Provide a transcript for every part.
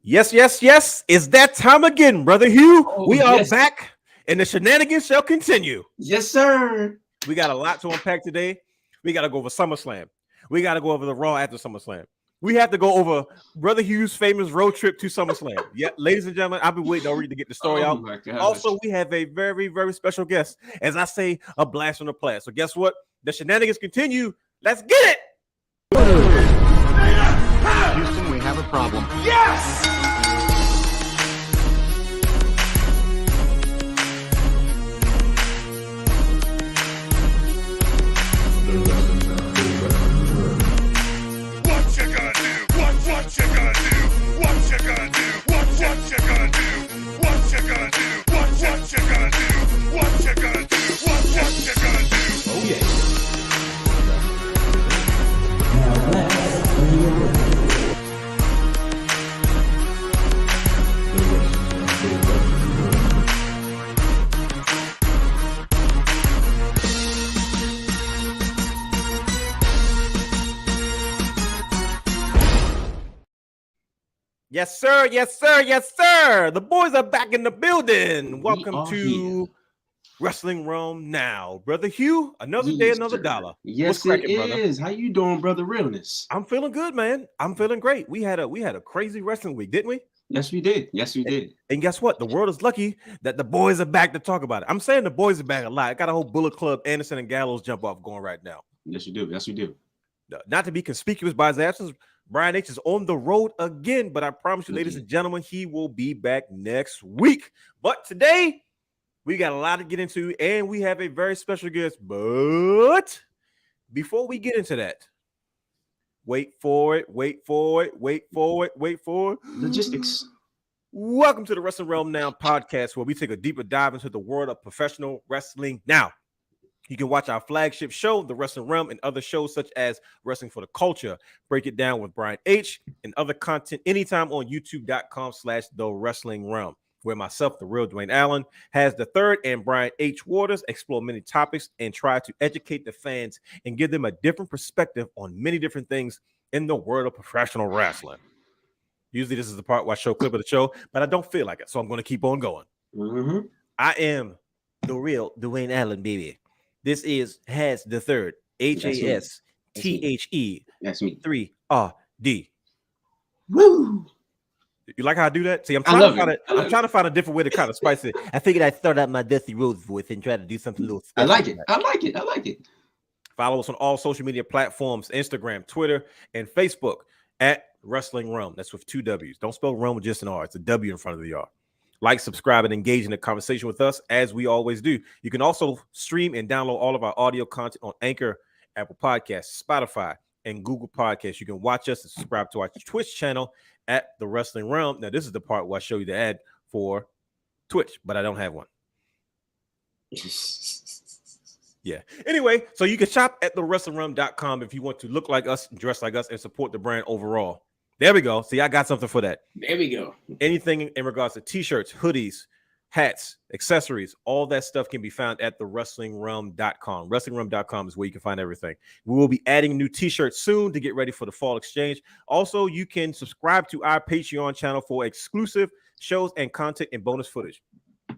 Yes, yes, yes. It's that time again, Brother Hugh. We are yes. back, and the shenanigans shall continue. Yes, sir. We got a lot to unpack today. We got to go over SummerSlam. We got to go over the Raw after SummerSlam. We have to go over Brother Hugh's famous road trip to SummerSlam. Yeah, ladies and gentlemen, I've been waiting already to get the story out. My gosh. Also, we have a very, very special guest. As I say, a blast from the past. So guess what? The shenanigans continue. Let's get it. Houston, we have a problem. Yes! What you gonna do? What you gonna do? What you gonna do? What you gonna do? What you gonna do? What you gonna do? What you gonna do? What you gonna do? Oh yeah. Yes, sir. Yes, sir. Yes, sir. The boys are back in the building. Welcome to Wrestling Wrealm Now. Brother Hugh, another day, another dollar. Yes, it is. How you doing, Brother Realness? I'm feeling good, man. I'm feeling great. We had a crazy wrestling week, didn't we? Yes, we did. Yes, we did. And guess what? The world is lucky that the boys are back to talk about it. I'm saying the boys are back a lot. I got a whole Bullet Club, Anderson and Gallows jump off going right now. Yes, you do. Yes, we do. Not to be conspicuous by his absence, Brian H is on the road again, but I promise you, ladies and gentlemen, he will be back next week. But today, we got a lot to get into, and we have a very special guest. But before we get into that, wait for it. Logistics. Welcome to the Wrestling Wrealm Now podcast, where we take a deeper dive into the world of professional wrestling now. You can watch our flagship show, The Wrestling Wrealm, and other shows such as Wrestling for the Culture, Break It Down with Brian H, and other content anytime on youtube.com/The Wrestling Wrealm, where myself, the real Dwayne Allen, has the third, and Brian H. Waters explore many topics and try to educate the fans and give them a different perspective on many different things in the world of professional wrestling. Usually this is the part where I show a clip of the show, but I don't feel like it, so I'm going to keep on going. I am the real Dwayne Allen, baby. This is Has the Third, HASTHE. That's me. 3RD. Woo! You like how I do that? See, I'm trying to find a different way to kind of spice it. I figured I'd start out my Dusty Rhodes voice and try to do something a little special. I like it. Follow us on all social media platforms: Instagram, Twitter, and Facebook at Wrestling Wrealm. That's with 2 W's. Don't spell Wrealm with just an R. It's a W in front of the R. Like, subscribe, and engage in the conversation with us as we always do. You can also stream and download all of our audio content on Anchor, Apple Podcasts, Spotify, and Google Podcasts. You can watch us and subscribe to our Twitch channel at The Wrestling Wrealm. Now, this is the part where I show you the ad for Twitch, but I don't have one. Yeah. Anyway, so you can shop at thewrestlingwrealm.com if you want to look like us, dress like us, and support the brand overall. There we go. See, I got something for that. There we go. Anything in regards to t-shirts, hoodies, hats, accessories, all that stuff can be found at thewrestlingwrealm.com. Wrestlingwrealm.com is where you can find everything. We will be adding new t-shirts soon to get ready for the fall exchange. Also, you can subscribe to our Patreon channel for exclusive shows and content and bonus footage.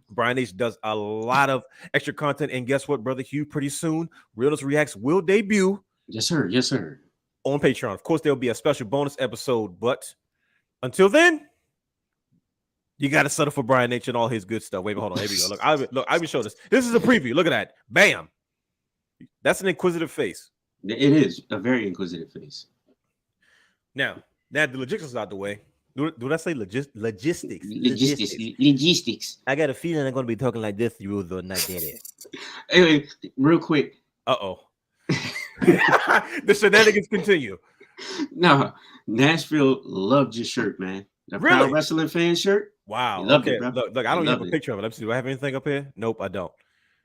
Brian H does a lot of extra content, and guess what, Brother Hugh? Pretty soon, Realness Reacts will debut. Yes, sir. Yes, sir. On Patreon. Of course, there'll be a special bonus episode, but until then, you got to settle for Brian H and all his good stuff. Wait, hold on. Here we go. Look, I will show this. This is a preview. Look at that. Bam. That's an inquisitive face. It is a very inquisitive face. Now the logistics out the way. Do I say logistics? Logistics. I got a feeling I'm going to be talking like this through the night. Anyway, real quick. Uh-oh. The shenanigans continue. No, Nashville loved your shirt, man. The Really? Proud Wrestling fan shirt. Wow. Loved Okay. it, bro. Look, I don't Loved have a it. picture of it. Let me see. Do I have anything up here? Nope, I don't.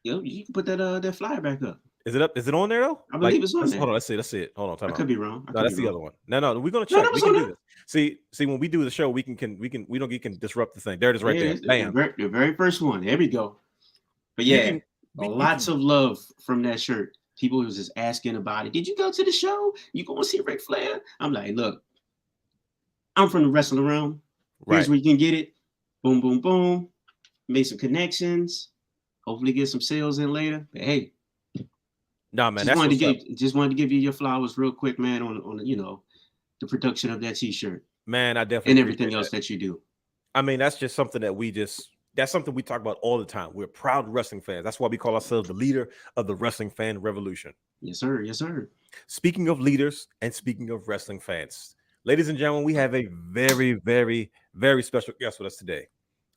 Yo, you can put that flyer back up. Is it up? Is it on there though? I believe it's on there. Hold on. Let's see it. Hold on. Time I out. could be wrong. No, that's the other one. No, we're gonna check. that We was can on do there. this. See, when we do the show, we can disrupt the thing. There it is, right there. Bam. The very first one. There we go. But yeah, lots of love from that shirt. People was just asking about it. Did you go to the show? You going to see Ric Flair? I'm like, look, I'm from the Wrestling Wrealm. Here's where you can get it. Boom, boom, boom. Make some connections. Hopefully get some sales in later. But hey, nah, man, just wanted to give you your flowers real quick, man, on the production of that T-shirt. Man, I definitely and everything else that you do. I mean, that's just something that that's something we talk about all the time. We're proud wrestling fans. That's why we call ourselves the leader of the wrestling fan revolution. Yes, sir. Yes, sir. Speaking of leaders and speaking of wrestling fans, ladies and gentlemen, we have a very, very, very special guest with us today,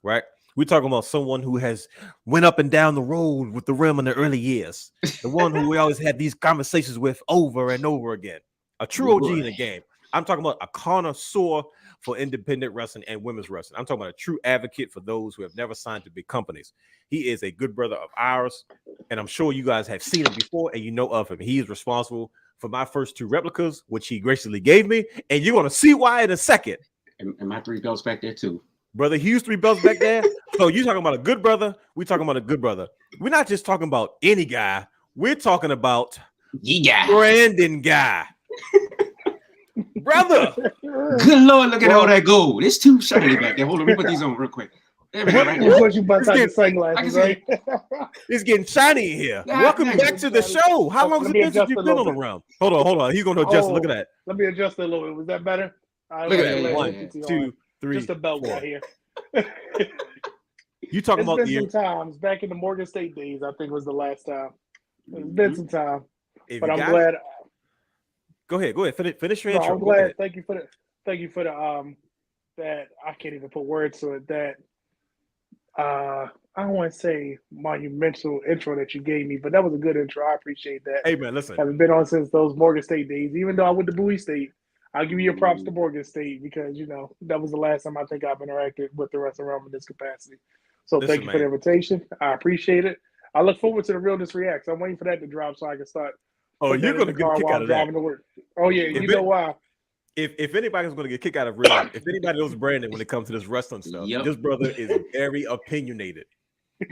right? We're talking about someone who has went up and down the road with the Realm in the early years, the one who we always had these conversations with over and over again, a true OG in the game. I'm talking about a connoisseur for independent wrestling and women's wrestling. I'm talking about a true advocate for those who have never signed to big companies. He is a good brother of ours, and I'm sure you guys have seen him before and you know of him. He is responsible for my first 2 replicas, which he graciously gave me, and you're going to see why in a second. And my 3 belts back there too. Brother Hughes, 3 belts back there. So you're talking about a good brother. We're talking about a good brother. We're not just talking about any guy. We're talking about Brandon Guy. Brother. Good Lord, look at all that gold. It's too shiny back there. Hold on, let me put these on real quick. What you about to sunglasses, right? It's getting shiny in here. Welcome back to the show. How long has it been since you've been on the Realm? Hold on. He's going to adjust. Look at that. Let me adjust it a little bit. Was that better? Look at that. 1, 2, 3. Just a belt right here. You talking about some times back in the Morgan State days? I think was the last time. It's been some time, but I'm glad. Go ahead. Finish your intro. I'm glad. Thank you for the that I can't even put words to it. That I don't want to say monumental intro that you gave me, but that was a good intro. I appreciate that. Hey man, listen. Haven't been on since those Morgan State days. Even though I went to Bowie State, I'll give you your props to Morgan State because that was the last time I think I've interacted with the Wrestling Wrealm in this capacity. So thank you for the invitation. I appreciate it. I look forward to the Realness Reacts. I'm waiting for that to drop so I can start. Oh, you're going to get a kick out of that. Oh, yeah. You know why? If anybody's going to get a kick out of Realm, if anybody knows Brandon when it comes to this wrestling stuff, this brother is very opinionated.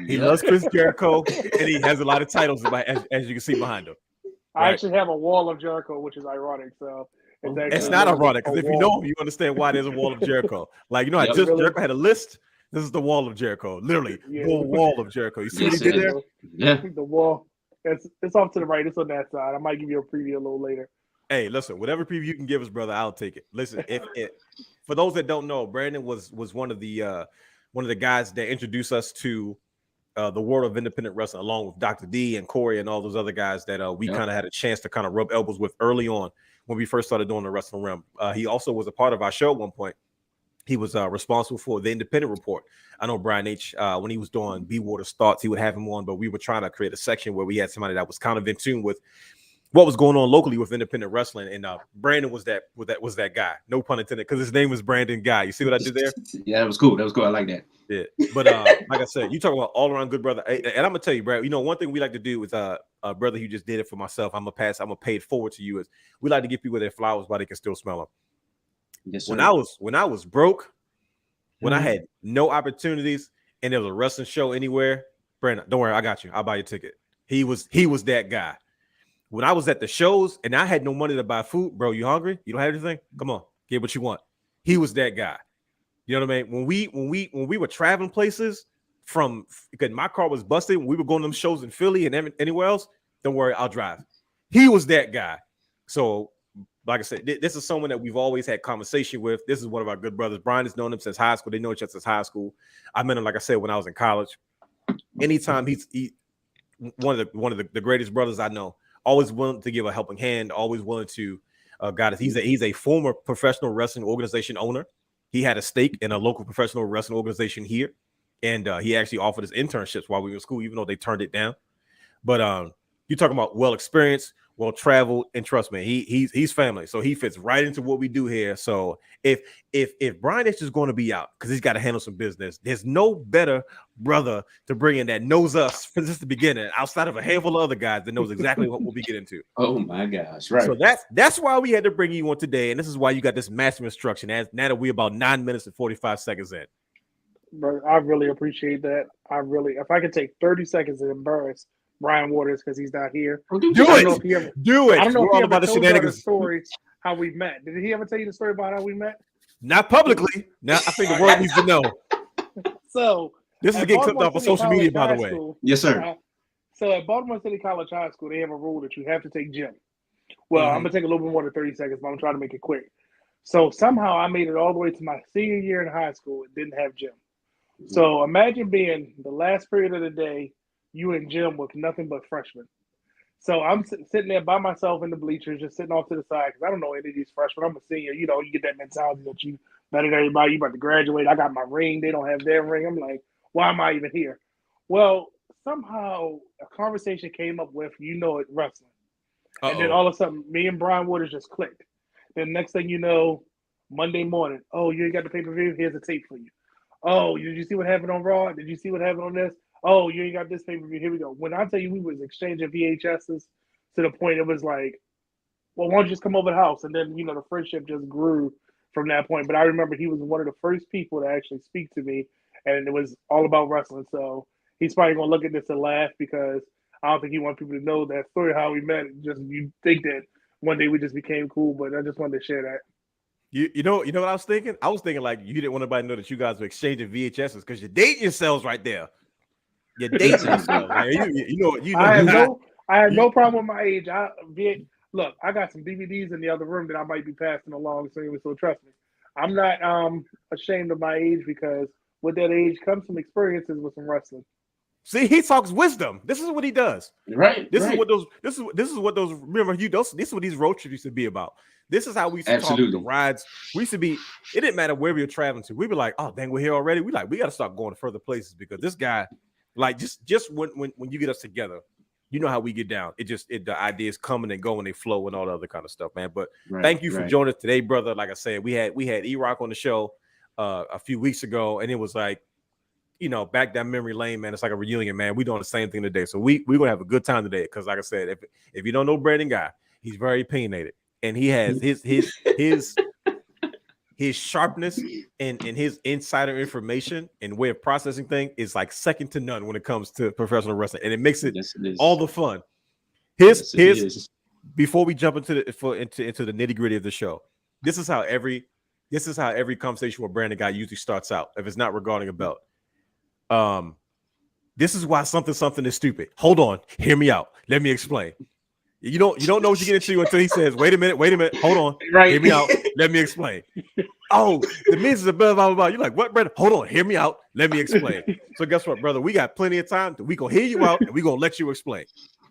He loves Chris Jericho, and he has a lot of titles, as you can see behind him. Right? I actually have a wall of Jericho, which is ironic. So it's not ironic, because if you know him, you understand why there's a wall of Jericho. Like, how Jericho had a list? This is the wall of Jericho, literally the wall of Jericho. You see what he did there? Yeah, the wall. It's off to the right. It's on that side. I might give you a preview a little later. Hey, listen, whatever preview you can give us, brother, I'll take it. Listen, for those that don't know, Brandon was one of the guys that introduced us to the world of independent wrestling, along with Dr. D and Corey and all those other guys that we kind of had a chance to kind of rub elbows with early on when we first started doing the Wrestling Wrealm. He also was a part of our show at one point. He was responsible for the Independent Report. I know Brian H. When he was doing B Water's thoughts, he would have him on, but we were trying to create a section where we had somebody that was kind of in tune with what was going on locally with independent wrestling. And Brandon was that guy. No pun intended, because his name was Brandon Guy. You see what I did there? Yeah, that was cool. I like that. Yeah, but like I said, you talk about all around good brother. And I'm gonna tell you, Brad. One thing we like to do with brother, you just did it for myself. I'm gonna pay it forward to you. Is we like to give people their flowers while they can still smell them. Yes, sir. When I was broke. When I had no opportunities and there was a wrestling show anywhere, Brandon, don't worry, I got you. I'll buy your ticket. He was that guy. When I was at the shows and I had no money to buy food, bro, you hungry? You don't have anything? Come on, get what you want. He was that guy. You know what I mean? When we were traveling places because my car was busted, when we were going to them shows in Philly and anywhere else, don't worry, I'll drive. He was that guy. So like I said, this is someone that we've always had conversation with. This is one of our good brothers. Brian has known him since high school. They know each other since high school. I met him, like I said, when I was in college. Anytime he's one of the greatest brothers I know. Always willing to give a helping hand. Always willing to guide us. He's a former professional wrestling organization owner. He had a stake in a local professional wrestling organization here, and he actually offered us internships while we were in school, even though they turned it down. But you're talking about well experienced, well traveled, and trust me, he's family, so he fits right into what we do here. So if Brian H is going to be out because he's got to handle some business, there's no better brother to bring in that knows us since the beginning, outside of a handful of other guys that knows exactly what we'll be getting to. Oh my gosh, right. So that's why we had to bring you on today, and this is why you got this massive instruction. As now that we're about 9 minutes and 45 seconds in. Bro, I really appreciate that. If I could take 30 seconds to embarrass Brian Waters because he's not here. Do it. I don't know if he ever all about the shenanigans. Story how we met. Did he ever tell you the story about how we met? Not publicly. Now I think the world needs to know. So This is getting clipped off of social media, by the way. School, Yes, sir. So at Baltimore City College High School, they have a rule that you have to take gym. Well, I'm gonna take a little bit more than 30 seconds, but I'm trying to make it quick. So somehow I made it all the way to my senior year in high school and didn't have gym. So imagine being the last period of the day, you in gym with nothing but freshmen. So I'm sitting there by myself in the bleachers, just sitting off to the side because I don't know any of these freshmen. I'm a senior. You know, you get that mentality that you better than everybody. You about to graduate. I got my ring. They don't have their ring. I'm like, why am I even here? Well, somehow a conversation came up with, wrestling. And then all of a sudden, me and Brian Waters just clicked. Then next thing you know, Monday morning, oh, you ain't got the pay-per-view? Here's a tape for you. Oh, did you see what happened on Raw? Did you see what happened on this? Oh, you ain't got this pay-per-view. Here we go. When I tell you we was exchanging VHSs to the point it was like, well, why don't you just come over the house? And then, the friendship just grew from that point. But I remember he was one of the first people to actually speak to me, and it was all about wrestling. So he's probably going to look at this and laugh because I don't think he wants people to know that story, how we met. Just you think that one day we just became cool, but I just wanted to share that. You know what I was thinking? I was thinking like you didn't want anybody to know that you guys were exchanging VHSs because you're dating yourselves right there. You're dating yourselves. Like, I have no problem with my age. Look, I got some DVDs in the other room that I might be passing along soon, so trust me. I'm not ashamed of my age because with that age comes some experiences with some wrestling. See, he talks wisdom. This is what he does. Right. This is what those remember this is what these road trips used to be about. This is how we used to talk the rides. We used to be, it didn't matter where we were traveling to. We'd be like, oh dang, we're here already. We got to start going to further places because this guy, like just when you get us together, you know how we get down. The ideas come and go and they flow and all the other kind of stuff, man. But thank you for joining us today, brother. Like I said, we had E-Rock on the show a few weeks ago, and it was like, back down memory lane, man. It's like a reunion, man. We're doing the same thing today. So we're gonna have a good time today. Because like I said, if you don't know Brandon Guy, he's very opinionated. And he has his sharpness and his insider information and way of processing things is like second to none when it comes to professional wrestling. And it makes it all the fun. Before we jump into the nitty-gritty of the show, this is how every conversation with Brandon Guy usually starts out, if it's not regarding a belt. This is why something is stupid. Hold on, hear me out. Let me explain. You don't know what you get into until he says, wait a minute, hold on, hear me out. Let me explain. Oh, the Miz is a blah, blah, blah. You're like, what, brother? Hold on, hear me out. Let me explain. So guess what, brother? We got plenty of time. We gonna hear you out and we gonna let you explain.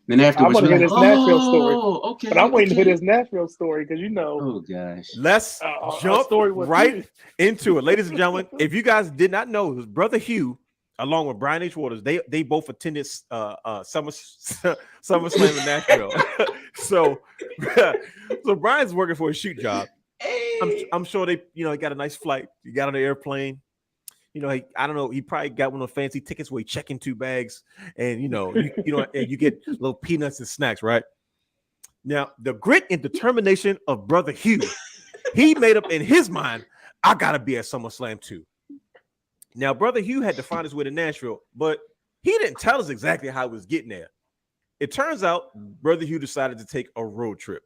Then afterwards, I'm gonna hear this Nashville story. Okay, but I'm waiting to hear this Nashville story because oh gosh, let's jump right into it, ladies and gentlemen. If you guys did not know, his brother Hugh, along with Brian H. Waters, they both attended Summer Slam in Nashville. so Brian's working for a shoot job. I'm sure they got a nice flight. He got on the airplane. I don't know. He probably got one of the fancy tickets where he check in 2 bags, and and you get little peanuts and snacks. Right now, the grit and determination of brother Hugh, he made up in his mind, I gotta be at SummerSlam too. Now, brother Hugh had to find his way to Nashville, but he didn't tell us exactly how he was getting there. It turns out brother Hugh decided to take a road trip.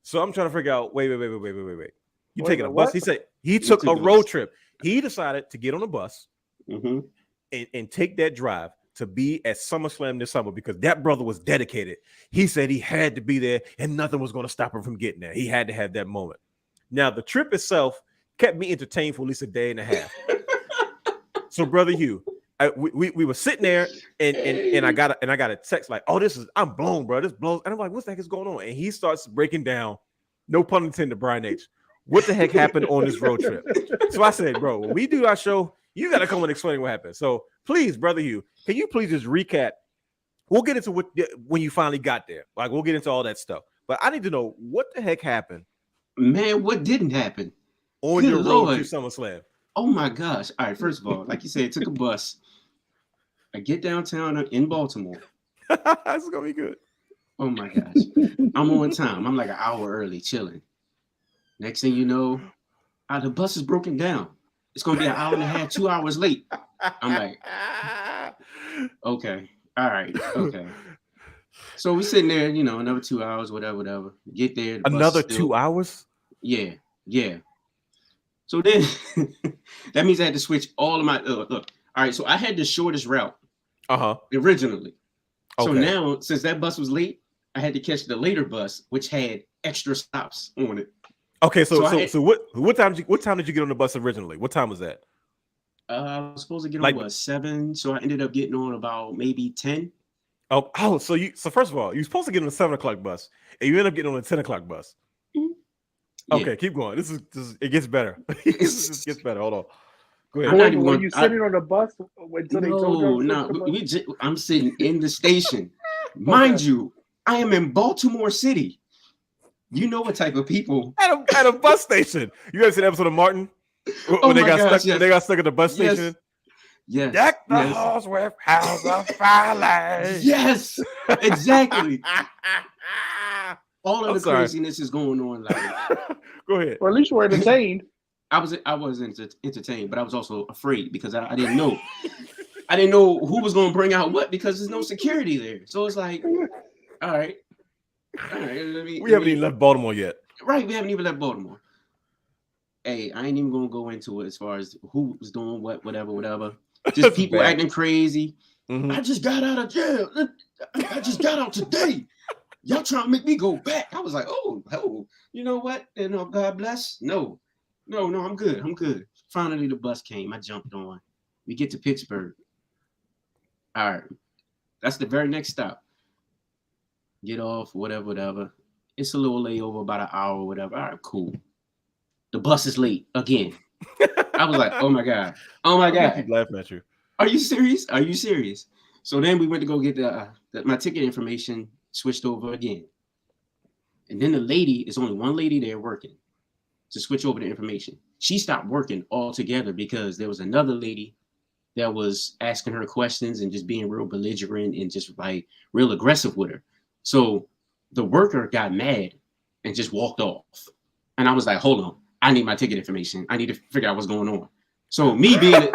So I'm trying to figure out. Wait. You taking a bus? He said he took a road trip. He decided to get on a bus and take that drive to be at SummerSlam this summer because that brother was dedicated. He said he had to be there and nothing was going to stop him from getting there. He had to have that moment. Now, the trip itself kept me entertained for at least a day and a half. So, brother Hugh, we were sitting there and I got a text like, "Oh, I'm blown, bro. This blows." And I'm like, "What the heck is going on?" And he starts breaking down, no pun intended, Brian H. What the heck happened on this road trip? So I said, bro, when we do our show, you got to come and explain what happened. So please, brother Hugh, can you please just recap? We'll get into when you finally got there. Like, we'll get into all that stuff. But I need to know what the heck happened. Man, what didn't happen? On your road to SummerSlam. Oh, my gosh. All right, first of all, like you said, took a bus. I get downtown in Baltimore. This is going to be good. Oh, my gosh. I'm on time. I'm like an hour early, chilling. Next thing you know, the bus is broken down. It's going to be an hour and a half, 2 hours late. I'm like, okay. All right. Okay. So we're sitting there, another 2 hours, whatever. Get there. Another 2 hours? Yeah. So then that means I had to switch all of my look. All right, so I had the shortest route originally. So now, since that bus was late, I had to catch the later bus, which had extra stops on it. Okay, so what time did you get on the bus originally? What time was that? I was supposed to get on 7, so I ended up getting on about maybe 10. So first of all, you're supposed to get on the 7 o'clock bus, and you end up getting on the 10 o'clock bus. Okay, keep going. This is it gets better. It gets better. Hold on. Go ahead. Were you sitting on the bus until they told you? I'm sitting in the station. Mind you, I am in Baltimore City. You know what type of people at a bus station. You ever seen the episode of Martin when they got stuck? Yes. They got stuck at the bus station. Yes. Deck the halls with house of fire. Yes, exactly. All of the craziness is going on. Go ahead. Well, at least you were entertained. I was entertained, but I was also afraid because I didn't know. I didn't know who was going to bring out what because there's no security there. So it's like, all right. We haven't even left Baltimore yet. Right, we haven't even left Baltimore. Hey, I ain't even going to go into it as far as who was doing what, whatever. Just people acting crazy. Mm-hmm. I just got out of jail. I just got out today. Y'all trying to make me go back. I was like, oh, you know what? God bless. No, I'm good. Finally, the bus came. I jumped on. We get to Pittsburgh. All right. That's the very next stop. Get off, whatever. It's a little layover, about an hour, whatever. All right, cool. The bus is late again. I was like, oh my God. I keep laughing at you. Are you serious? So then we went to go get my ticket information switched over again. And then there's only one lady there working to switch over the information. She stopped working altogether because there was another lady that was asking her questions and just being real belligerent and just like real aggressive with her. So the worker got mad and just walked off. And I was like, hold on, I need my ticket information. I need to figure out what's going on. So me being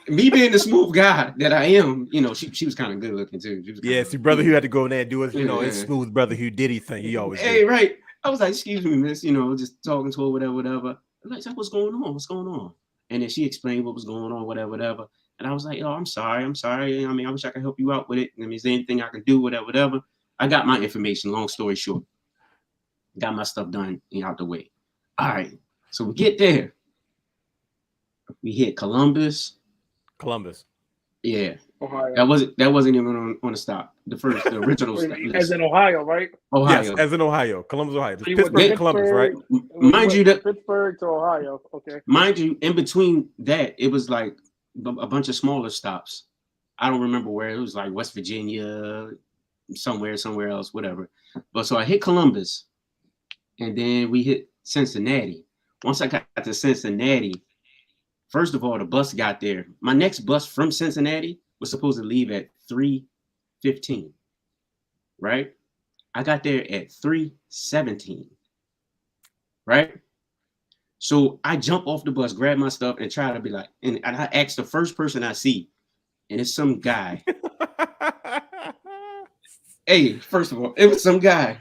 the smooth guy that I am, she was kind of good looking too. See, brother Hugh had to go in there and do his, his smooth brother Hugh Diddy thing. He always did. Right. I was like, excuse me, miss, just talking to her, whatever. I'm like, what's going on? And then she explained what was going on, whatever. And I was like, I'm sorry. I mean, I wish I could help you out with it. I mean, is there anything I can do, whatever. I got my information, long story short. Got my stuff done and out the way. All right. So we get there. We hit Columbus. Yeah. Ohio. That wasn't even on the stop. The original stop. As in Ohio, right? Ohio. Yes, as in Ohio. Columbus, Ohio. Pittsburgh, Columbus, right? Mind you, that Pittsburgh to Ohio. Okay. Mind you, in between that, it was like a bunch of smaller stops. I don't remember where. It was like West Virginia, somewhere else, whatever. But so I hit Columbus, and then we hit Cincinnati. Once I got to Cincinnati, first of all, the bus got there. My next bus from Cincinnati was supposed to leave at 3:15, right? I got there at 3:17, right? So I jump off the bus, grab my stuff, and try to be like, and I ask the first person I see, and it's some guy. Hey, first of all, it was some guy.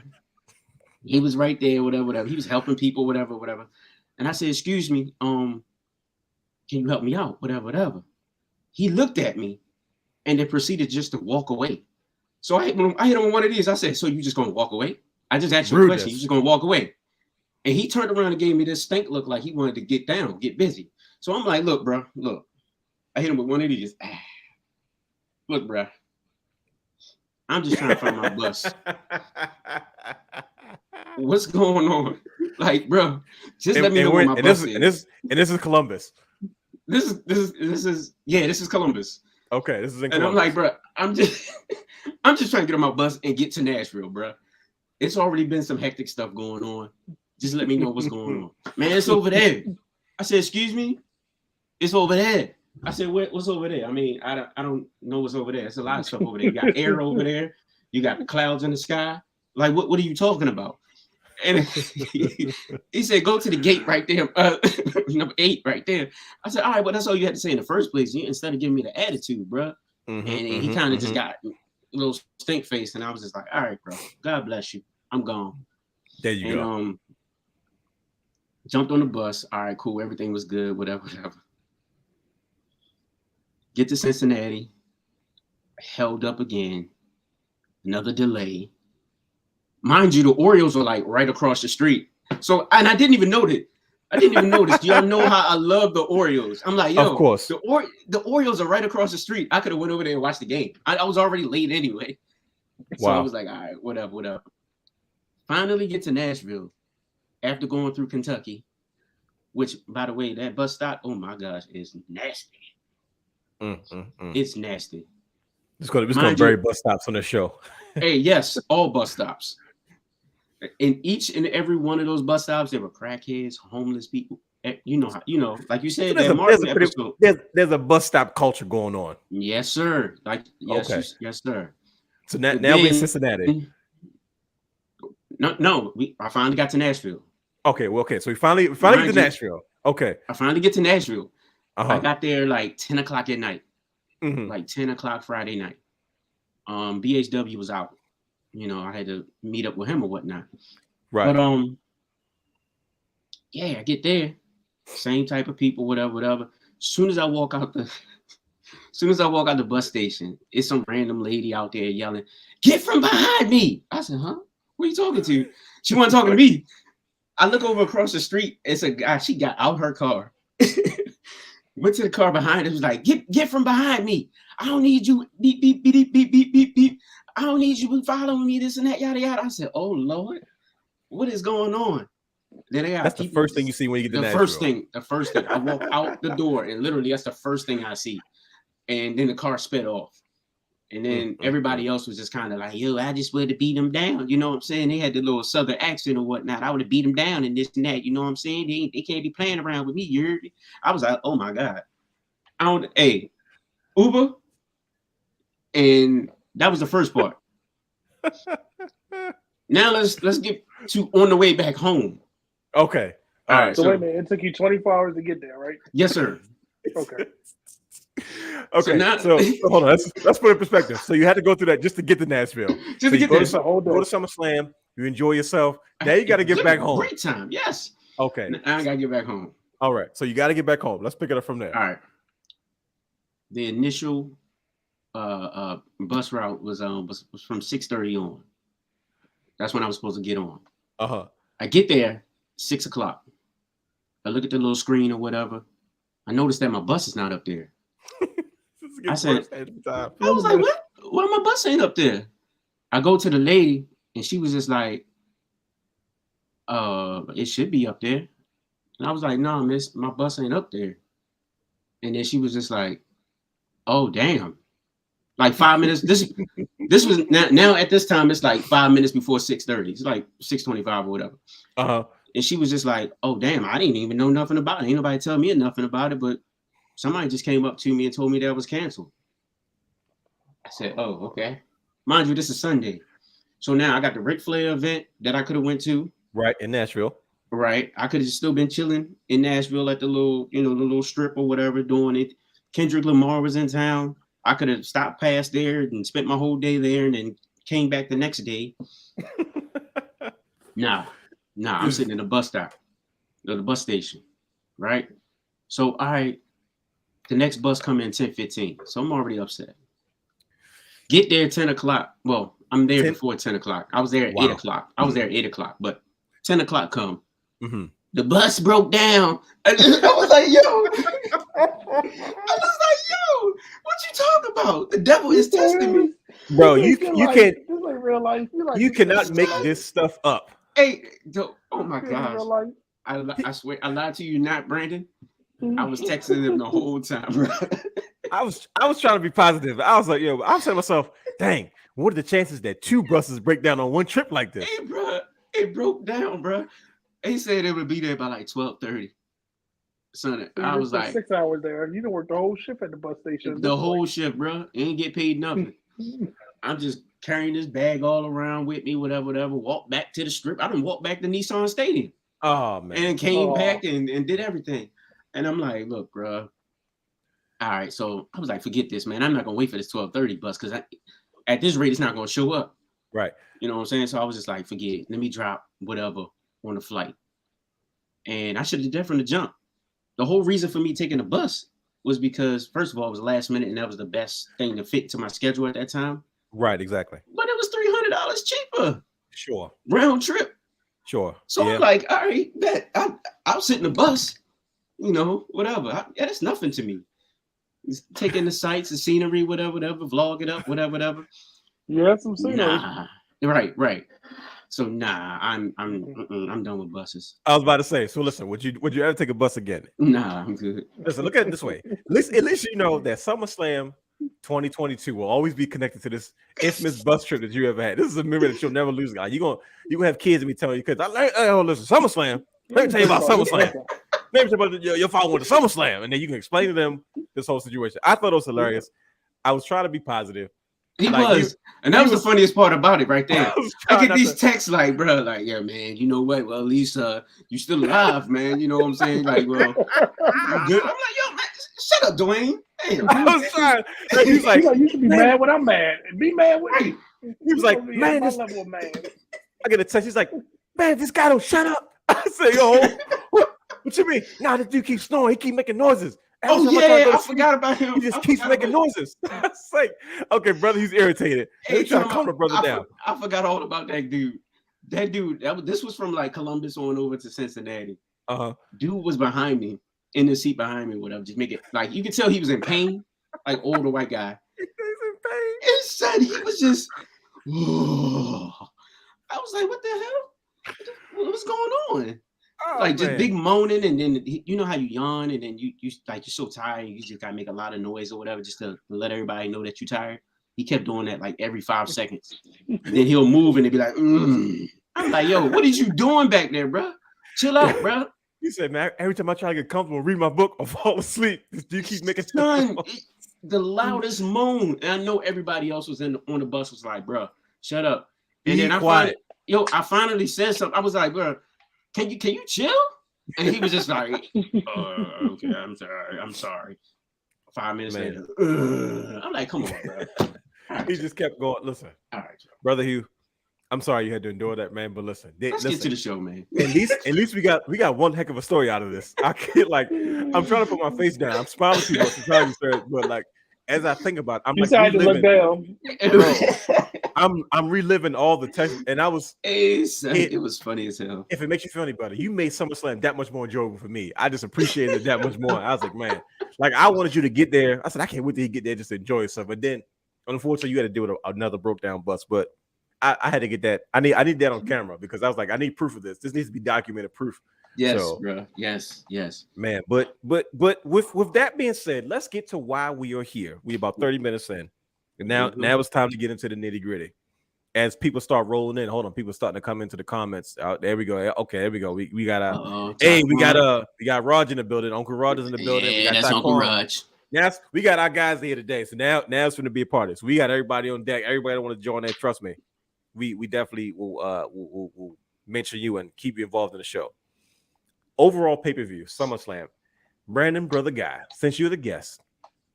He was right there, whatever. He was helping people, whatever. And I said, excuse me, can you help me out? Whatever. He looked at me and then proceeded just to walk away. So I hit him with one of these. I said, so you just gonna walk away? I just asked you a question. You just gonna walk away? And he turned around and gave me this stink look like he wanted to get down, get busy. So I'm like, look, bro, look. I hit him with one of these. Look, bro. I'm just trying to find my bus. What's going on? Like, bro, just let me know where my bus is. And this is Columbus. This is Columbus. Okay, this is in Columbus. And I'm like, bro, I'm just trying to get on my bus and get to Nashville, bro. It's already been some hectic stuff going on. Just let me know what's going on. Man, it's over there. I said, excuse me? It's over there. I said, what's over there? I mean, I don't know what's over there. There's a lot of stuff over there. You got air over there. You got the clouds in the sky. Like, what are you talking about? And he said, go to the gate right there, number 8 right there. I said, all right, well, that's all you had to say in the first place. Instead of giving me the attitude, bro. And he kind of just got a little stink face. And I was just like, all right, bro, God bless you. I'm gone. There you go. Jumped on the bus. All right, cool. Everything was good. Whatever. Get to Cincinnati. Held up again. Another delay. Mind you, the Orioles are like right across the street. So, and I didn't even notice. Do y'all know how I love the Orioles? I'm like, yo, of course. The Orioles are right across the street. I could have went over there and watched the game. I was already late anyway. So I was like, all right, whatever. Finally get to Nashville after going through Kentucky, which, by the way, that bus stop, oh my gosh, is nasty. It's nasty. It's going to bury bus stops on the show. Hey, yes, all bus stops. In each and every one of those bus stops, there were crackheads, homeless people. You know, like you said, there's a bus stop culture going on. Yes, sir. Yes, sir. So now we're in Cincinnati. No, I finally got to Nashville. Okay. So we finally get to Nashville. Okay. I finally get to Nashville. Uh-huh. I got there like 10 o'clock at night. Like 10 o'clock Friday night. BHW was out. You know, I had to meet up with him or whatnot. Right. But I get there, same type of people, whatever. Soon as I walk out the bus station, it's some random lady out there yelling, "Get from behind me!" I said, "Huh? Who are you talking to?" She wasn't talking to me. I look over across the street. It's a guy. She got out her car, went to the car behind it. Was like, "Get from behind me! I don't need you. Beep beep beep beep beep beep beep. I don't need you following me. This and that, yada yada." I said, "Oh Lord, what is going on?" Then that's the first thing you see when you get to Nashville. The first thing. I walk out the door, and literally that's the first thing I see. And then the car sped off. And then everybody else was just kind of like, yo, I just wanted to beat them down. You know what I'm saying? They had the little southern accent or whatnot. I would have beat them down and this and that. You know what I'm saying? They can't be playing around with me. You heard me? I was like, oh my God. Uber. And that was the first part. Now let's get to on the way back home. Okay. All right. So wait a minute. It took you 24 hours to get there, right? Yes, sir. Okay. Okay. So hold on. Let's put it in perspective. So you had to go through that just to get to Nashville. Just to get there. Go to Summer Slam. You enjoy yourself. Now you got to get back home. Great time. Yes. Okay. Now I got to get back home. All right. So you got to get back home. Let's pick it up from there. All right. The initial bus route was from 6:30 on. That's when I was supposed to get on. I get there 6 o'clock. I look at the little screen or whatever. I noticed that my bus is not up there. I was like, what? Why my bus ain't up there? I go to the lady and she was just like, it should be up there. And I was like, no, miss, my bus ain't up there. And then she was just like, oh, damn. Like 5 minutes. This was now at this time, it's like 5 minutes before 6:30. It's like 6:25 or whatever. And she was just like, oh, damn, I didn't even know nothing about it. Ain't nobody tell me nothing about it, but somebody just came up to me and told me that was canceled. I said, oh, okay. Mind you, this is Sunday. So now I got the Ric Flair event that I could have went to. Right, in Nashville. Right. I could have still been chilling in Nashville at the little strip or whatever doing it. Kendrick Lamar was in town. I could have stopped past there and spent my whole day there and then came back the next day. Nah, I'm sitting in the bus stop, the bus station, right? So, all right, the next bus come in 10:15. So I'm already upset. Get there 10 o'clock. Well, I'm there before 10 o'clock. I was there at 8 o'clock. I was there at 8 o'clock, but 10 o'clock come. The bus broke down. I was like, yo. What you talking about? The devil is testing me. Bro, you can't. It's like real life. You cannot make this stuff up. Hey, oh my gosh. I swear, I lied to you not, Brandon. I was texting him the whole time, bro. I was trying to be positive. I was like, yo, I was saying to myself, dang, what are the chances that two buses break down on one trip like this? Hey, bro, it broke down, bro. They said it would be there by like 12:30. Son, I was like 6 hours there. You done worked the whole shift at the bus station. The whole shift, bro. Ain't get paid nothing. I'm just carrying this bag all around with me, whatever. Walk back to the strip. I done walked back to Nissan Stadium. Oh man. And came back and did everything. And I'm like, look, bro. All right, so I was like, forget this, man. I'm not gonna wait for this 12:30 bus because at this rate, it's not gonna show up. Right. You know what I'm saying? So I was just like, forget it. Let me drop whatever on the flight. And I should have done from the jump. The whole reason for me taking the bus was because, first of all, it was last minute, and that was the best thing to fit to my schedule at that time. Right, exactly. But it was $300 cheaper. Sure. Round trip. Sure. So I'm like, all right, bet. I'll sit in the bus, whatever. That's nothing to me. Just taking the sights, the scenery, whatever, vlog it up, whatever. You had some scenery. Nah. Right. So I'm done with buses. I was about to say. So listen, would you ever take a bus again? Nah, I'm good. Listen, look at it this way. At least you know that SummerSlam 2022 will always be connected to this infamous bus trip that you ever had. This is a memory that you'll never lose, guy. You gonna have kids and me telling you, because listen, SummerSlam. Let me tell you about SummerSlam. Let me tell you about your father went to SummerSlam, and then you can explain to them this whole situation. I thought it was hilarious. I was trying to be positive. He was, and that was the funniust part about it right there. I get these texts like, bro, like, yeah, man, you know what? Well, at least you still alive, man. You know what I'm saying? Like, well, I'm good. I'm like, yo, man, shut up, Dwayne. Damn. I was trying. He's like, you should be mad when I'm mad. Be mad with me. He was like, man, this level of man. I get a text. He's like, man, this guy don't shut up. I say, yo, what you mean? Nah, this dude keeps snoring. He keep making noises. I forgot about him. He just keeps making noises. I say, okay, brother, he's irritated. Hey, trying to calm the brother down. I forgot all about that dude. This was from like Columbus on over to Cincinnati. Dude was behind me, in the seat behind me, whatever. Just make it like you could tell he was in pain, like older white guy. He's in pain. And son, he was just. I was like, what the hell? What's going on? Oh, like just big moaning, and then you know how you yawn, and then you like you're so tired, you just gotta make a lot of noise or whatever just to let everybody know that you're tired. He kept doing that like every 5 seconds. Then he'll move and he'll be like, I'm like, yo, what are you doing back there, bro? Chill out, bro. He said, man, every time I try to get comfortable, read my book or fall asleep, you keep making the loudest moan. And I know everybody else was on the bus was like, bro, shut up. And then I finally said something. I was like, bro, can you chill? And he was just like, okay, I'm sorry. 5 minutes later, I'm like, come on, bro. He just kept going. Listen, all right, brother Hugh, I'm sorry you had to endure that, man. But listen, let's get to the show, man. At least we got one heck of a story out of this. I can't I'm trying to put my face down. I'm smiling too much sometimes, but like as I think about it, I'm like reliving. I'm reliving all the text, and I was. It was funny as hell. If it makes you feel any better, you made SummerSlam that much more enjoyable for me. I just appreciated it that much more. I was like, man, like I wanted you to get there. I said, I can't wait till you get there just to enjoy yourself. But then, unfortunately, you had to deal with another broke down bus. But I had to get that. I need that on camera because I was like, I need proof of this. This needs to be documented proof. Yes, bro. Yes, man. But with that being said, let's get to why we are here. We about 30 minutes in, and now it's time to get into the nitty gritty. As people start rolling in, hold on, people starting to come into the comments. There we go. Okay, there we go. We got we got Raj in the building. Uncle Raj is in the building. Yeah, that's Uncle Raj. Yes, we got our guys here today. So now it's going to be a part of this. We got everybody on deck. Everybody that want to join that, trust me. We definitely will mention you and keep you involved in the show. Overall pay-per-view, SummerSlam. Brandon, brother guy, since you're the guest.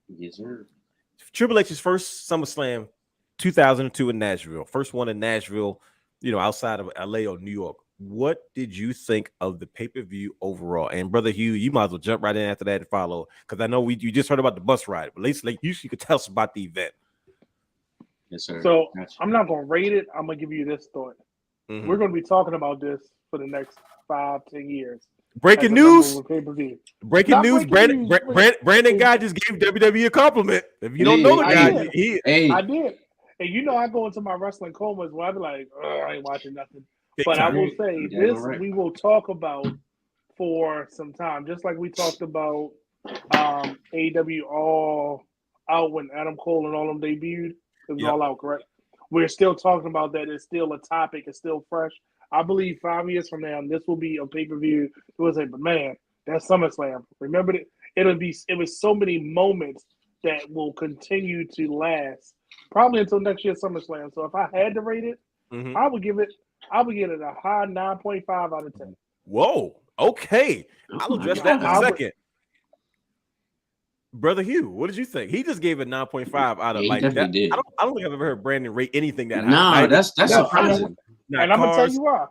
Yes, sir. Triple H's first SummerSlam, 2002 in Nashville. First one in Nashville, outside of LA or New York. What did you think of the pay-per-view overall? And brother Hugh, you might as well jump right in after that and follow, because I know you just heard about the bus ride, but at least you could tell us about the event. Yes, sir. So I'm not going to rate it. I'm going to give you this thought. Mm-hmm. We're going to be talking about this for the next 5-10 years. Breaking news. Breaking news. Brandon guy just gave WWE a compliment. If you don't know the guy, I did. And I go into my wrestling comas where I be like, I ain't watching nothing. But I will say this: we will talk about for some time, just like we talked about AEW All Out when Adam Cole and all them debuted. It was All Out, correct? We're still talking about that. It's still a topic. It's still fresh. I believe 5 years from now, this will be a pay-per-view. It was like, but man, that's SummerSlam. Remember it? It was so many moments that will continue to last probably until next year's SummerSlam. So if I had to rate it, I would give it a high 9.5 out of 10. Whoa. Okay. I'll address that in a second. Brother Hugh, what did you think? He just gave it 9.5 out of like that. Did. I don't think I've ever heard Brandon rate anything that high. No, that's surprising. And I'm gonna tell you why.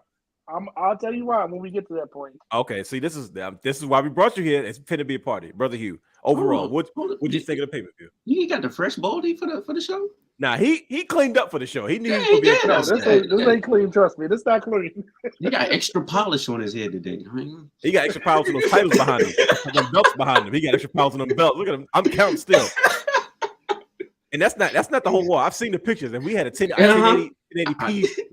I'll tell you why when we get to that point. Okay, see, this is why we brought you here. It's going to be a party, Brother Hugh. Overall, what you think of the pay-per-view? You got the fresh baldy for the show? Nah, he cleaned up for the show. He knew he was going to be a No, this ain't clean. Trust me, this not clean. He got extra polish on his head today. He got extra powers on those titles behind him, them belts behind him. He got extra powers on them belts. Look at him. I'm counting still. And that's not the whole wall. I've seen the pictures, and we had a 1080p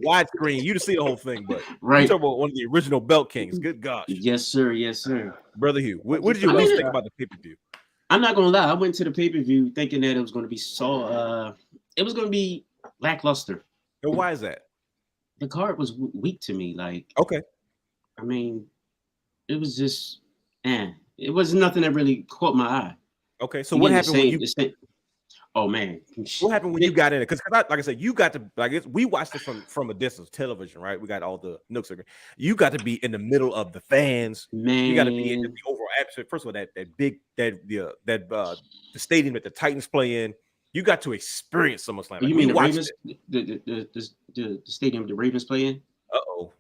widescreen. You'd see the whole thing, but right. You talk about one of the original belt kings. Good gosh. Yes, sir. Yes, sir. Brother Hugh, what did you think about the pay-per-view? I'm not gonna lie. I went to the pay-per-view thinking that it was gonna be it was gonna be lackluster. And why is that? The card was weak to me. Like, okay, I mean, it was just, it was nothing that really caught my eye. Okay, so what happened when you? Oh man, what happened when you got in it? Because like I said, you got to we watched it from a distance, television, right? We got all the nooks. You got to be in the middle of the fans. Man, you got to be in the overall atmosphere. First of all, the stadium that the Titans play in. You got to experience SummerSlam. Like, you mean the Ravens? The stadium the Ravens play in? Uh-oh.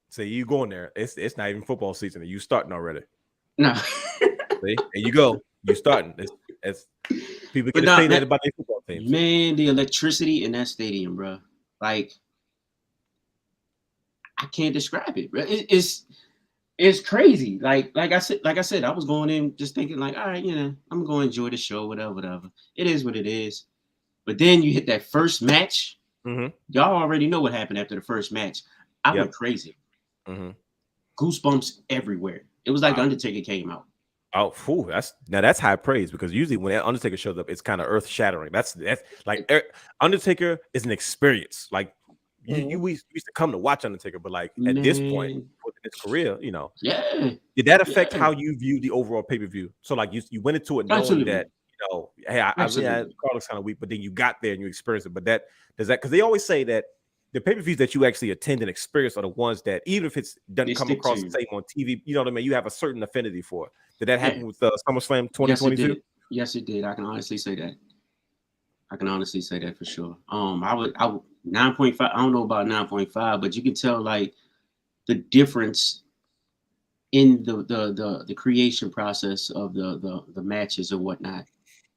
So you going there? It's not even football season. You starting already? No. See, there you go. You starting. It's people get say that about their football teams. Man, the electricity in that stadium, bro. Like, I can't describe it, bro. It's crazy. Like I said, I was going in just thinking like, all right, I'm going to enjoy the show, whatever. It is what it is. But then you hit that first match. Mm-hmm. Y'all already know what happened after the first match. I went crazy. Mm-hmm. Goosebumps everywhere. It was like Undertaker came out. Oh, that's high praise, because usually when that Undertaker shows up, it's kind of earth shattering. That's like Undertaker is an experience. Like we used to come to watch Undertaker, but like at this point in his career, did that affect how you view the overall pay-per-view? So like you went into it knowing that hey, Carlos kind of weak, but then you got there and you experienced it. But because they always say that the pay-per-views that you actually attend and experience are the ones that, even if it doesn't come across the same on TV, you know what I mean? You have a certain affinity for it. Did that happen with SummerSlam 2022? Yes, it did. I can honestly say that. I can honestly say that for sure. I would 9.5. I don't know about 9.5, but you can tell like the difference in the creation process of the matches or whatnot.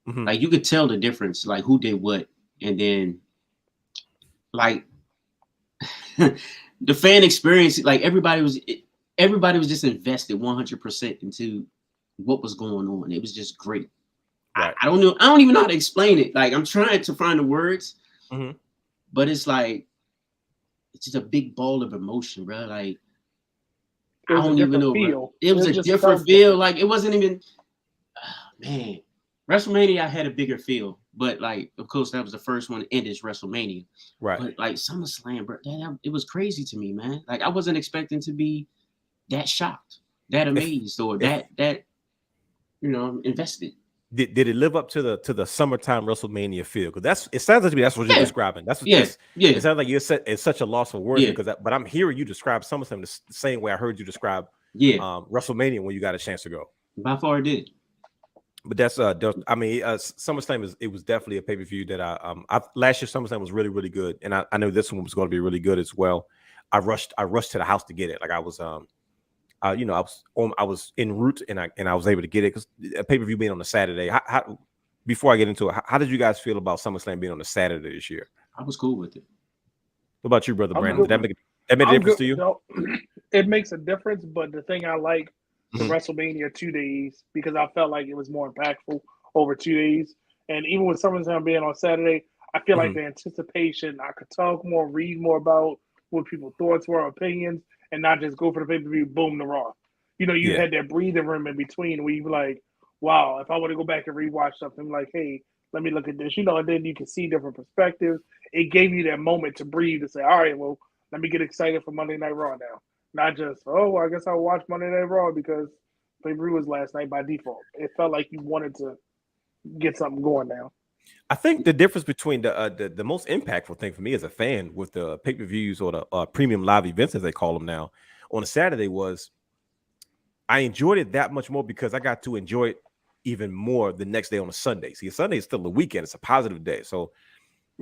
Mm-hmm. Like you could tell the difference, like who did what, and then like the fan experience. Like everybody was just invested 100% into what was going on. It was just great. Right. I don't know. I don't even know how to explain it. Like I'm trying to find the words, but it's like it's just a big ball of emotion, bro. Like I don't even know. Bro. It was a different feel. Like it wasn't even. Man, WrestleMania I had a bigger feel, but like of course that was the first one in this WrestleMania. Right. But like SummerSlam, bro, it was crazy to me, man. Like I wasn't expecting to be that shocked, that amazed, or that invested. Did it live up to the summertime WrestleMania feel? Because it sounds like to me that's what you're describing. That's what it sounds like it's such a loss of words but I'm hearing you describe SummerSlam the same way I heard you describe WrestleMania when you got a chance to go. By far it did. But that's SummerSlam it was definitely a pay-per-view that I last year SummerSlam was really, really good, and I know this one was going to be really good as well. I rushed to the house to get it. Like I was I was en route and I was able to get it because a pay-per-view being on a Saturday. How before I get into it, how did you guys feel about SummerSlam being on a Saturday this year? I was cool with it. What about you, Brother Brandon? Did that make a difference to you? No, it makes a difference, but the thing I like the WrestleMania 2 days because I felt like it was more impactful over 2 days. And even with SummerSlam being on Saturday, I feel like the anticipation, I could talk more, read more about what people's thoughts were, opinions, and not just go for the pay-per-view, boom, the Raw. You had that breathing room in between where you were like, wow, if I want to go back and rewatch something, like, hey, let me look at this, and then you can see different perspectives. It gave you that moment to breathe and say, all right, well, let me get excited for Monday Night Raw now. Not just, oh, I guess I'll watch Monday Night Raw because pay-per-view was last night by default. It felt like you wanted to get something going now. I think the difference between the most impactful thing for me as a fan with the pay-per-views or the premium live events, as they call them now, on a Saturday was I enjoyed it that much more because I got to enjoy it even more the next day on a Sunday. See, a Sunday is still a weekend. It's a positive day. So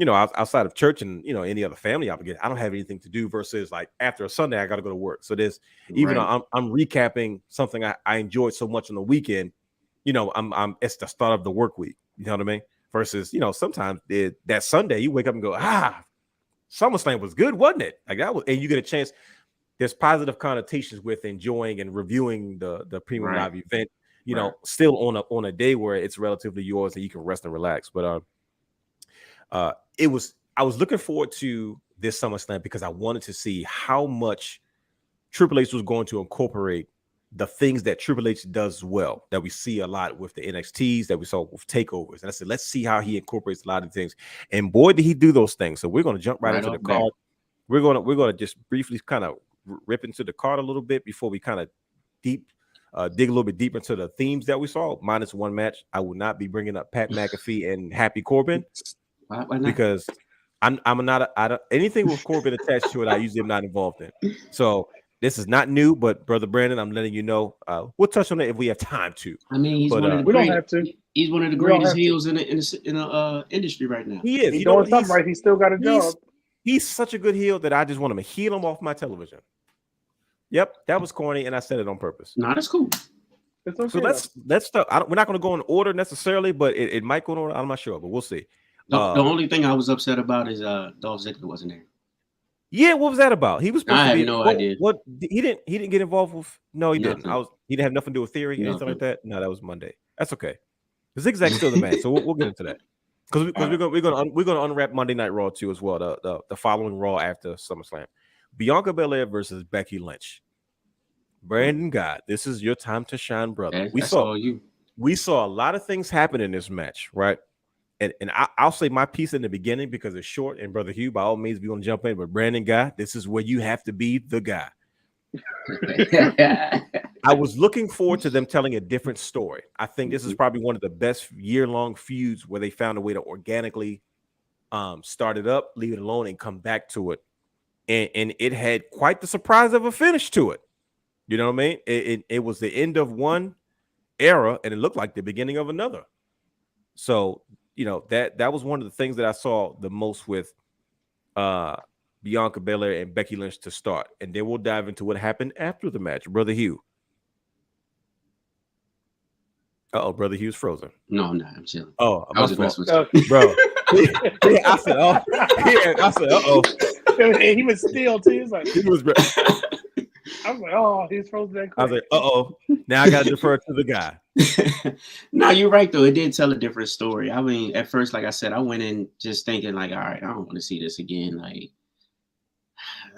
outside of church and any other family obligation, I don't have anything to do. Versus like after a Sunday, I got to go to work. So there's even though I'm recapping something I enjoyed so much on the weekend. I'm it's the start of the work week. You know what I mean? Versus sometimes that Sunday you wake up and go, SummerSlam was good, wasn't it? Like that was, and you get a chance. There's positive connotations with enjoying and reviewing the premium live event. Still on a day where it's relatively yours and you can rest and relax. But I was looking forward to this SummerSlam because I wanted to see how much Triple H was going to incorporate the things that Triple H does well, that we see a lot with the NXTs, that we saw with takeovers. And I said, let's see how he incorporates a lot of things. And boy, did he do those things. So we're going to jump right into the card. We're going to just briefly kind of rip into the card a little bit before we kind of dig a little bit deeper into the themes that we saw. Minus one match. I will not be bringing up Pat McAfee and Happy Corbin. Why not? Because I'm not anything with Corbin attached to it. I usually am not involved in. So this is not new, but brother Brandon, I'm letting you know. We'll touch on it if we have time to. I mean, he's one of the we don't have to. He's one of the greatest heels in the industry right now. He is. He's doing something right. He still got a job. He's such a good heel that I just want him to heel him off my television. Yep, that was corny, and I said it on purpose. No, that's cool. It's okay, so let's start. We're not going to go in order necessarily, but it might go in order. I'm not sure, but we'll see. The only thing I was upset about is Dolph Ziggler wasn't there. Yeah, what was that about? He was supposed I to be. have no idea. What he didn't get involved with. No, he Nothing. didn't. He didn't have nothing to do with theory, anything like that. No, that was Monday. That's okay. Zigzag's still the man, so we'll get into that because we're gonna unwrap Monday Night Raw too as well. The following Raw after SummerSlam, Bianca Belair versus Becky Lynch. Brandon God, this is your time to shine, brother. We saw a lot of things happen in this match, right? And I'll say my piece in the beginning because it's short. And brother Hugh, by all means, we're gonna jump in. But Brandon God, this is where you have to be the guy. I was looking forward to them telling a different story. I think this is probably one of the best year-long feuds where they found a way to organically start it up, leave it alone, and come back to it. And it had quite the surprise of a finish to it. You know what I mean? It was the end of one era, and it looked like the beginning of another. So, that was one of the things that I saw the most with Bianca Belair and Becky Lynch to start. And then we'll dive into what happened after the match. Brother Hugh. Brother Hugh's frozen. No, I'm not. I'm chilling. Oh, I was aggressive with you. Bro. I said, uh-oh. He was still, too. He was like, I was like, oh, he's frozen that quick. I was like, uh-oh. Now I got to defer to the guy. No, you're right, though. It did tell a different story. I mean, at first, like I said, I went in just thinking, like, all right, I don't want to see this again. Like,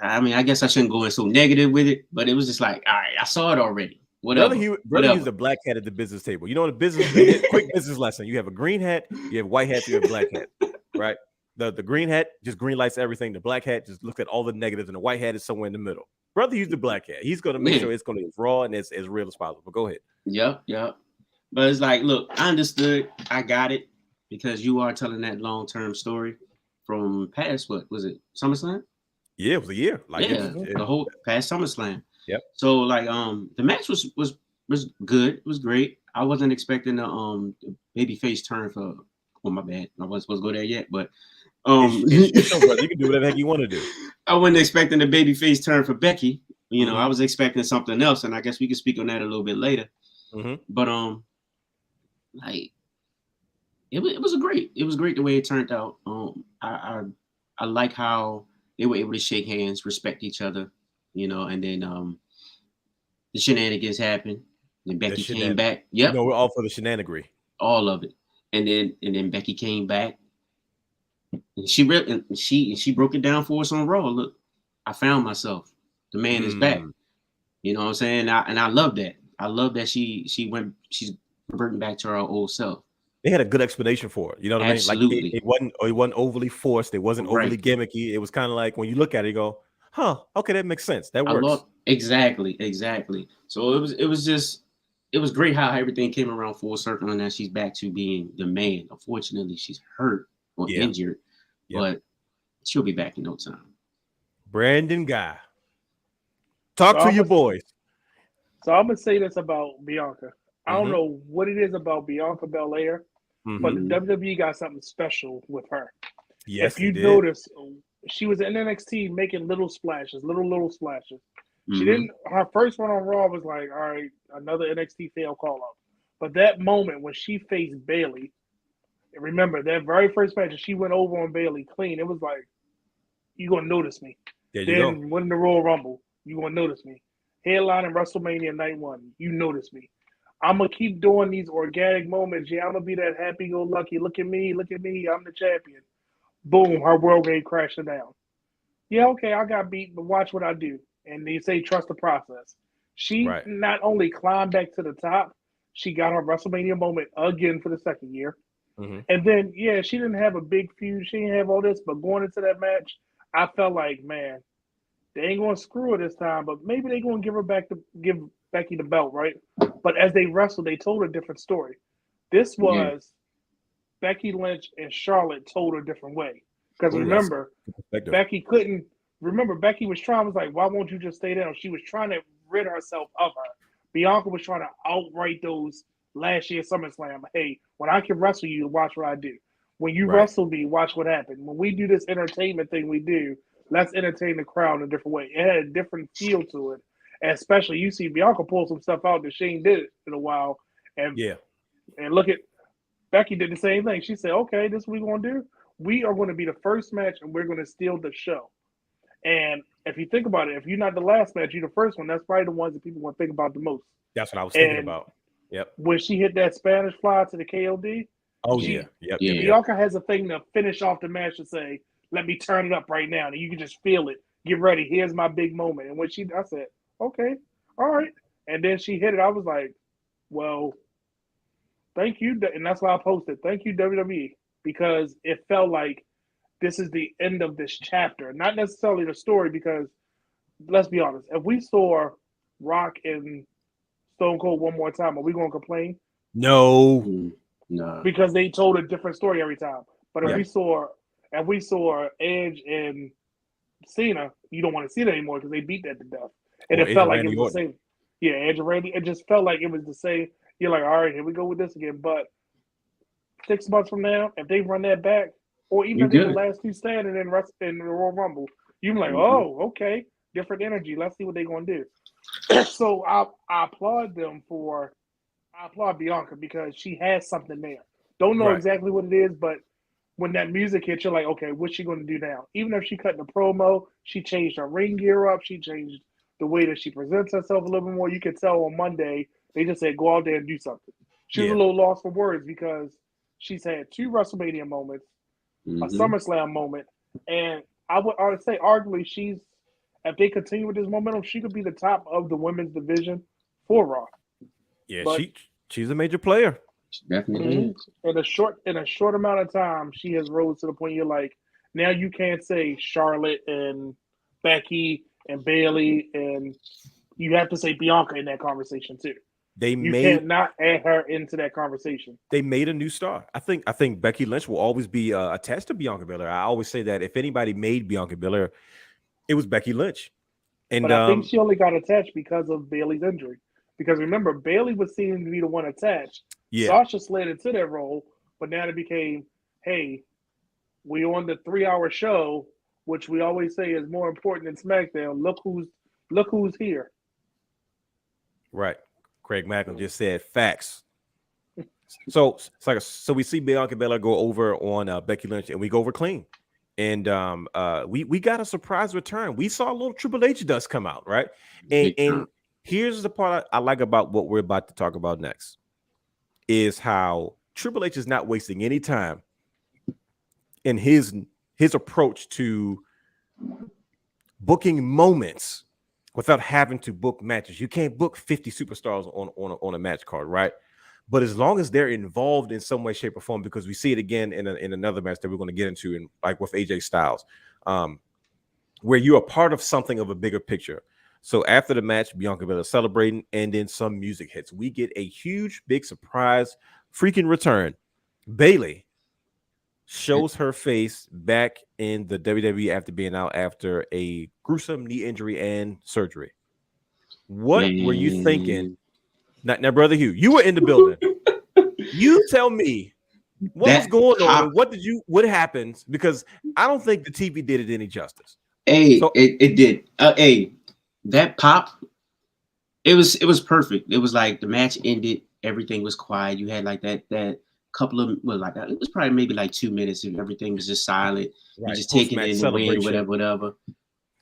I mean, I guess I shouldn't go in so negative with it, but it was just like, all right, I saw it already. Whatever. Brother Hugh's a black hat at the business table. You know, in the business, quick business lesson. You have a green hat, you have white hat, you have black hat, right? The green hat just green lights everything. The black hat just looks at all the negatives, and the white hat is somewhere in the middle. Brother Hugh's the black hat. He's going to make sure it's going to be as raw and as real as possible. But go ahead. Yep. But it's like, look, I understood. I got it because you are telling that long-term story from past, what was it, SummerSlam? Yeah, it was a year. Like the whole past SummerSlam. Yep. So like the match was good. It was great. I wasn't expecting the babyface turn for. Oh my bad. I wasn't supposed to go there yet, but it's your brother. You can do whatever the heck you want to do. I wasn't expecting the babyface turn for Becky. I was expecting something else, and I guess we can speak on that a little bit later. Mm-hmm. But like it was great. It was great the way it turned out. I like how they were able to shake hands, respect each other, and then the shenanigans happened. Then Becky came back. Yep. We're all for the shenanigery. All of it. And then Becky came back. And she broke it down for us on Raw. Look, I found myself. The man is back. You know what I'm saying? And I love that. I love that she's reverting back to her old self. They had a good explanation for it. You know what Absolutely. I mean? Like it wasn't overly forced. It wasn't overly gimmicky. It was kind of like when you look at it, you go, huh, okay, that makes sense. That works. Exactly. So it was great how everything came around full circle and now she's back to being the man. Unfortunately, she's hurt or injured, but she'll be back in no time. Brandon Guy. Talk to your boys. So I'm going to say this about Bianca. I don't know what it is about Bianca Belair, but the WWE got something special with her. Yes, if you he did. notice, she was in NXT making little splashes, little splashes. She didn't. Her first one on Raw was like, all right, another NXT fail call up. But that moment when she faced Bayley, remember that very first match, she went over on Bayley clean. It was like, you gonna notice me. There you Then go. winning the Royal Rumble, you gonna notice me. Headlining WrestleMania Night 1, you notice me. I'm gonna keep doing these organic moments. Yeah, I'm gonna be that happy-go-lucky. Look at me, I'm the champion. Boom, her world rate crashing down. Yeah, okay, I got beat, but watch what I do. And they say trust the process. She Right. not only climbed back to the top, she got her WrestleMania moment again for the second year. Mm-hmm. And then, yeah, she didn't have a big feud. She didn't have all this, but going into that match, I felt like, man, they ain't gonna screw her this time, but maybe they're gonna give Becky the belt, right? But as they wrestled, they told a different story. This was Becky Lynch and Charlotte told a different way. Because remember, Becky couldn't remember. Becky was like, why won't you just stay down? She was trying to rid herself of her. Bianca was trying to outright those last year SummerSlam. Hey, when I can wrestle you, watch what I do. When you wrestle me, watch what happens. When we do this entertainment thing we do, let's entertain the crowd in a different way. It had a different feel to it. And especially you see Bianca pull some stuff out that she ain't did it in a while. And look at Becky did the same thing. She said, okay, this is what we're going to do. We are going to be the first match and we're going to steal the show. And if you think about it, if you're not the last match, you're the first one. That's probably the ones that people want to think about the most. That's what I was thinking about. Yep. When she hit that Spanish fly to the KOD. Oh, Bianca has a thing to finish off the match to say, let me turn it up right now. And you can just feel it. Get ready. Here's my big moment. And when I said, okay, all right. And then she hit it. I was like, well, thank you. And that's why I posted, thank you, WWE. Because it felt like this is the end of this chapter. Not necessarily the story, because let's be honest, if we saw Rock and Stone Cold one more time, are we going to complain? No. Because they told a different story every time. But if we saw Edge and Cena, you don't want to see that anymore because they beat that to death. And it felt like it was the same. Yeah, Edge and Randy. It just felt like it was the same. You're like, all right, here we go with this again. But 6 months from now, if they run that back, or even if they're the last two standing in the Royal Rumble, you're like, oh, okay, different energy. Let's see what they're going to do. So I applaud them I applaud Bianca because she has something there. Don't know exactly what it is, but when that music hits, you're like, okay, what's she going to do now? Even if she cut the promo, she changed her ring gear up. She changed the way that she presents herself a little bit more. You could tell on Monday, they just said, go out there and do something. She was a little lost for words because she's had 2 WrestleMania moments, a SummerSlam moment, and I would say, arguably, if they continue with this momentum, she could be the top of the women's division for Raw. Yeah, but she's a major player. She definitely is. In a short amount of time, she has rose to the point you're like, now you can't say Charlotte and Becky and Bayley, and you have to say Bianca in that conversation too. You cannot add her into that conversation. They made a new star. I think Becky Lynch will always be attached to Bianca Belair. I always say that if anybody made Bianca Belair, it was Becky Lynch. But I think she only got attached because of Bayley's injury. Because remember, Bayley was seen to be the one attached. Yeah. Sasha slid into that role, but now it became, hey, we on the 3-hour show, which we always say is more important than SmackDown. Look who's here. Right. Craig Macklin just said facts. So we see Bianca Belair go over on Becky Lynch, and we go over clean. And we got a surprise return. We saw a little Triple H dust come out, right? And here's the part I like about what we're about to talk about next, is how Triple H is not wasting any time in his approach to booking moments without having to book matches. You can't book 50 superstars on a match card, right? But as long as they're involved in some way, shape, or form, because we see it again in another match that we're going to get into, like with AJ Styles, where you're a part of something of a bigger picture. So after the match, Bianca Belair celebrating, and then some music hits. We get a huge, big surprise, freaking return. Bayley shows her face back in the WWE after being out after a gruesome knee injury and surgery. What were you thinking? Now, brother Hugh, you were in the building. You tell me What was going on? And what happens? Because I don't think the TV did it any justice. It did. That pop, it was perfect. It was like the match ended, everything was quiet. You had like that couple of it was probably maybe like 2 minutes and everything was just silent. Right. You just taking it in the wind, whatever.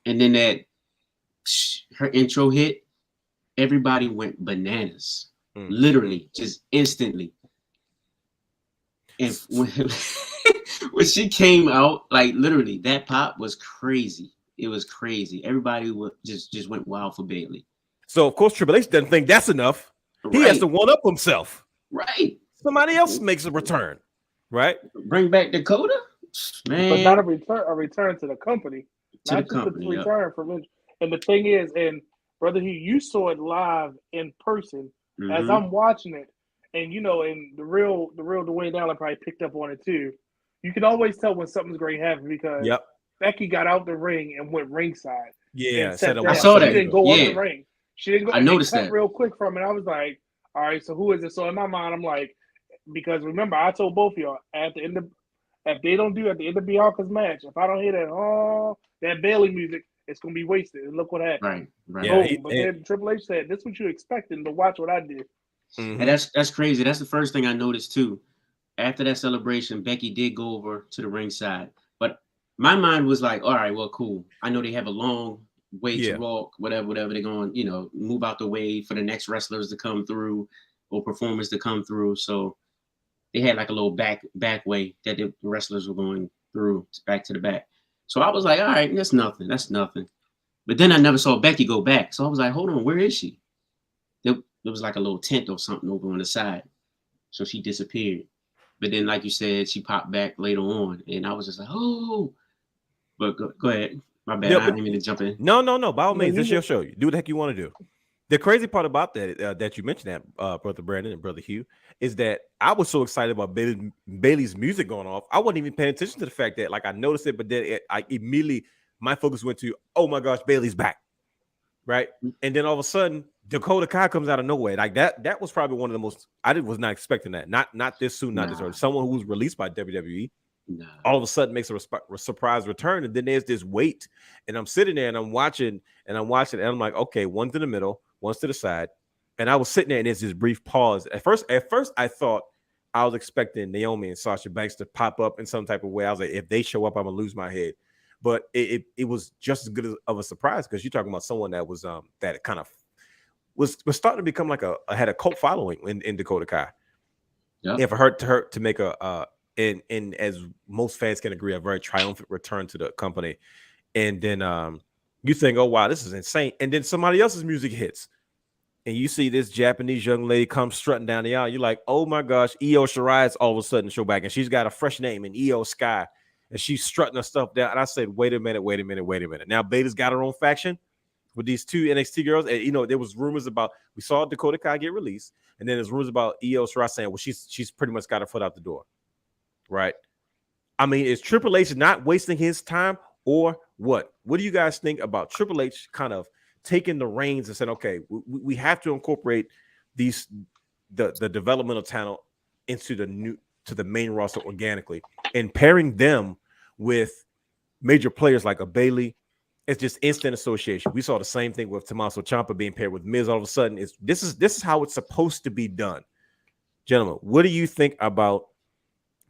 And then her intro hit, everybody went bananas. Literally, just instantly. And when she came out, like literally, that pop was crazy. It was crazy. Everybody just went wild for Bayley. So of course Triple H doesn't think that's enough. He has to one up himself. Right. Somebody else makes a return. Right. Bring back Dakota, man. But not a return to the company. Not just a return from it. And the thing is, and brother, you saw it live in person as I'm watching it. And and the real Dwayne Allen probably picked up on it too. You can always tell when something's great happening because Becky got out the ring and went ringside. Yeah, I saw that. She didn't go up the ring. She didn't go. I noticed that real quick from it. I was like, all right, so who is it? So in my mind, I'm like, because remember, I told both of y'all at the end of Bianca's match, if I don't hear that Bayley music, it's gonna be wasted. And look what happened. Right. Yeah, but then Triple H said, "This is what you expecting to watch what I did." And that's crazy. That's the first thing I noticed too. After that celebration, Becky did go over to the ringside, but my mind was like, all right, well, cool. I know they have a long way to walk, whatever they're going, move out the way for the next wrestlers to come through or performers to come through. So they had like a little back way that the wrestlers were going through back to the back. So I was like, all right, that's nothing. But then I never saw Becky go back. So I was like, hold on, where is she? There was like a little tent or something over on the side. So she disappeared. But then, like you said, she popped back later on. And I was just like, oh. But go ahead. My bad. I didn't mean to jump in. No. By all means, this your show. Do what the heck you want to do. The crazy part about that, that you mentioned that, Brother Brandon and Brother Hugh, is that I was so excited about Bayley's music going off. I wasn't even paying attention to the fact that, like, I noticed it, but then I immediately, my focus went to, oh my gosh, Bayley's back. Right. And then all of a sudden, Dakota Kai comes out of nowhere. Like that was probably one of the most, was not expecting that. Not this soon, not this early. Someone who was released by WWE. All of a sudden makes a surprise return, and then there's this wait, and I'm sitting there and I'm watching, and I'm like, okay, one's in the middle, one's to the side, and I was sitting there and there's this brief pause. At first, I thought I was expecting Naomi and Sasha Banks to pop up in some type of way. I was like, if they show up, I'm gonna lose my head. But it was just as good of a surprise because you're talking about someone that was that kind of was starting to become like had a cult following in Dakota Kai. Yeah, and for her to make and as most fans can agree, a very triumphant return to the company. And then you think, oh, wow, this is insane. And then somebody else's music hits. And you see this Japanese young lady come strutting down the aisle. You're like, oh, my gosh, Io Shirai is all of a sudden show back. And she's got a fresh name in Io Sky. And she's strutting her stuff down. And I said, wait a minute. Now, Beta's got her own faction with these two NXT girls. And, there was rumors about, we saw Dakota Kai get released. And then there's rumors about Io Shirai saying, well, she's pretty much got her foot out the door. Right. I mean, is Triple H not wasting his time or what? What do you guys think about Triple H kind of taking the reins and saying, okay, we have to incorporate the developmental talent into the main roster organically and pairing them with major players like a Bayley? It's just instant association. We saw the same thing with Tommaso Ciampa being paired with Miz. All of a sudden, this is how it's supposed to be done. Gentlemen, what do you think about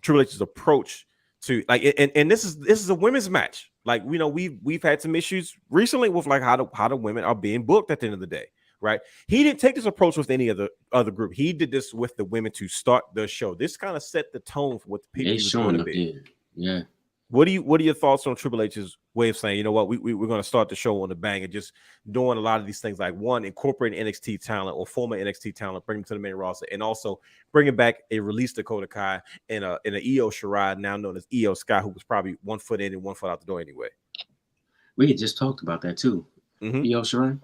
Triple H's approach to and this is a women's match. Like, we've had some issues recently with like how the women are being booked at the end of the day, right? He didn't take this approach with any other group. He did this with the women to start the show. This kind of set the tone for what the people was going to be. Yeah. What are your thoughts on Triple H's way of saying, you know what, we're going to start the show on the bang and just doing a lot of these things, like one, incorporating NXT talent or former NXT talent, bring them to the main roster, and also bringing back a released Dakota Kai and an Io Shirai, now known as Io Sky, who was probably 1 foot in and 1 foot out the door anyway. We had just talked about that too. Mm-hmm. Io Shirai,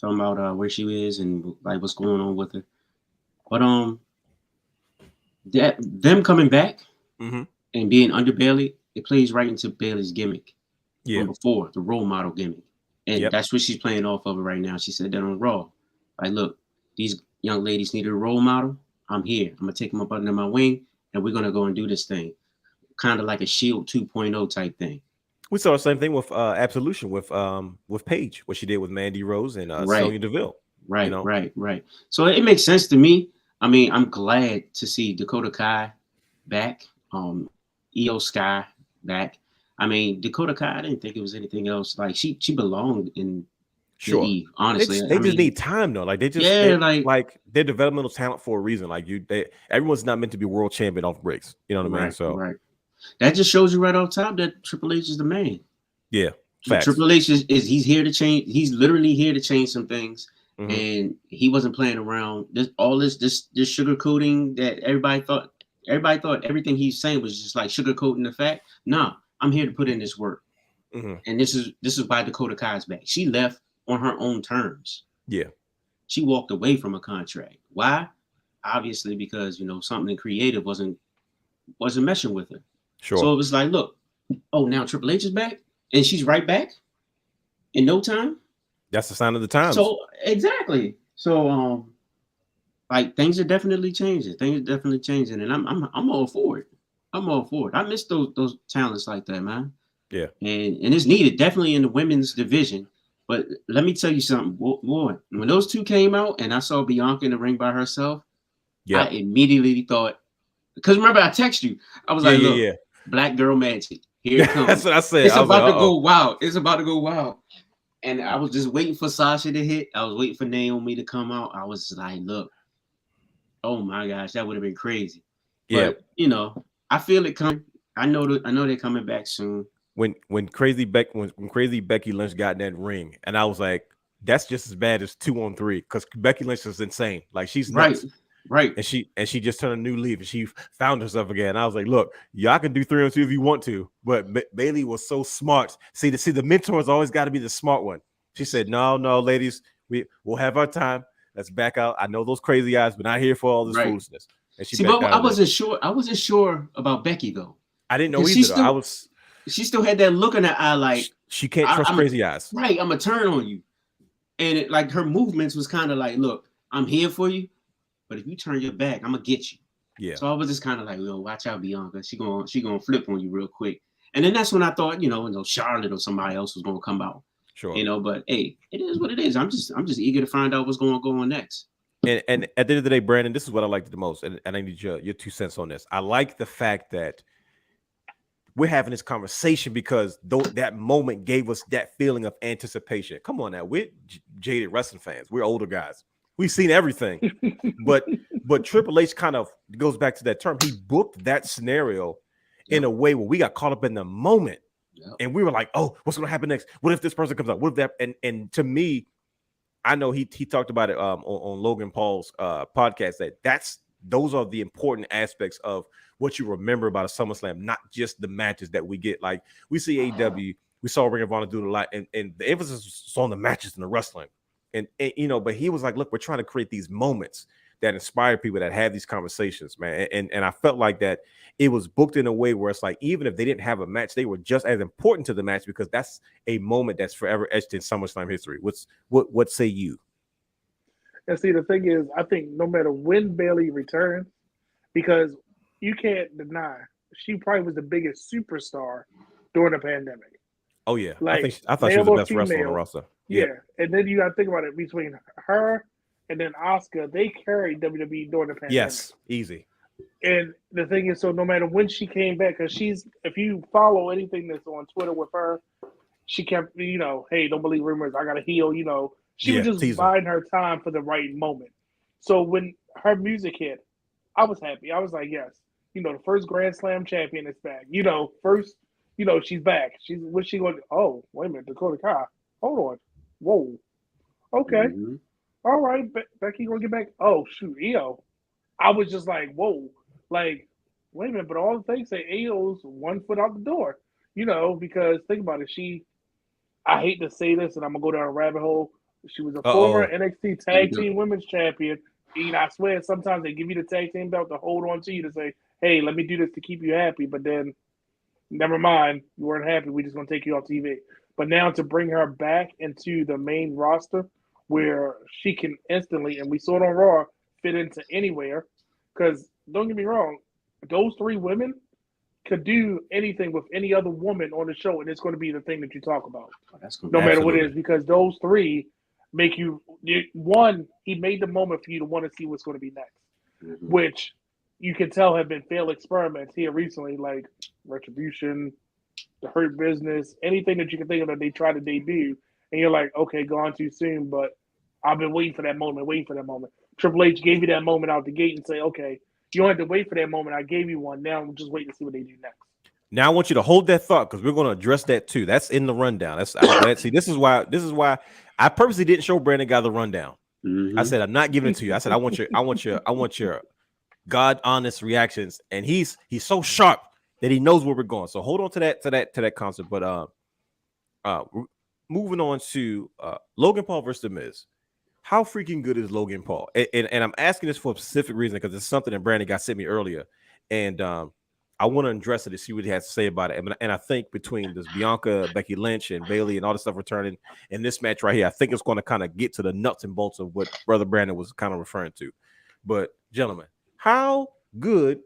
talking about where she is and like what's going on with her. But them coming back and being under Bayley, it plays right into Bayley's gimmick. From before, the role model gimmick. And that's what she's playing off of right now. She said that on Raw. Like, look, these young ladies needed a role model. I'm here. I'm going to take them up under my wing and we're gonna go and do this thing, kind of like a Shield 2.0 type thing. We saw the same thing with Absolution with Paige, what she did with Mandy Rose and Sonya Deville. Right, you know? right. So it makes sense to me. I mean, I'm glad to see Dakota Kai back, Io Sky back. I mean, Dakota Kai, I didn't think it was anything else. Like she belonged in the E, honestly. They just need time though. Like they just like they're developmental talent for a reason. Like everyone's not meant to be world champion off bricks. You know what I mean? So right. That just shows you right off top that Triple H is the man. Yeah. Triple H is he's here to change. He's literally here to change some things. Mm-hmm. And he wasn't playing around. This sugarcoating that everybody thought everything he's saying was just like sugarcoating the fact. No, I'm here to put in this work. Mm-hmm. And this is why Dakota Kai's back. She left on her own terms. Yeah. She walked away from a contract. Why? Obviously because something creative wasn't meshing with her. Sure. So it was like, look, now Triple H is back and she's right back in no time. That's the sign of the times. So exactly. So like things are definitely changing. And I'm all for it. I miss those talents like that, man. Yeah. And it's needed definitely in the women's division. But let me tell you something, boy. When those two came out and I saw Bianca in the ring by herself, I immediately thought, because remember I texted you, I was like, look, Black Girl Magic, here it comes. That's what I said. It's about to go wild. It's about to go wild. And I was just waiting for Sasha to hit. I was waiting for Naomi to come out. I was like, look, oh my gosh, that would have been crazy. Yeah. But, I feel it coming. I know they're coming back soon. When Crazy Becky Lynch got in that ring, and I was like, that's just as bad as 2-on-3 because Becky Lynch is insane. Like she's nuts. Right. And she just turned a new leaf and she found herself again. I was like, look, y'all can do 3-on-2 if you want to, but Bayley was so smart. See, the mentor's always got to be the smart one. She said, no, ladies, we'll have our time. Let's back out. I know those crazy eyes, but not here for all this foolishness. And she but I wasn't sure about Becky though. I didn't know either. She still had that look in her eye, like she can't trust crazy eyes. Right, I'm gonna turn on you, and like her movements was kind of like, look, I'm here for you. But if you turn your back, I'm gonna get you. Yeah. So I was just kind of like, watch out, Bianca. She gonna flip on you real quick. And then that's when I thought, Charlotte or somebody else was gonna come out. Sure. But hey, it is what it is. I'm just eager to find out what's going to go on next. And at the end of the day, Brandon, this is what I liked the most, and I need your 2 cents on this. I like the fact that we're having this conversation because that moment gave us that feeling of anticipation. Come on now, we're jaded wrestling fans. We're older guys. We've seen everything, but Triple H kind of goes back to that term. He booked that scenario in a way where we got caught up in the moment, and we were like, "Oh, what's going to happen next? What if this person comes out? What if that?" And to me, I know he talked about it on Logan Paul's podcast those are the important aspects of what you remember about a SummerSlam, not just the matches that we get. Like we see AEW, we saw Ring of Honor do it a lot, and the emphasis was on the matches and the wrestling. And but he was like, look, we're trying to create these moments that inspire people, that have these conversations, man. And I felt like that it was booked in a way where it's like, even if they didn't have a match, they were just as important to the match because that's a moment that's forever etched in SummerSlam history. What say you? And see, the thing is, I think no matter when Bayley returns, because you can't deny she probably was the biggest superstar during the pandemic. Oh yeah, like, I thought she was the best wrestler on the roster. Yeah, and then you got to think about it between her and then Asuka, they carried WWE during the pandemic. Yes, easy. And the thing is, so no matter when she came back, because if you follow anything that's on Twitter with her, she kept, hey, don't believe rumors. I got to heal. She was just buying her time for the right moment. So when her music hit, I was happy. I was like, yes, the first Grand Slam champion is back. She's back. What's she going? Oh, wait a minute, Dakota Kai. Hold on. Whoa. Okay. Mm-hmm. All right. Becky gonna get back. Oh shoot, Io. I was just like, whoa. Like, wait a minute. But all the things say Io's 1 foot out the door. Because think about it. I hate to say this, and I'm gonna go down a rabbit hole. She was a former NXT Tag Team Women's Champion. And I swear, sometimes they give you the tag team belt to hold on to you to say, "Hey, let me do this to keep you happy." But then, never mind, you weren't happy. We're just gonna take you off TV. But now to bring her back into the main roster where she can instantly, and we saw it on Raw, fit into anywhere. Because don't get me wrong, those three women could do anything with any other woman on the show, and it's going to be the thing that you talk about, no matter what it is, because those three make you one. He made the moment for you to want to see what's going to be next, which you can tell have been failed experiments here recently, like Retribution, The Hurt Business, anything that you can think of that they try to debut, and you're like, okay, gone too soon, but I've been waiting for that moment, Triple H gave you that moment out the gate and say, okay, you don't have to wait for that moment. I gave you one. Now I'm just waiting to see what they do next. Now I want you to hold that thought because we're going to address that too. That's in the rundown. That's I'm glad. See, this is why I purposely didn't show Brandon Guy the rundown. I said I'm not giving it to you. I said I want your God honest reactions, and he's so sharp that he knows where we're going. So hold on to that concept. But moving on to Logan Paul versus The Miz. How freaking good is Logan Paul? And I'm asking this for a specific reason because it's something that Brandon got sent me earlier, and I want to address it to see what he has to say about it. And I think between this Bianca, Becky Lynch, and Bayley, and all the stuff returning in this match right here, I think it's going to kind of get to the nuts and bolts of what Brother Brandon was kind of referring to. But gentlemen, how good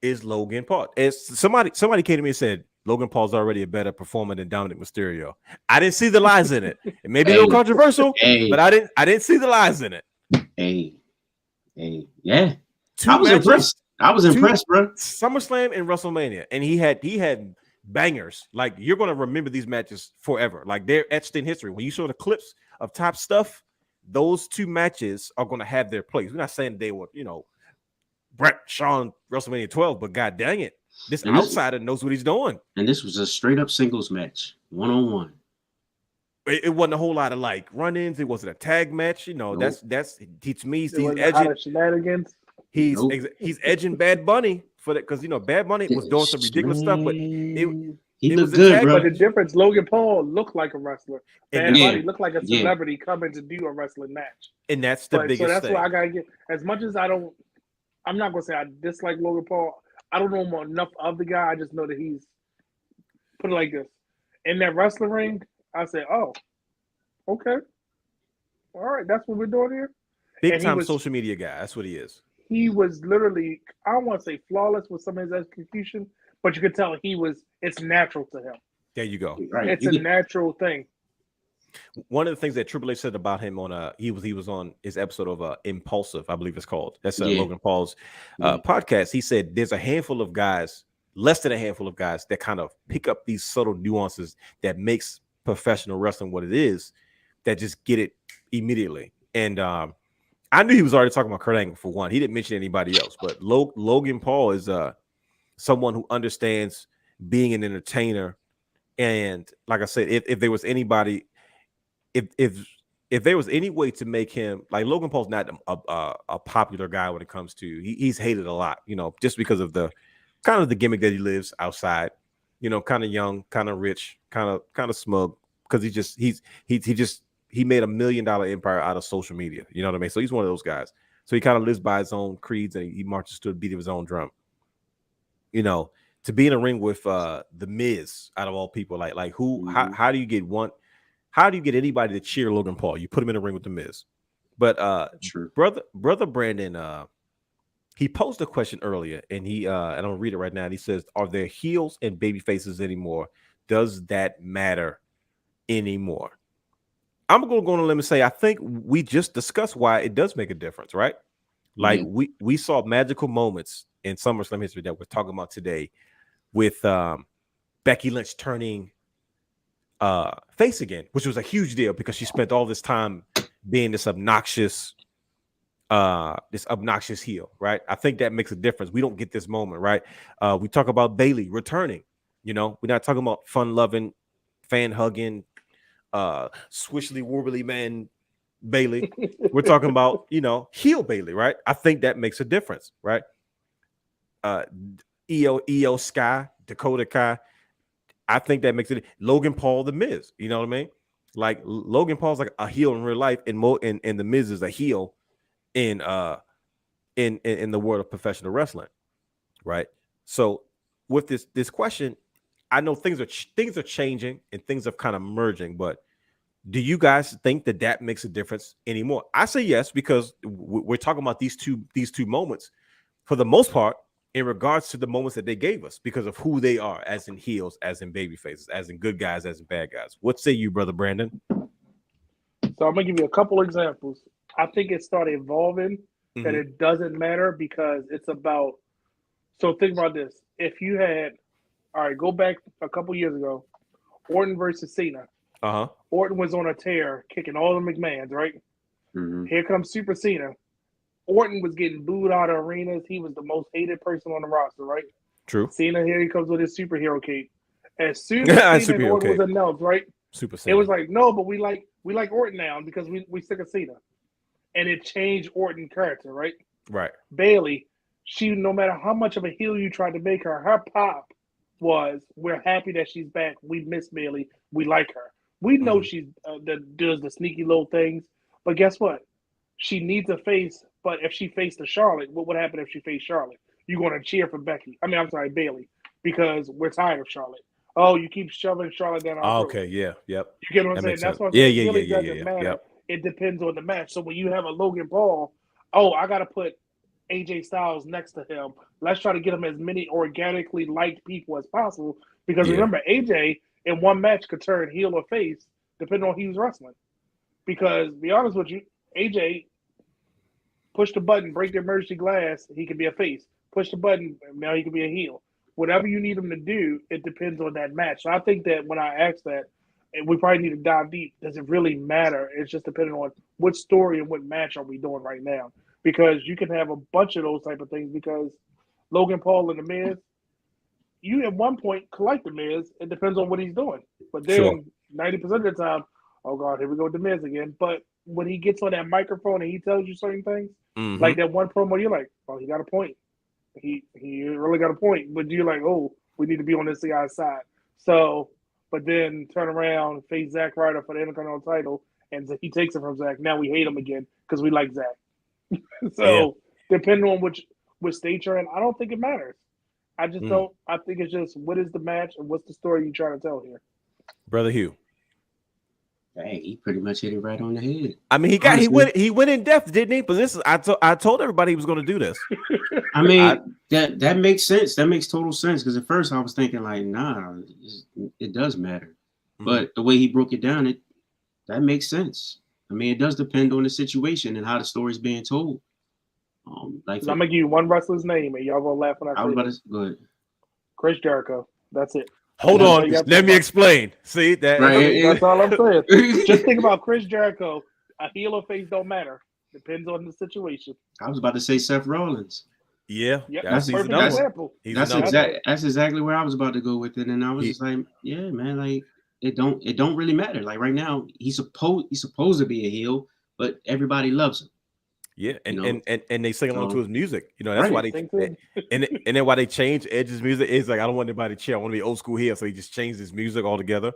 is Logan Paul? As somebody came to me and said Logan Paul's already a better performer than Dominic Mysterio. I didn't see the lies in it. It may be a little controversial, but I didn't see the lies in it. Yeah. I was impressed, bro. SummerSlam and WrestleMania, and he had bangers. Like, you're going to remember these matches forever. Like, they're etched in history. When you saw the clips of top stuff, those two matches are going to have their place. We're not saying they were, Brett Shawn WrestleMania 12, but god dang it, this outsider knows what he's doing. And this was a straight up singles match, 1-on-1. It wasn't a whole lot of like run-ins. It wasn't a tag match. Nope. That's to me. He's edging shenanigans. He's edging Bad Bunny for that because Bad Bunny was doing some ridiculous stuff, but he it looked was good, bro. But the difference, Logan Paul looked like a wrestler. Bad Bunny looked like a celebrity coming to do a wrestling match. And that's the biggest thing. So that's thing. why I gotta get. As much as I'm not gonna say I dislike Logan Paul. I don't know enough of the guy. I just know that he's, put it like this, in that wrestling ring. I say, oh, okay, all right, that's what we're doing here. Big time social media guy. That's what he is. He was literally, I don't want to say flawless with some of his execution, but you could tell it's natural to him. There you go. Right. It's a natural thing. One of the things that Triple H said about him on he was on his episode of Impulsive, I believe it's called. That's Logan Paul's podcast. He said there's a handful of guys, less than a handful of guys, that kind of pick up these subtle nuances that makes professional wrestling what it is, that just get it immediately. And I knew he was already talking about Kurt Angle for one. He didn't mention anybody else, but Logan Paul is someone who understands being an entertainer. And like I said, if there was anybody, if there was any way to make him, like, Logan Paul's not a popular guy when it comes to, he's hated a lot, just because of the kind of the gimmick that he lives outside, kind of young, kind of rich, kind of smug, because he made $1 million empire out of social media. You know what I mean? So he's one of those guys. So he kind of lives by his own creeds and he marches to the beat of his own drum. To be in a ring with the Miz, out of all people, like who? How do you get one? How do you get anybody to cheer Logan Paul? You put him in a ring with the Miz. But True. brother Brandon, he posed a question earlier, and and I'm gonna read it right now. And he says, "Are there heels and baby faces anymore? Does that matter anymore?" I'm gonna go on a limb and say I think we just discussed why it does make a difference, right? Like we saw magical moments in SummerSlam history that we're talking about today, with Becky Lynch turning face again, which was a huge deal because she spent all this time being this obnoxious heel, right? I think that makes a difference. We don't get this moment, right? We talk about Bayley returning. We're not talking about fun-loving, fan-hugging, swishly warbly man Bayley. We're talking about heel Bayley, right? I think that makes a difference, right? Io Sky, Dakota Kai, I think that makes it. Logan Paul, the Miz, you know what I mean? Like, Logan Paul's like a heel in real life, and the Miz is a heel in the world of professional wrestling, right? So with this question, I know things are changing and things are kind of merging, but do you guys think that makes a difference anymore? I say yes, because we're talking about these two moments. For the most part, in regards to the moments that they gave us because of who they are as in heels, as in baby faces, as in good guys, as in bad guys. What say you, brother Brandon? So I'm gonna give you a couple examples. I think it started evolving that it doesn't matter because it's about. So think about this: if you had, all right, go back a couple years ago, Orton versus Cena. Orton was on a tear, kicking all the McMahons, right? Here comes Super Cena. Orton was getting booed out of arenas. He was the most hated person on the roster, right? True. Cena, here he comes with his superhero cape. As soon as Cena and Orton was announced, right? Super Cena. It was like, no, but we like Orton now because we sick of Cena. And it changed Orton's character, right? Right. Bailey, she, no matter how much of a heel you tried to make her, her pop was, we're happy that she's back. We miss Bailey. We like her. We know she does the sneaky little things. But guess what? She needs a face. But if she faced a Charlotte, what would happen if she faced Charlotte? You're going to cheer for Bailey, because we're tired of Charlotte. Oh, you keep shoving Charlotte down our throat. Okay, yeah, yep. You get what I'm saying? That's what I'm saying. It really doesn't matter. Yep. It depends on the match. So when you have a Logan Paul, I got to put AJ Styles next to him. Let's try to get him as many organically liked people as possible. Because remember, AJ in one match could turn heel or face depending on who he's wrestling. Because, to be honest with you, AJ, push the button, break the emergency glass, he could be a face. Push the button, now he could be a heel. Whatever you need him to do, it depends on that match. So I think that when I ask that, we probably need to dive deep. Does it really matter? It's just depending on what story and what match are we doing right now. Because you can have a bunch of those type of things because Logan Paul and The Miz, you at one point collect The Miz. It depends on what he's doing. But then 90% of the time, oh, God, here we go with The Miz again. But when he gets on that microphone and he tells you certain things, like that one promo, you're like, oh, he got a point. He really got a point. But you're like, oh, we need to be on this guy's side. So, but then turn around, face Zack Ryder for the Intercontinental title, and he takes it from Zack. Now we hate him again because we like Zack. So, depending on which state you're in, I don't think it matters. I just don't. I think it's just what is the match and what's the story you're trying to tell here. Brother Hugh. Hey, he pretty much hit it right on the head. I mean, he went in depth, didn't he? But this is I told everybody he was going to do this. I mean, that makes sense. That makes total sense. Because at first I was thinking like, nah, it does matter. But the way he broke it down, that makes sense. I mean, it does depend on the situation and how the story's being told. I'm gonna give you one wrestler's name, and y'all gonna laugh when I say it. Go ahead. Chris Jericho. That's it. Hold on, let me explain. See that? Right. That's all I'm saying. Just think about Chris Jericho. A heel or face don't matter. Depends on the situation. I was about to say Seth Rollins. Yeah, that's perfect example. That's exactly where I was about to go with it, and I was just like, yeah, man, like it don't really matter. Like right now, he's supposed to be a heel, but everybody loves him. Yeah, and they sing along to his music. You know, that's why they and then why they change Edge's music is like I don't want anybody to cheer. I want to be old school here, so he just changed his music altogether.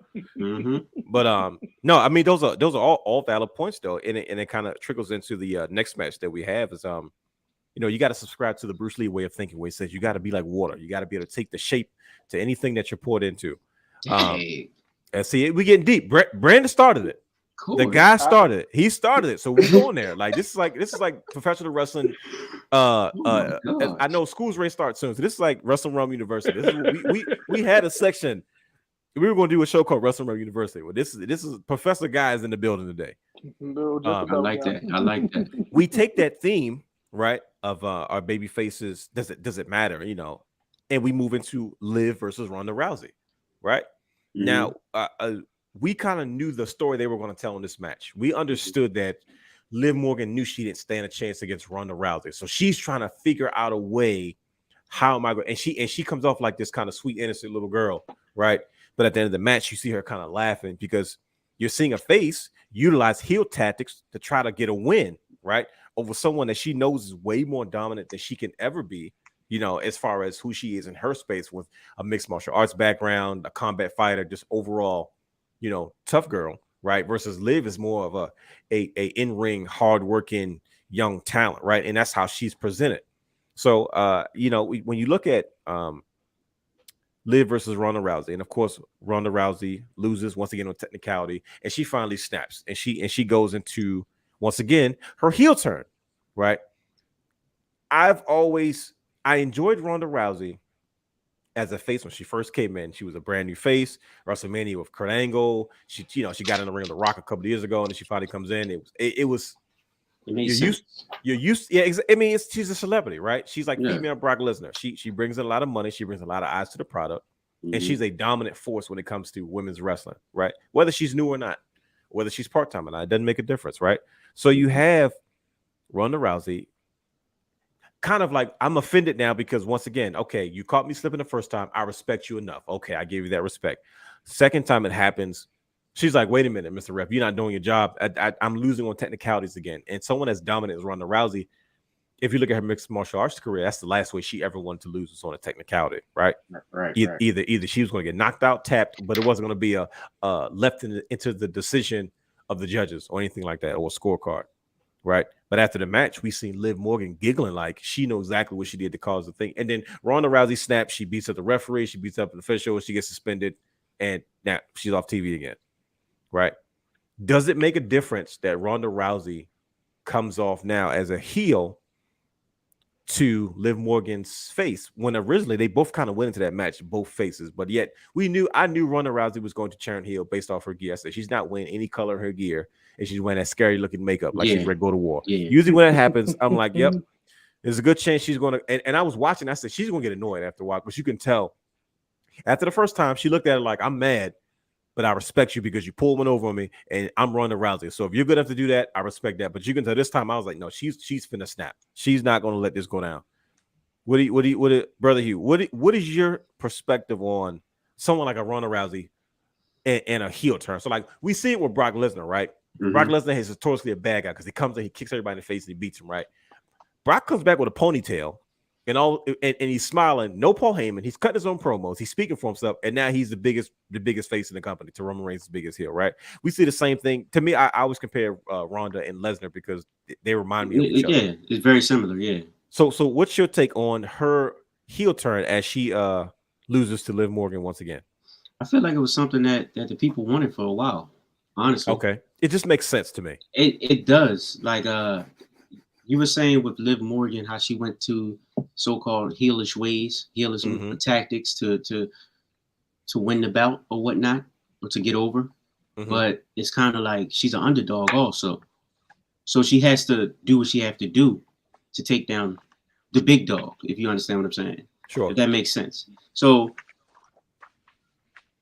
But no, I mean those are all valid points though, and it kind of trickles into the next match that we have is you know, you got to subscribe to the Bruce Lee way of thinking, where it says you got to be like water. You got to be able to take the shape to anything that you're poured into. And see, we getting deep. Brandon started it. Cool. The guy started it. He started it. So we're going there. Like this is like professional wrestling. I know school's ready to start soon. So this is like Wrestling Wrealm University. This is we had a section. We were going to do a show called Wrestling Wrealm University. Well, this is Professor Guys in the building today. I like that. We take that theme, right, of our baby faces. Does it matter? You know, and we move into Liv versus Ronda Rousey, right? Now, we kind of knew the story they were going to tell in this match. We understood that Liv Morgan knew she didn't stand a chance against Ronda Rousey, so she's trying to figure out a way. How am I going? And she comes off like this kind of sweet, innocent little girl, right? But at the end of the match, you see her kind of laughing because you're seeing a face utilize heel tactics to try to get a win, right, over someone that she knows is way more dominant than she can ever be. You know, as far as who she is in her space with a mixed martial arts background, a combat fighter, just overall, you know, tough girl, right? Versus Liv is more of a in-ring, hard-working young talent, right? And that's how she's presented. So, you know, when you look at Liv versus Ronda Rousey, and of course, Ronda Rousey loses once again on technicality, and she finally snaps, and she goes into once again her heel turn, right? I've always I enjoyed Ronda Rousey as a face when she first came in. She was a brand new face. WrestleMania with Kurt Angle. She got in the ring with The Rock a couple of years ago, and then she finally comes in. It was It made sense. you're used. Yeah, I mean, she's a celebrity, right? She's like Yeah. female Brock Lesnar. She brings in a lot of money. She brings a lot of eyes to the product, and she's a dominant force when it comes to women's wrestling, right? Whether she's new or not, whether she's part time or not, it doesn't make a difference, right? So you have Ronda Rousey. Kind of like, I'm offended now because once again, okay, you caught me slipping the first time. I respect you enough. Okay, I gave you that respect. Second time it happens, she's like, wait a minute, Mr. Ref, you're not doing your job. I'm losing on technicalities again. And someone as dominant as Ronda Rousey, if you look at her mixed martial arts career, that's the last way she ever wanted to lose was on a technicality, right? Right. Either she was going to get knocked out, tapped, but it wasn't going to be a left into the decision of the judges or anything like that, or a scorecard. Right. But after the match, we seen Liv Morgan giggling like she knows exactly what she did to cause the thing. And then Ronda Rousey snaps. She beats up the referee. She beats up an official. She gets suspended. And now she's off TV again. Right. Does it make a difference that Ronda Rousey comes off now as a heel to Liv Morgan's face when originally they both kind of went into that match, both faces? But yet I knew Ronda Rousey was going to turn heel based off her gear. I said she's not wearing any color in her gear. And she's wearing that scary looking makeup like she's ready to go to war. Yeah. Usually when that happens, I'm like, yep, there's a good chance she's going to. And I was watching, I said, she's going to get annoyed after a while. But you can tell after the first time, she looked at it like, I'm mad, but I respect you because you pulled one over on me and I'm Ronda Rousey. So if you're good enough to do that, I respect that. But you can tell this time I was like, no, she's finna snap. She's not going to let this go down. Brother Hugh, what is your perspective on someone like a Ronda Rousey and a heel turn? So like we see it with Brock Lesnar, right? Brock Lesnar is notoriously a bad guy because he comes in, he kicks everybody in the face, and he beats him, right? Brock comes back with a ponytail and he's smiling. No Paul Heyman. He's cutting his own promos. He's speaking for himself, and now he's the biggest face in the company. To Roman Reigns' biggest heel, right? We see the same thing. To me, I always compare Ronda and Lesnar because they remind me of each other. Yeah, it's very similar. Yeah. So what's your take on her heel turn as she loses to Liv Morgan once again? I feel like it was something that the people wanted for a while. Honestly, okay, it just makes sense to me. It does. Like you were saying with Liv Morgan, how she went to so-called heelish ways, heelish tactics to win the bout or whatnot, or to get over. But it's kind of like she's an underdog also, so she has to do what she have to do to take down the big dog. If you understand what I'm saying, sure, if that makes sense. So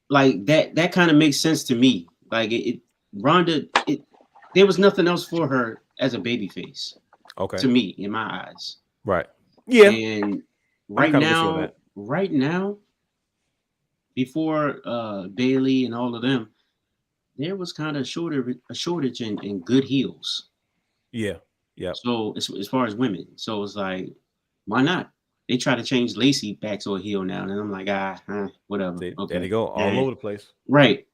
like that kind of makes sense to me. Like Ronda, there was nothing else for her as a babyface. Okay. To me, in my eyes. Right. Yeah. And right now, before Bailey and all of them, there was kind of a shortage in good heels. Yeah. Yeah. So as far as women, so it's like, why not? They try to change Lacey back to a heel now, and I'm like, whatever. Okay. There they go, all over the place. Right.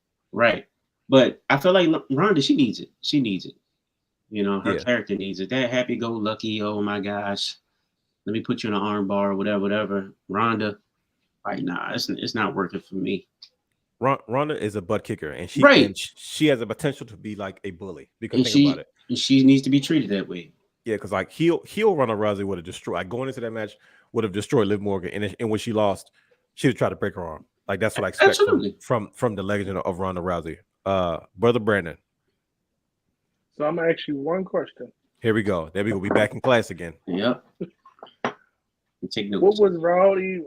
But I feel like Ronda, she needs it. You know, her character needs it. That happy-go-lucky, oh my gosh, let me put you in an arm bar or whatever. Ronda, like, nah, it's not working for me. Ronda is a butt kicker, and she has a potential to be like a bully. Because think about it. And she needs to be treated that way. Yeah, because like heel Ronda Rousey would have destroyed. Like going into that match would have destroyed Liv Morgan, and when she lost, she would try to break her arm. Like that's what I expect from the legend of Ronda Rousey. Brother Brandon. So I'm gonna ask you one question. Here we go. There we go. We back in class again. Yep. Take notes. What was Roddy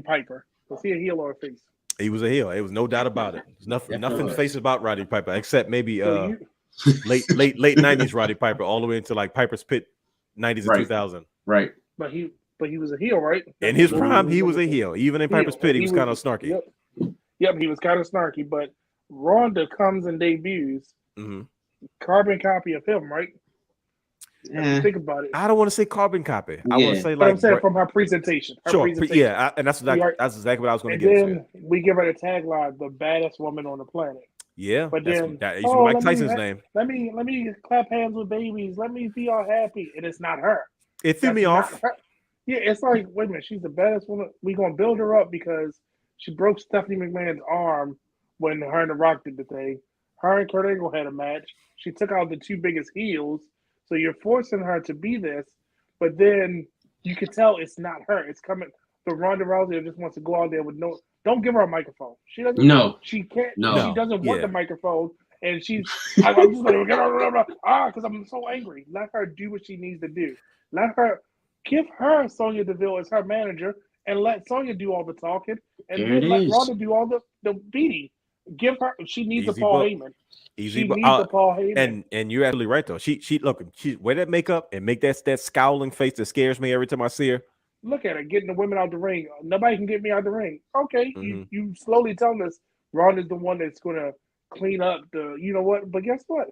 Piper? Was he a heel or a face? He was a heel. It was no doubt about it. There's nothing face about Roddy Piper except maybe late 90s Roddy Piper all the way into like Piper's Pit 90s and 2000. Right. But he was a heel, right? In his prime, he was a heel. Even in Piper's Pit, he was kind of snarky. Yep, he was kind of snarky. But Ronda comes and debuts. Carbon copy of him, right? Think about it. I don't want to say carbon copy. I want to say like. I'm saying from her presentation. Yeah, and that's exactly what I was going to get into. Then we give her the tagline, "The baddest woman on the planet." Yeah, but then Mike Tyson's name. Let me clap hands with babies. Let me be all happy, and it's not her. It threw me off. Yeah, it's like, wait a minute, she's the baddest woman. We're gonna build her up because she broke Stephanie McMahon's arm when her and The Rock did the thing. Her and Kurt Angle had a match. She took out the two biggest heels. So you're forcing her to be this, but then you can tell it's not her. It's coming. The Ronda Rousey just wants to go out there with no. Don't give her a microphone. She doesn't. No. She can't. No. She doesn't want Yeah. the microphone, and she's. I'm just like because I'm so angry. Let her do what she needs to do. Let her give her Sonya Deville as her manager, and let Sonya do all the talking, and There then it let is. Ronda do all the beating. Give her. She needs Easy a Paul book. Heyman. Easy, She but needs a Paul Heyman. and you're absolutely right though. She wear that makeup and make that scowling face that scares me every time I see her. Look at her getting the women out the ring. Nobody can get me out the ring. Okay, Mhm. you slowly telling us Ronda's the one that's going to clean up the, you know what? But guess what?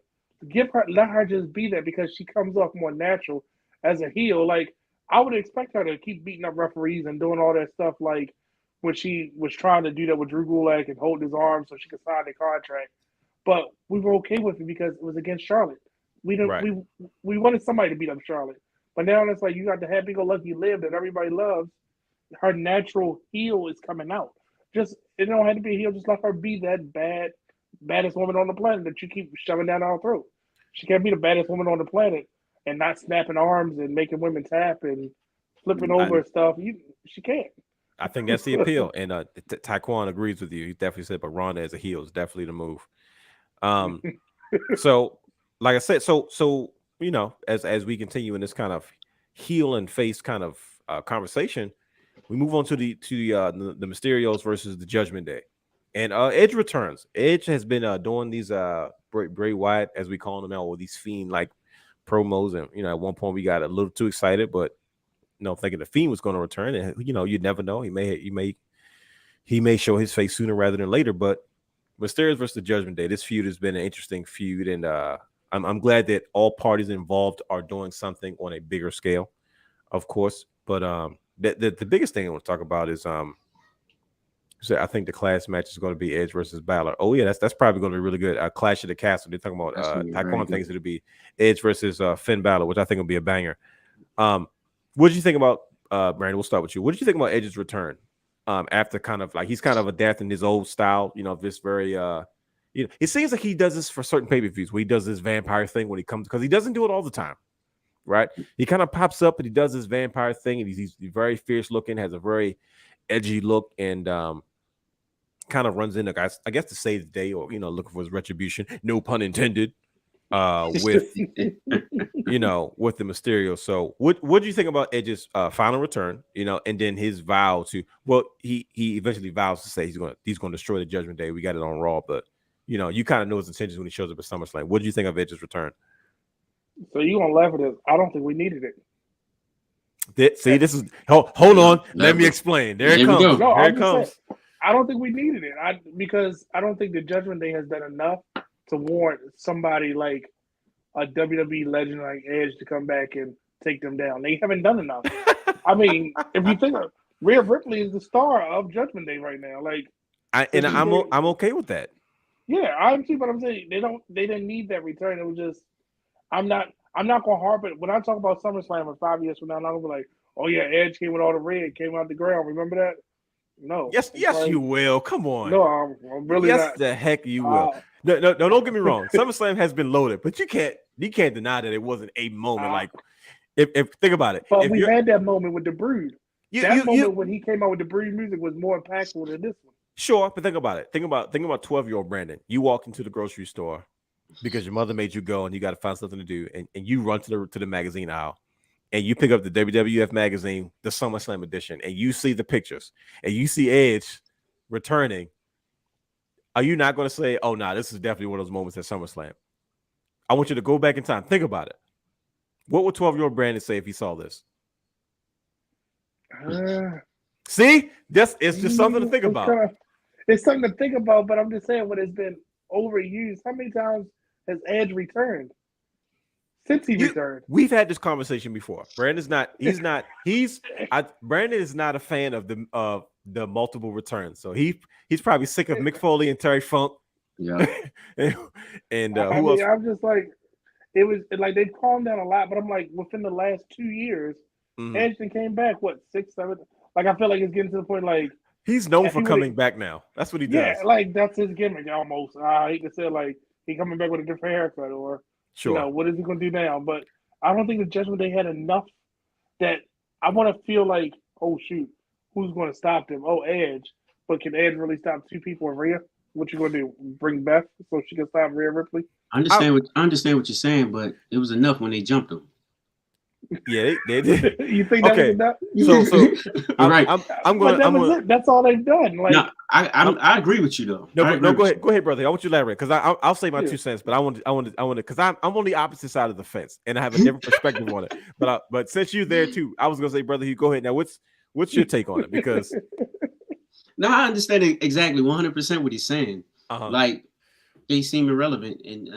Let her just be there because she comes off more natural as a heel. Like, I would expect her to keep beating up referees and doing all that stuff. Like when she was trying to do that with Drew Gulak and hold his arm so she could sign the contract. But we were okay with it because it was against Charlotte. We didn't. Right. We wanted somebody to beat up Charlotte. But now it's like you got the happy-go-lucky Liv that everybody loves. Her natural heel is coming out. Just it don't have to be a heel. Just let her be that baddest woman on the planet that you keep shoving down our throat. She can't be the baddest woman on the planet and not snapping arms and making women tap and flipping over stuff. She can't. I think that's the appeal, and Taekwon agrees with you. He definitely said, but Ronda as a heel is definitely the move. So like I said, so you know, as we continue in this kind of heel and face kind of conversation, we move on to the Mysterios versus the Judgment Day, and Edge returns. Edge has been doing these Bray Wyatt, as we call them now, or these Fiend like promos, and you know, at one point we got a little too excited, but you know, thinking the Fiend was going to return, and you know, you never know, he may show his face sooner rather than later. But Mysterios versus the Judgment Day, this feud has been an interesting feud, and I'm glad that all parties involved are doing something on a bigger scale, of course. But the biggest thing I want to talk about is I think the class match is going to be Edge versus Balor. Oh yeah, that's probably going to be really good. Clash of the Castle. They're talking about Taekwon thinks it'll be Edge versus Finn Balor, which I think will be a banger. What did you think about Brandon? We'll start with you. What did you think about Edge's return? After kind of like he's kind of adapting his old style, you know, this very you know, it seems like he does this for certain pay-per-views where he does this vampire thing when he comes, because he doesn't do it all the time, right? He kind of pops up and he does this vampire thing, and he's very fierce looking, has a very edgy look, and kind of runs into guys, I guess, to save the day, or you know, looking for his retribution, no pun intended, with you know, with the Mysterio. So what do you think about Edge's final return, you know, and then his vow to, well, he eventually vows to say he's going to destroy the Judgment Day. We got it on Raw, but you know, you kind of know his intentions when he shows up at SummerSlam. What do you think of Edge's return? So you gonna laugh at this? I don't think we needed it. See, this is hold on. Let me explain. There it comes. No, Here it comes. Saying, I don't think we needed it. Because I don't think the Judgment Day has done enough to warrant somebody like a WWE legend like Edge to come back and take them down. They haven't done enough. I mean, if you think of Rhea Ripley is the star of Judgment Day right now. Like, I'm okay with that. Yeah, I'm see what I'm saying. They didn't need that return. It was just I'm not gonna harp it. When I talk about SummerSlam in 5 years from now, I'm not gonna be like, oh yeah, Edge came with all the red, came out the ground. Remember that? No. Yes, you will. Come on. No, I'm really yes, not. the heck you will. No, don't get me wrong. SummerSlam has been loaded, but you can't deny that it wasn't a moment. Like, if think about it. But we had that moment with the Brood. That moment when he came out with the Brood music was more impactful than this one. Sure, but think about it. Think about 12-year-old Brandon. You walk into the grocery store because your mother made you go, and you got to find something to do, and you run to the magazine aisle, and you pick up the WWF magazine, the SummerSlam edition, and you see the pictures, and you see Edge returning. Are you not going to say, "Oh, nah, this is definitely one of those moments at SummerSlam"? I want you to go back in time. Think about it. What would 12-year-old Brandon say if he saw this? See, it's just something to think about. It's something to think about, but I'm just saying when it's been overused. How many times has Edge returned since he returned? We've had this conversation before. Brandon is not a fan of the multiple returns. So he's probably sick of Mick Foley and Terry Funk. Yeah. and who else? I'm just like, it was like they've calmed down a lot, but I'm like, within the last 2 years, Edge came back, 6, 7? Like, I feel like it's getting to the point like he's known for coming back now. That's what he does. Yeah, like that's his gimmick almost. I hate to say like he coming back with a different haircut or sure. You know, what is he gonna do now? But I don't think the Judgment Day had enough that I want to feel like, oh shoot, who's going to stop them? Oh, Edge. But can Edge really stop two people in Rhea? What you going to do? Bring Beth so she can stop Rhea Ripley? I understand what you're saying, but it was enough when they jumped him. Yeah, they did. You think that was enough? So right. I'm going. That's all they've done. Like, no, I agree with you though. No, go ahead, brother. I want you to elaborate because I'll say my 2 cents, but I want because I'm on the opposite side of the fence and I have a different perspective on it. But since you're there too, I was gonna say, brother, you go ahead now. What's your take on it? Because no, I understand exactly 100% what he's saying. Like they seem irrelevant, and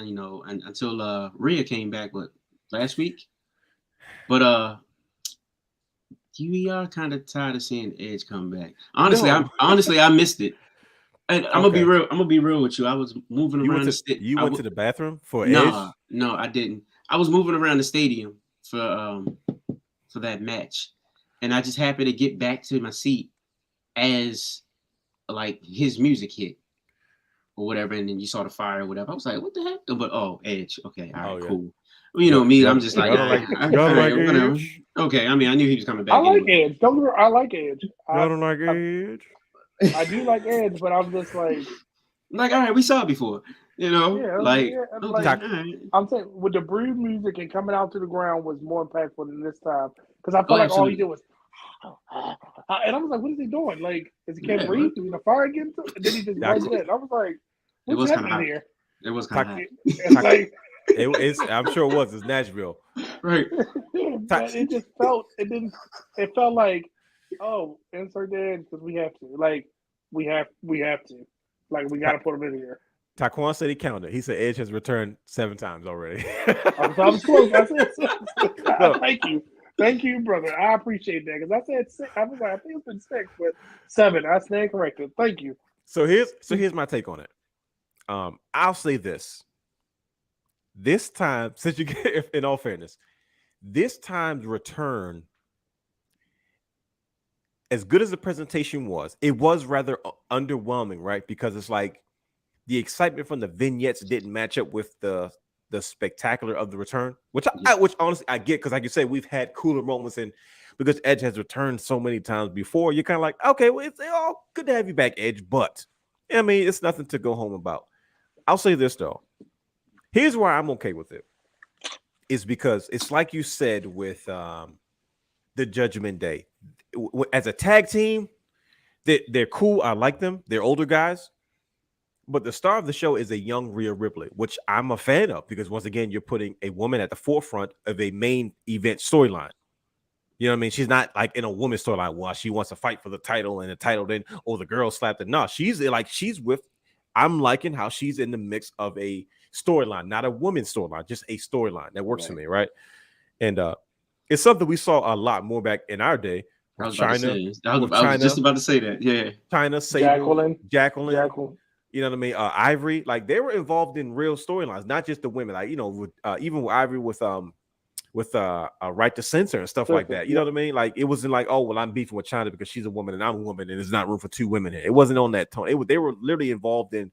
until Rhea came back, last week. But we are kind of tired of seeing Edge come back. Honestly, I missed it. And I'm gonna be real with you. I was moving around the stadium. You went to the bathroom for Edge? No, I didn't. I was moving around the stadium for that match, and I just happened to get back to my seat as like his music hit or whatever, and then you saw the fire or whatever. I was like, "What the heck?" But Edge. Okay, all right, cool. You know me, I'm just like, Edge. Okay. I mean, I knew he was coming back. I like Edge. I like Edge. I don't like Edge. I do like Edge, but I'm just like, all right, we saw it before. Okay, I'm saying with the Brood music and coming out to the ground was more impactful than this time because I felt like all he did was, and I was like, what is he doing? Like, is he can't breathe? Is he in the fire again? And then he just runs in. I was like, what's happening here? It was kind of hot. It's I'm sure it was. It's Nashville, right? But it just felt it felt like, oh, insert that because we have to. Like we have to. Like we got to put him in here. Taquan said he counted. He said Edge has returned 7 times already. I was close. Thank you, brother. I appreciate that because I said 6. I was like, I think it's been 6, but 7. I stand corrected. Thank you. So here's my take on it. I'll say this. This time, since you get, in all fairness, this time's return, as good as the presentation was, it was rather underwhelming, right? Because it's like the excitement from the vignettes didn't match up with the spectacular of the return, which honestly I get because, like you say, we've had cooler moments, and because Edge has returned so many times before, you're kind of like, okay, well, it's all good to have you back, Edge, but I mean, it's nothing to go home about. I'll say this though. Here's why I'm okay with it. Is because it's like you said with the Judgment Day. As a tag team, they're cool. I like them. They're older guys. But the star of the show is a young Rhea Ripley, which I'm a fan of because, once again, you're putting a woman at the forefront of a main event storyline. You know what I mean? She's not like in a woman's storyline. Well, she wants to fight for the title and the title then, the girl slapped it. No, she's with. I'm liking how she's in the mix of a storyline, not a woman's storyline, just a storyline that works for me, right? And it's something we saw a lot more back in our day. I was just about to say that. Yeah, China, Sable, Jacqueline. You know what I mean? Ivory, like they were involved in real storylines, not just the women. Like even with Ivory with Right to Censor and stuff like that. You know what I mean? Like it wasn't like, oh well, I'm beefing with China because she's a woman and I'm a woman and there's not room for 2 women here. It wasn't on that tone. They were literally involved in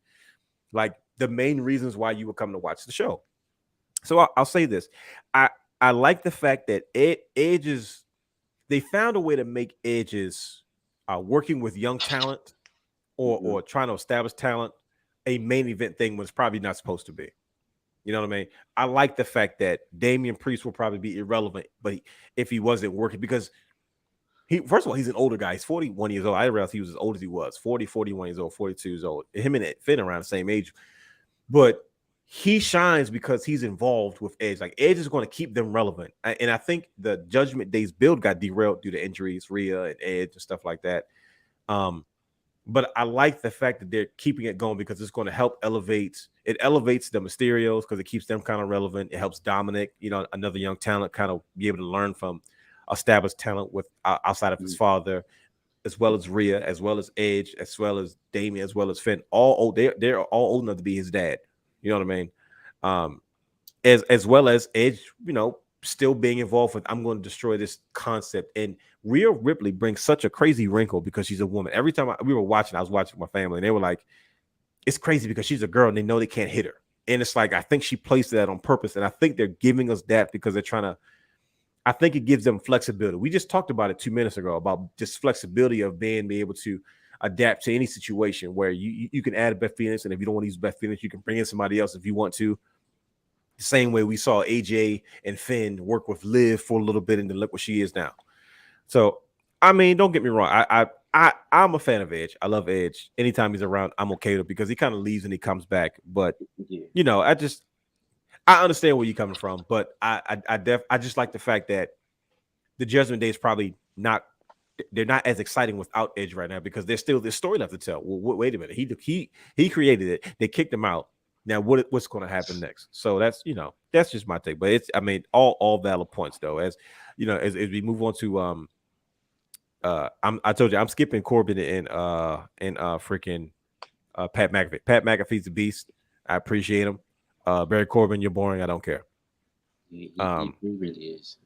like the main reasons why you would come to watch the show. So I'll say this: I like the fact that Edge's. They found a way to make Edge's working with young talent or trying to establish talent a main event thing was probably not supposed to be. You know what I mean? I like the fact that Damian Priest will probably be irrelevant, but if he wasn't working, because first of all, he's an older guy. He's 41 years old. I didn't realize he was as old as he was. 40, 41 years old, 42 years old. Him and Finn around the same age. But he shines because he's involved with Edge. Like Edge is going to keep them relevant. And I think the Judgment Day's build got derailed due to injuries, Rhea and Edge and stuff like that. But I like the fact that they're keeping it going because it's going to help elevates the Mysterios because it keeps them kind of relevant. It helps Dominic, another young talent, kind of be able to learn from established talent with outside of his father, as well as Rhea, as well as Edge, as well as Damian, as well as Finn. They're all old enough to be his dad. You know what I mean? As well as Edge, still being involved with, I'm going to destroy this concept. And Rhea Ripley brings such a crazy wrinkle because she's a woman. Every time we were watching, I was watching with my family, and they were like, it's crazy because she's a girl and they know they can't hit her. And it's like, I think she placed that on purpose. And I think they're giving us that because they're trying to I think it gives them flexibility. We just talked about it 2 minutes ago about just flexibility of being able to adapt to any situation where you can add a Beth Phoenix, and if you don't want to use Beth Phoenix, you can bring in somebody else if you want to. The same way we saw AJ and Finn work with Liv for a little bit, and then look what she is now. So, I mean, don't get me wrong. I'm a fan of Edge. I love Edge. Anytime he's around, I'm okay with it because he kind of leaves and he comes back. But you know, I understand where you're coming from, but I just like the fact that the Judgment Day is probably not. They're not as exciting without Edge right now because there's still this story left to tell. Well, wait a minute. He created it. They kicked him out. Now what's going to happen next? So that's just my take. But all valid points though. As you know, as we move on to I told you I'm skipping Corbin and freaking Pat McAfee. Pat McAfee's a beast. I appreciate him. Barry Corbin, you're boring. I don't care. He really is.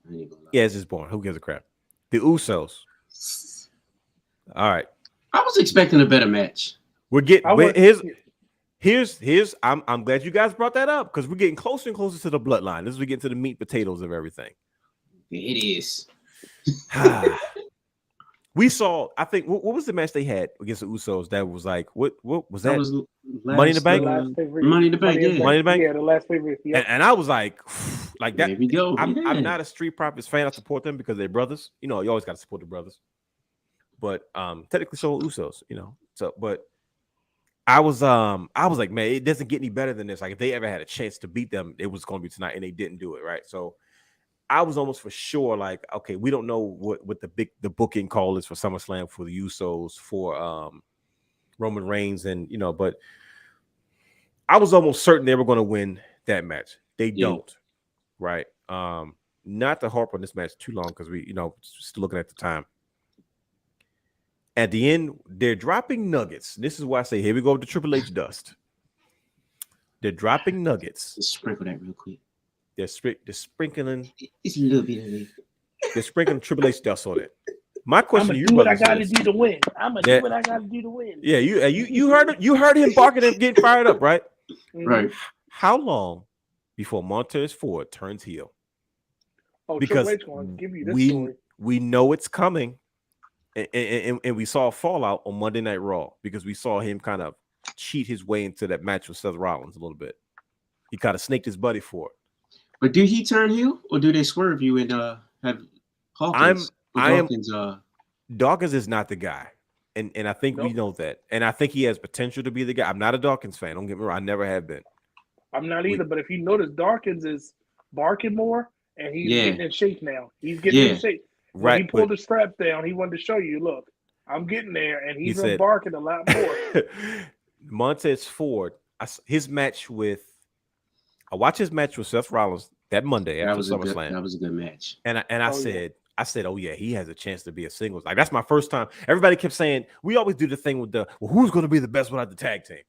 Yeah, it's just boring. Who gives a crap? The Usos. All right. I was expecting a better match. We're getting here's I'm glad you guys brought that up because we're getting closer and closer to the bloodline. As we get to the meat and potatoes of everything. It is. We saw, I think, what was the match they had against the Usos? That was like, what was that? That was Money in the Bank? Money in the Bank, yeah. Money in the Bank? Yeah, the last favorite. Yep. And I was like that. There we go. I'm not a Street Profits fan. I support them because they're brothers. You know, you always got to support the brothers. But technically, so Usos. You know, so but I was like, man, it doesn't get any better than this. Like, if they ever had a chance to beat them, it was going to be tonight, and they didn't do it, right? So I was almost for sure like, okay, we don't know what the booking call is for SummerSlam for the Usos for Roman Reigns, and you know, but I was almost certain they were going to win that match. They don't, right? Not to harp on this match too long because we, you know, just looking at the time. At the end, they're dropping nuggets. This is why I say, here we go with the Triple H dust. They're dropping nuggets. Just sprinkle that real quick. They're sprinkling. It's a little bit of it. They're sprinkling Triple H dust on it. My question to you, do what I got to do to win. I'm gonna do what I got to do to win. Yeah, you heard him barking and getting fired up, right? Right. How long before Montez Ford turns heel? Oh, because Triple H give you this story. We know it's coming, and we saw Fallout on Monday Night Raw because we saw him kind of cheat his way into that match with Seth Rollins a little bit. He kind of snaked his buddy for it. But did he turn heel, or do they swerve you and have Hawkins? Dawkins is not the guy, and I think we know that, and I think he has potential to be the guy. I'm not a Dawkins fan. Don't get me wrong. I never have been. I'm not either. But if you notice, Dawkins is barking more, and he's getting in shape now. He's getting in shape. When he pulled the straps down, he wanted to show you, look, I'm getting there, and he's been barking a lot more. Montez Ford, his match with. I watched his match with Seth Rollins that Monday after SummerSlam. That was a good match. And I said, oh yeah, he has a chance to be a singles. Like, that's my first time. Everybody kept saying, we always do the thing with who's going to be the best without the tag team.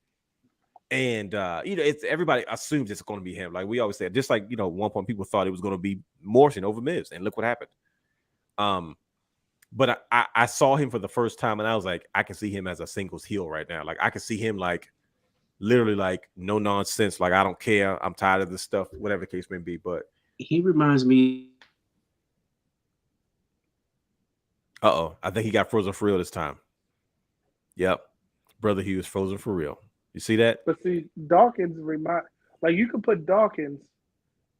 And you know, it's everybody assumes it's going to be him. Like we always say, just like, you know, one point people thought it was going to be Morrison over Miz, and look what happened. But I saw him for the first time, and I was like, I can see him as a singles heel right now. Like I can see him like literally like no nonsense, like I don't care, I'm tired of this stuff, whatever the case may be. But he reminds me. I think he got frozen for real this time. Yep, brother, he was frozen for real. You see that? But see, Dawkins you could put Dawkins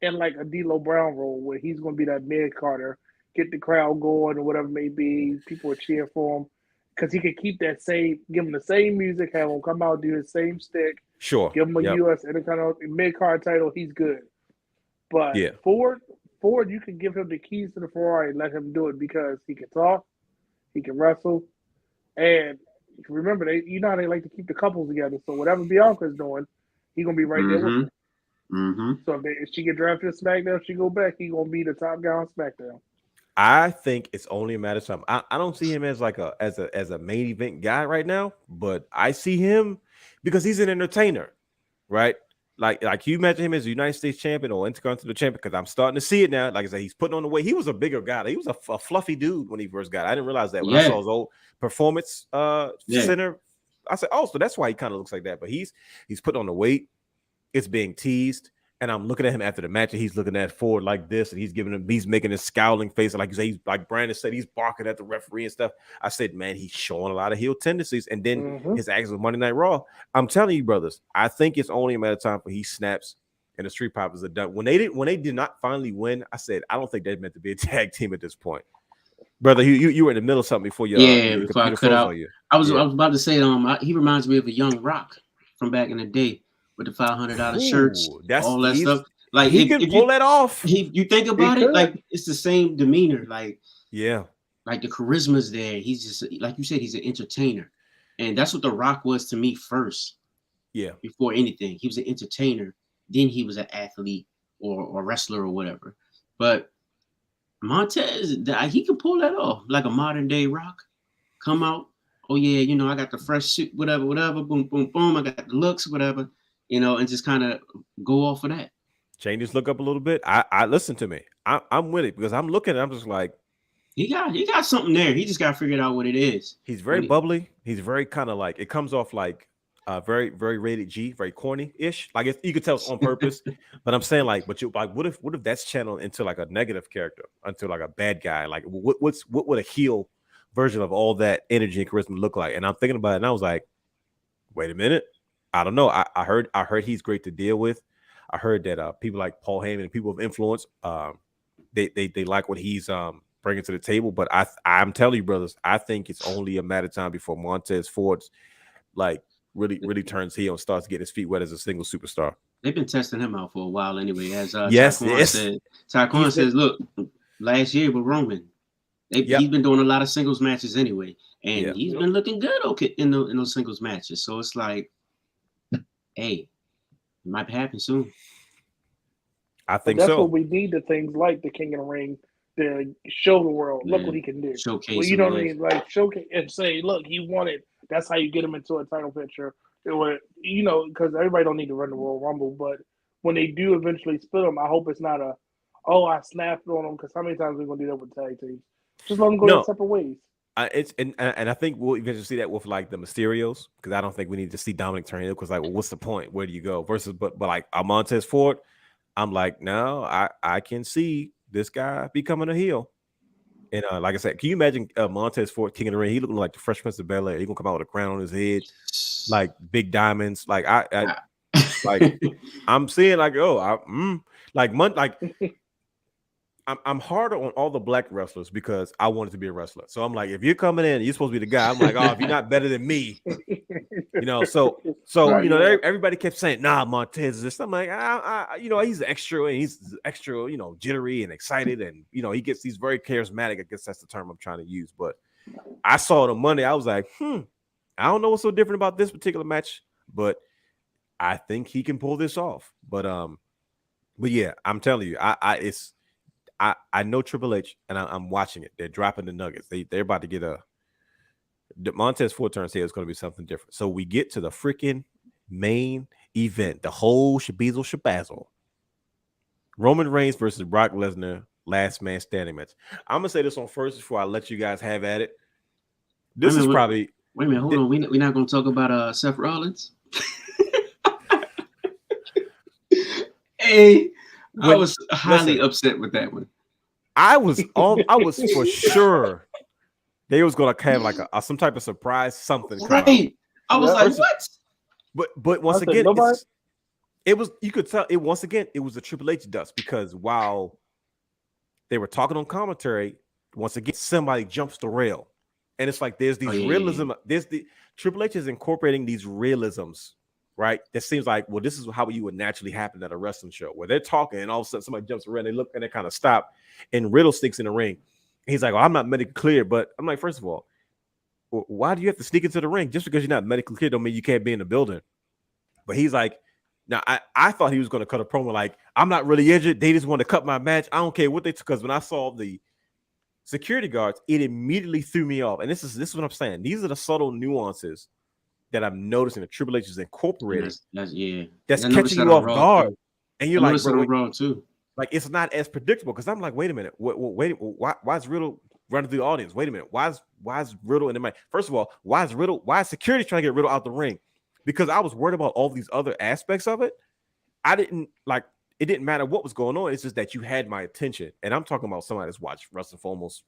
in like a D'Lo Brown role where he's going to be that mid-carder, get the crowd going or whatever it may be. People will cheer for him. Because he could keep that same, give him the same music, have him come out, do his same stick. Sure. Give him a U.S. Intercontinental mid-card title. He's good. But Ford, you can give him the keys to the Ferrari and let him do it because he can talk, he can wrestle, and remember, you know how they like to keep the couples together. So whatever Bianca's doing, he's gonna be right there with her. Mm-hmm. So if she get drafted to SmackDown, she go back, he's gonna be the top guy on SmackDown. I think it's only a matter of time. I don't see him as like as a main event guy right now, but I see him because he's an entertainer, right? Like you imagine him as a United States champion or Intercontinental champion, because I'm starting to see it now. Like I said, he's putting on the weight. He was a bigger guy. He was a fluffy dude when he first got it. I didn't realize that when I saw his old performance center. I said, oh, so that's why he kind of looks like that. But he's putting on the weight. It's being teased. And I'm looking at him after the match, and he's looking at Ford like this, and he's making a scowling face, like you say, he's like Brandon said, he's barking at the referee and stuff. I said, man, he's showing a lot of heel tendencies, and then his actions with Monday Night Raw. I'm telling you, brothers, I think it's only a matter of time for he snaps and the Street Profits are done. When they did not finally win, I said, I don't think they're meant to be a tag team at this point. Brother, you were in the middle of something before your before I cut out. I was about to say, he reminds me of a young Rock from back in the day with the $500 shirts, all that stuff. Like he can pull that off. You think about it, like it's the same demeanor, like like the charisma's there. He's just like you said, he's an entertainer, and that's what The Rock was to me first. Yeah, before anything, he was an entertainer. Then he was an athlete or wrestler or whatever. But Montez, he can pull that off, like a modern day Rock. Come out, oh yeah, you know, I got the fresh suit, whatever, boom, boom, boom. I got the looks, whatever, you know, and just kind of go off of that. Change his look up a little bit. I listen to me. I'm with it because I'm looking. I'm just like, he got something there. He just got to figure out what it is. He's very bubbly. He's very kind of like, it comes off like very, very rated G, very corny-ish. Like you could tell it's on purpose. But I'm saying like, what if that's channeled into like a negative character, into like a bad guy? Like what would a heel version of all that energy and charisma look like? And I'm thinking about it, and I was like, wait a minute. I don't know. I heard he's great to deal with. I heard that people like Paul Heyman and people of influence, they like what he's bringing to the table. But I'm telling you, brothers, I think it's only a matter of time before Montez Ford's like really turns heel and starts getting his feet wet as a single superstar. They've been testing him out for a while anyway. As Taquan says, look, last year with Roman, he's been doing a lot of singles matches anyway, and he's been looking good in those singles matches. So it's like, hey, it might happen soon. I think that's so. What we need, the things like the King of the Ring to show the world, look what he can do. Showcase. Well, you know what I mean? Like showcase and say, look, he won it. That's how you get him into a title picture. You know, because everybody don't need to run the Royal Rumble, but when they do eventually split them, I hope it's not I snapped on them, because how many times are we gonna do that with tag teams? Just let them go their separate ways. And I think we'll eventually see that with like the Mysterios, because I don't think we need to see Dominic turn heel, because like, well, what's the point? Where do you go? Versus, but like Montez Ford, I'm like, no, I can see this guy becoming a heel. And like I said, can you imagine Montez Ford, King of the Ring? He looking like the Fresh Prince of Bel-Air. He gonna come out with a crown on his head, like big diamonds. Like I like I'm seeing like I'm harder on all the black wrestlers because I wanted to be a wrestler. So I'm like, if you're coming in, you're supposed to be the guy. I'm like, oh, if you're not better than me, you know. So right, you know, everybody kept saying, nah, Montez is this. I'm like, you know, he's extra, and he's extra, you know, jittery and excited, and you know, he's very charismatic. I guess that's the term I'm trying to use. But I saw it on Monday. I was like, I don't know what's so different about this particular match, but I think he can pull this off. But yeah, I'm telling you, I know Triple H, and I'm watching it. They're dropping the nuggets. They're about to get the Montez Ford turns here is going to be something different. So we get to the freaking main event, the whole shabizzle shabazzle. Roman Reigns versus Brock Lesnar, last man standing match. I'm gonna say this on first before I let you guys have at it. Wait a minute, hold on. We're not gonna talk about Seth Rollins. Hey. I was highly upset with that one. I was for sure they was gonna have like some type of surprise something. Right. I was like, what? But once again, it was, you could tell it once again, it was a Triple H dust, because while they were talking on commentary, once again, somebody jumps the rail. And it's like there's these realism, there's the Triple H is incorporating these realisms. Right, that seems like, well, this is how you would naturally happen at a wrestling show, where they're talking and all of a sudden somebody jumps around, they look and they kind of stop, and Riddle sneaks in the ring. He's like, "Oh, I'm not medically clear," but I'm like, first of all, why do you have to sneak into the ring? Just because you're not medically clear don't mean you can't be in the building. But he's like, now I thought he was going to cut a promo like, I'm not really injured. They just want to cut my match. I don't care what they took, because when I saw the security guards, it immediately threw me off. And this is what I'm saying. These are the subtle nuances that I'm noticing that Triple H is incorporating. That's catching you off guard, and you're like, bro, wrong too. Like, it's not as predictable, because I'm like, wait a minute, wait, why is Riddle running through the audience? Wait a minute, why is Riddle in the mic? First of all, why is security trying to get Riddle out the ring? Because I was worried about all these other aspects of it. I didn't like it didn't matter what was going on. It's just that you had my attention. And I'm talking about somebody that's watched wrestling for almost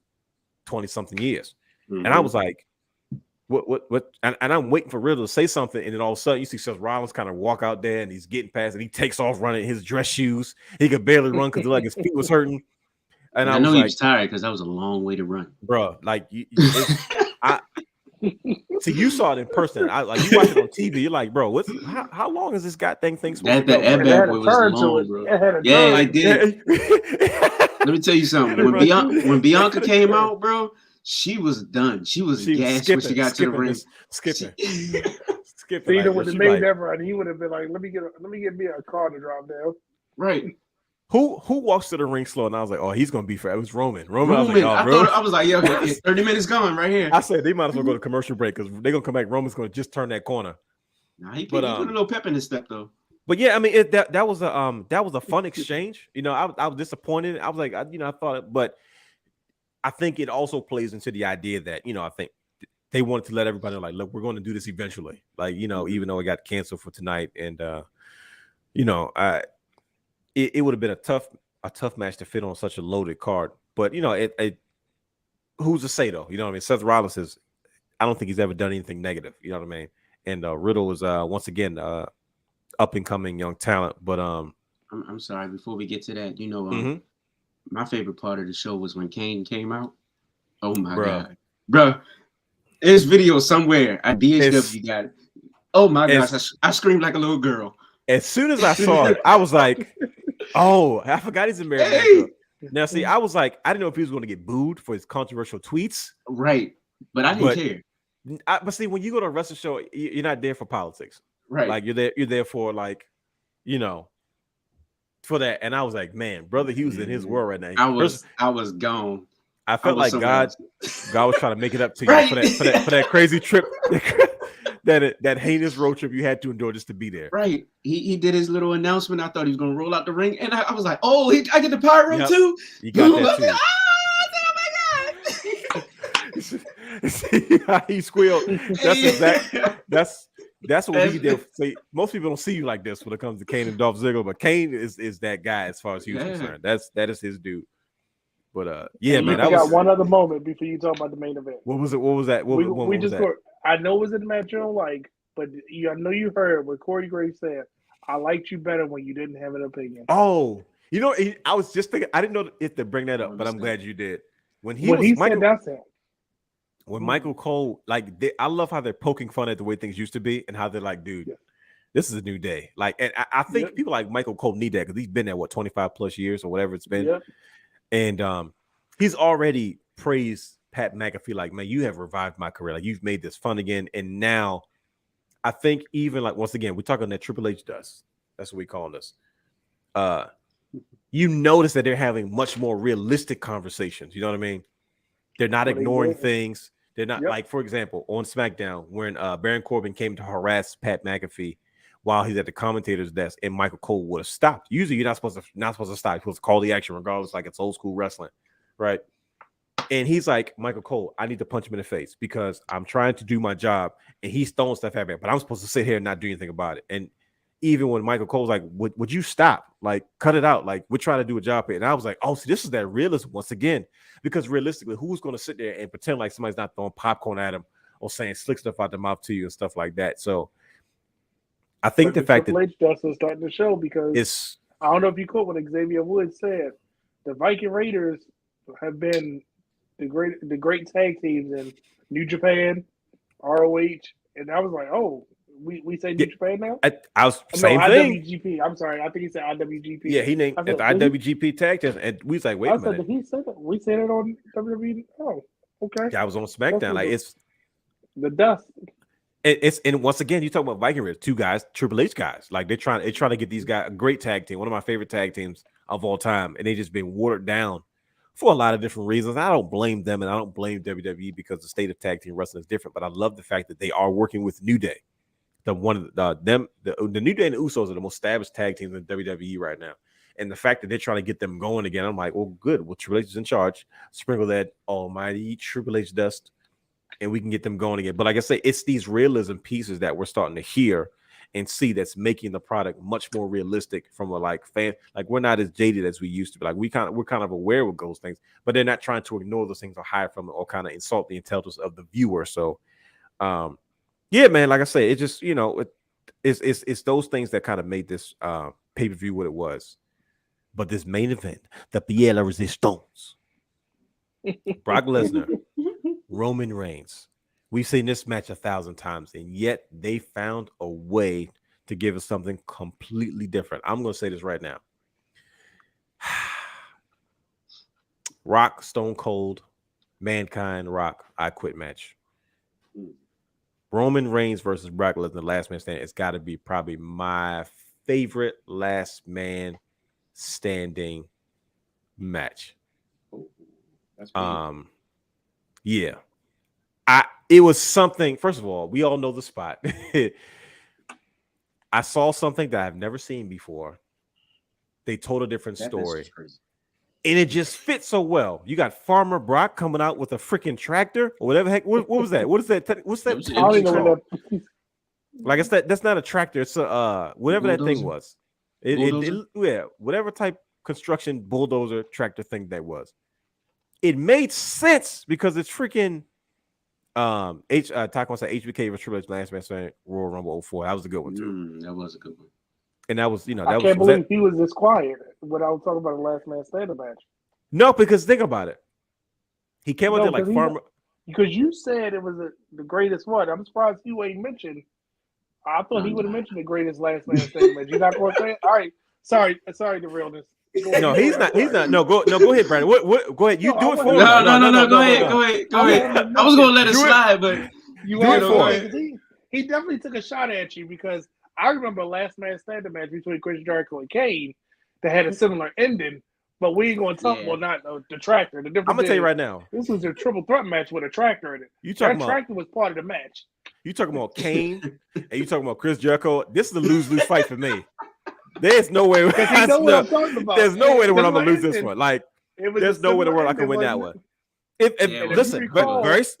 20 something years. Mm-hmm. And I was like, what? And I'm waiting for Riddle to say something. And then all of a sudden you see Seth Rollins kind of walk out there and he's getting past and he takes off running his dress shoes. He could barely run because like his feet was hurting. And I know was he like, was tired because that was a long way to run. Bro, like see, you saw it in person. Like you watch it on TV. You're like, bro, how long is this goddamn thing supposed to go? That bad boy was long, bro. Yeah, I did. Let me tell you something. When Bianca came out, bro, she was done. She was gassed when she got to the ring. Skipping. Cena would have made that run. He would have been like, let me get me a car to drop down. Right. Who walks to the ring slow? And I was like, oh, he's gonna be for it was Roman. I was like, yo, 30 minutes gone right here. I said they might as well go to commercial break because they're gonna come back. Roman's gonna just turn that corner. Nah, he put a little pep in his step though. But yeah, I mean that was a fun exchange. You know, I was disappointed. I was like, I thought it, but I think it also plays into the idea that, you know, I think they wanted to let everybody know, like, look, we're going to do this eventually. Like, you know, even though it got canceled for tonight, and you know, it would have been a tough match to fit on such a loaded card. But you know, it who's to say though? You know what I mean? Seth Rollins I don't think he's ever done anything negative. You know what I mean? And Riddle was once again up and coming young talent. But I'm sorry. Before we get to that, you know, my favorite part of the show was when Kane came out. Oh my god, bro! There's video somewhere. At DHW got it. Oh my gosh, I screamed like a little girl. As soon as I saw it, I was like, "Oh, I forgot he's American." Hey! Now, see, I was like, I didn't know if he was going to get booed for his controversial tweets, right? But I didn't care. But see, when you go to a wrestling show, you're not there for politics, right? Like you're there for, like, you know, for that. And I was like, man, brother, he was in his world right now. I was gone. I felt like God was trying to make it up to you right. for that crazy trip. that heinous road trip you had to endure just to be there. Right. He did his little announcement. I thought he was going to roll out the ring. And I was like, oh, I get the pyro too? You got that too. Oh my God. See how he squealed. That's what we did. Say, most people don't see you like this when it comes to Kane and Dolph Ziggler, but Kane is that guy as far as he was concerned. That is his dude. But yeah, man. I got one other moment before you talk about the main event. What was it? What was that? We just scored. I know it was in the match you don't like, but I know you heard what Corey Graves said. I liked you better when you didn't have an opinion. Oh, you know, I was just thinking. I didn't know if to bring that up, but I'm glad you did. When Michael Cole, like, I love how they're poking fun at the way things used to be and how they're like, dude, this is a new day. Like, and I think people like Michael Cole need that because he's been there 25 plus years or whatever it's been. Yep. And he's already praised Pat McAfee, like, man, you have revived my career. Like, you've made this fun again. And now I think even like, once again, we're talking that Triple H does. That's what we call this. You notice that they're having much more realistic conversations. You know what I mean? They're not ignoring things. They're not like, for example, on SmackDown, when Baron Corbin came to harass Pat McAfee while he's at the commentator's desk, and Michael Cole would have stopped. Usually, you're not supposed to stop. You're supposed to call the action, regardless. Like, it's old school wrestling, right? And he's like, Michael Cole, I need to punch him in the face because I'm trying to do my job, and he's throwing stuff at me, but I'm supposed to sit here and not do anything about it. And even when Michael Cole's like, would you stop? Like, cut it out. Like, we're trying to do a job here. And I was like, oh, see, this is that realism once again. Because realistically, who's going to sit there and pretend like somebody's not throwing popcorn at him or saying slick stuff out the mouth to you and stuff like that? So I think the fact Triple H does is starting to show because I don't know if you caught what Xavier Woods said. The Viking Raiders have been the great tag teams in New Japan, ROH, and I was like, oh, we say New Japan now? I was same thing. IWGP. I'm sorry. I think he said IWGP. Yeah, he named the IWGP tag team, and we was like, wait a minute. Did he say that? We said it on WWE. Oh, okay. I was on SmackDown. Like, it's the dust. And once again, you talk about Viking Raiders, two guys, Triple H guys. Like, they're trying to get these guys a great tag team, one of my favorite tag teams of all time, and they just been watered down for a lot of different reasons. I don't blame them, and I don't blame WWE because the state of tag team wrestling is different. But I love the fact that they are working with New Day. The New Day and the Usos are the most established tag teams in WWE right now. And the fact that they're trying to get them going again, I'm like, well, good. Well, Triple H is in charge. Sprinkle that almighty Triple H dust, and we can get them going again. But like I say, it's these realism pieces that we're starting to hear. and see that's making the product much more realistic from a like fan. Like we're not as jaded as we used to be. Like we're kind of aware of those things, but they're not trying to ignore those things or hide from it or kind of insult the intelligence of the viewer. So, yeah, man, like I said, it just it's those things that kind of made this pay-per-view what it was. But this main event, the Pierre la Resistance, Brock Lesnar, Roman Reigns. We've seen this match 1,000 times, and yet they found a way to give us something completely different. I'm going to say this right now. Rock, Stone Cold, Mankind, Rock, I Quit match. Roman Reigns versus Brock Lesnar, last man standing. It's got to be probably my favorite last man standing match. That's yeah. It was something. First of all, we all know the spot. I saw something that I've never seen before. They told a different story. And it just fits so well. You got Farmer Brock coming out with a freaking tractor or whatever. Heck, what was that? What is that? What's that? Like it's that's not a tractor. It's a whatever bulldozer. That thing was. Yeah, whatever type construction bulldozer tractor thing that was. It made sense because it's freaking Taco said HBK versus Triple H last match Royal Rumble 04. That was a good one too. That was a good one. And that was, I can't believe he was this quiet when I was talking about the last man standing match. No, because think about it. He came out there like Farmer. Because you said it was the greatest one. I'm surprised you ain't mentioned. I thought he would have mentioned the greatest last man standing match. You're not going to say it? All right. Sorry, the realness. No, he's not. No, go ahead, Brandon. What? Go ahead. You do it for him. No. Go ahead. I was gonna let it slide, but you do it for him. He definitely took a shot at you because I remember last man standing match between Chris Jericho and Kane that had a similar ending. But we ain't gonna talk about not the tractor. The difference. I'm gonna tell you right now. This was a triple threat match with a tractor in it. That tractor was part of the match. You talking about Kane and you talking about Chris Jericho? This is a lose-lose fight for me. There's no way. There's no way in the world I'm gonna lose this one. Like, there's no way in the world I can win that one. Listen,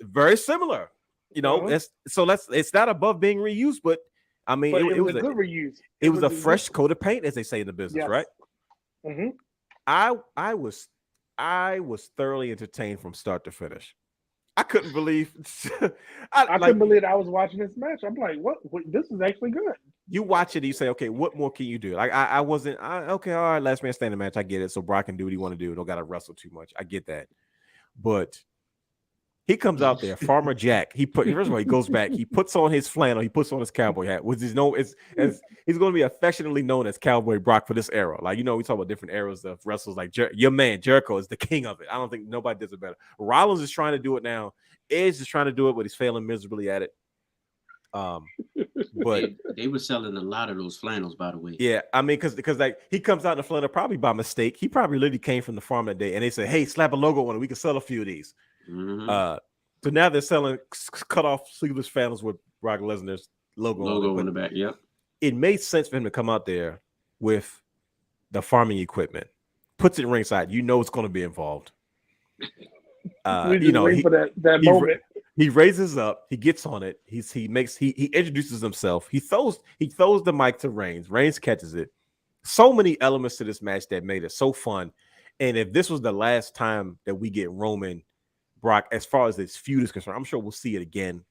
very similar. It's not above being reused, but I mean, it was a good reuse. It was a fresh coat of paint, as they say in the business, right? Mm-hmm. I was thoroughly entertained from start to finish. I couldn't believe. I couldn't believe I was watching this match. I'm like, what? This is actually good. You watch it, you say, okay, what more can you do? Like I wasn't okay. All right, last man standing match. I get it. So Brock can do what he want to do. Don't got to wrestle too much. I get that, but he comes out there, Farmer Jack. First of all, he goes back. He puts on his flannel. He puts on his cowboy hat, which is known as he's going to be affectionately known as Cowboy Brock for this era. Like we talk about different eras of wrestlers. Like your man Jericho is the king of it. I don't think nobody does it better. Rollins is trying to do it now. Edge is trying to do it, but he's failing miserably at it. But they were selling a lot of those flannels, by the way. Yeah, I mean, because like he comes out in the flannel probably by mistake. He probably literally came from the farm that day, and they said, "Hey, slap a logo on it. We can sell a few of these." Mm-hmm. So now they're selling cut off sleeveless flannels with Brock Lesnar's logo on the back. Yep. It made sense for him to come out there with the farming equipment, puts it ringside. It's going to be involved. Moment. He raises up, he gets on it, he introduces himself, he throws the mic to Reigns. Reigns catches it. So many elements to this match that made it so fun. And if this was the last time that we get Roman Brock, as far as this feud is concerned, I'm sure we'll see it again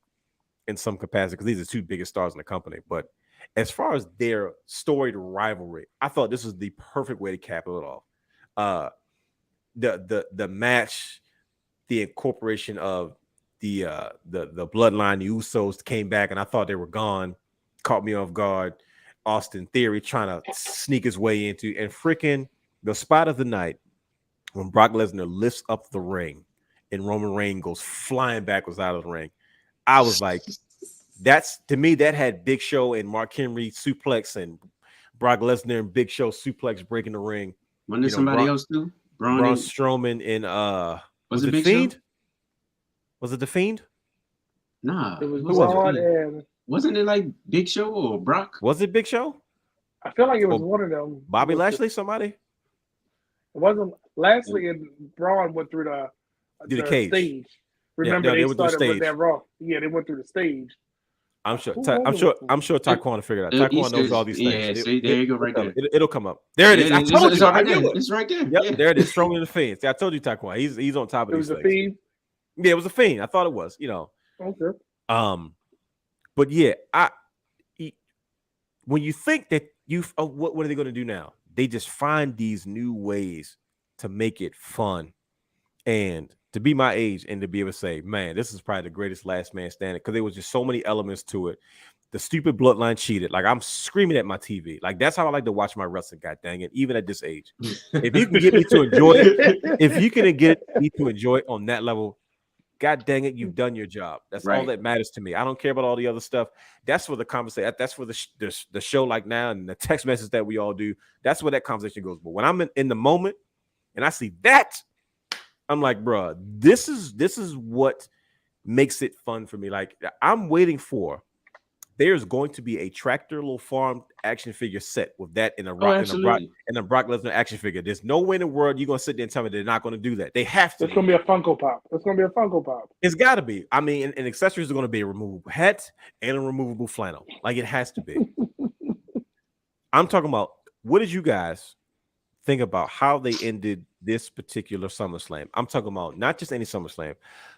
in some capacity because these are two biggest stars in the company. But as far as their storied rivalry, I thought this was the perfect way to cap it off. The match, the incorporation of the bloodline, the Usos came back, and I thought they were gone. Caught me off guard. Austin Theory trying to sneak his way into, and freaking the spot of the night when Brock Lesnar lifts up the ring and Roman Reigns goes flying backwards out of the ring. I was like, to me, that had Big Show and Mark Henry suplex and Brock Lesnar and Big Show suplex breaking the ring. Wasn't there somebody else too? Braun Strowman and was it Big Fiend? Show? Was it the Fiend? Nah. It was Braun and wasn't it like Big Show or Brock? Was it Big Show? I feel like it was one of them. Bobby Lashley, somebody? It wasn't Lashley and Braun went through the cage. stage. Remember, they started with that Raw. Yeah, they went through the stage. I'm sure Taquan will figure it out. Taquan knows all these things. Yeah, see, there you go, right there. It'll come up. There it is. I told you. I knew it. It's right there. Yep, Yeah. there it is. Strong in the Fiend. See, I told you, Taquan. He's on top of these things. It was a Fiend. Yeah, it was a Fiend. I thought it was. Okay. But yeah, when you think that what are they going to do now? They just find these new ways to make it fun, and to be my age and to be able to say, man, this is probably the greatest last man standing, because there was just so many elements to it. The stupid bloodline cheated. Like, I'm screaming at my TV. Like, that's how I like to watch my wrestling, god dang it, even at this age. If you can get me to enjoy it, if you can get me to enjoy it on that level, god dang it, you've done your job. That's all that matters to me. I don't care about all the other stuff. That's for the conversation. That's for the show like now and the text message that we all do. That's where that conversation goes. But when I'm in the moment and I see that, I'm like, bro, this is what makes it fun for me. Like, I'm waiting for, there's going to be a Tractor Little Farm action figure set with that in a Brock Lesnar action figure. There's no way in the world you're gonna sit there and tell me they're not gonna do that. They have to. It's gonna be a Funko Pop. It's got to be. I mean, and accessories are gonna be a removable hat and a removable flannel. Like, it has to be. I'm talking about, what did you guys think about how they ended this particular SummerSlam? I'm talking about not just any SummerSlam,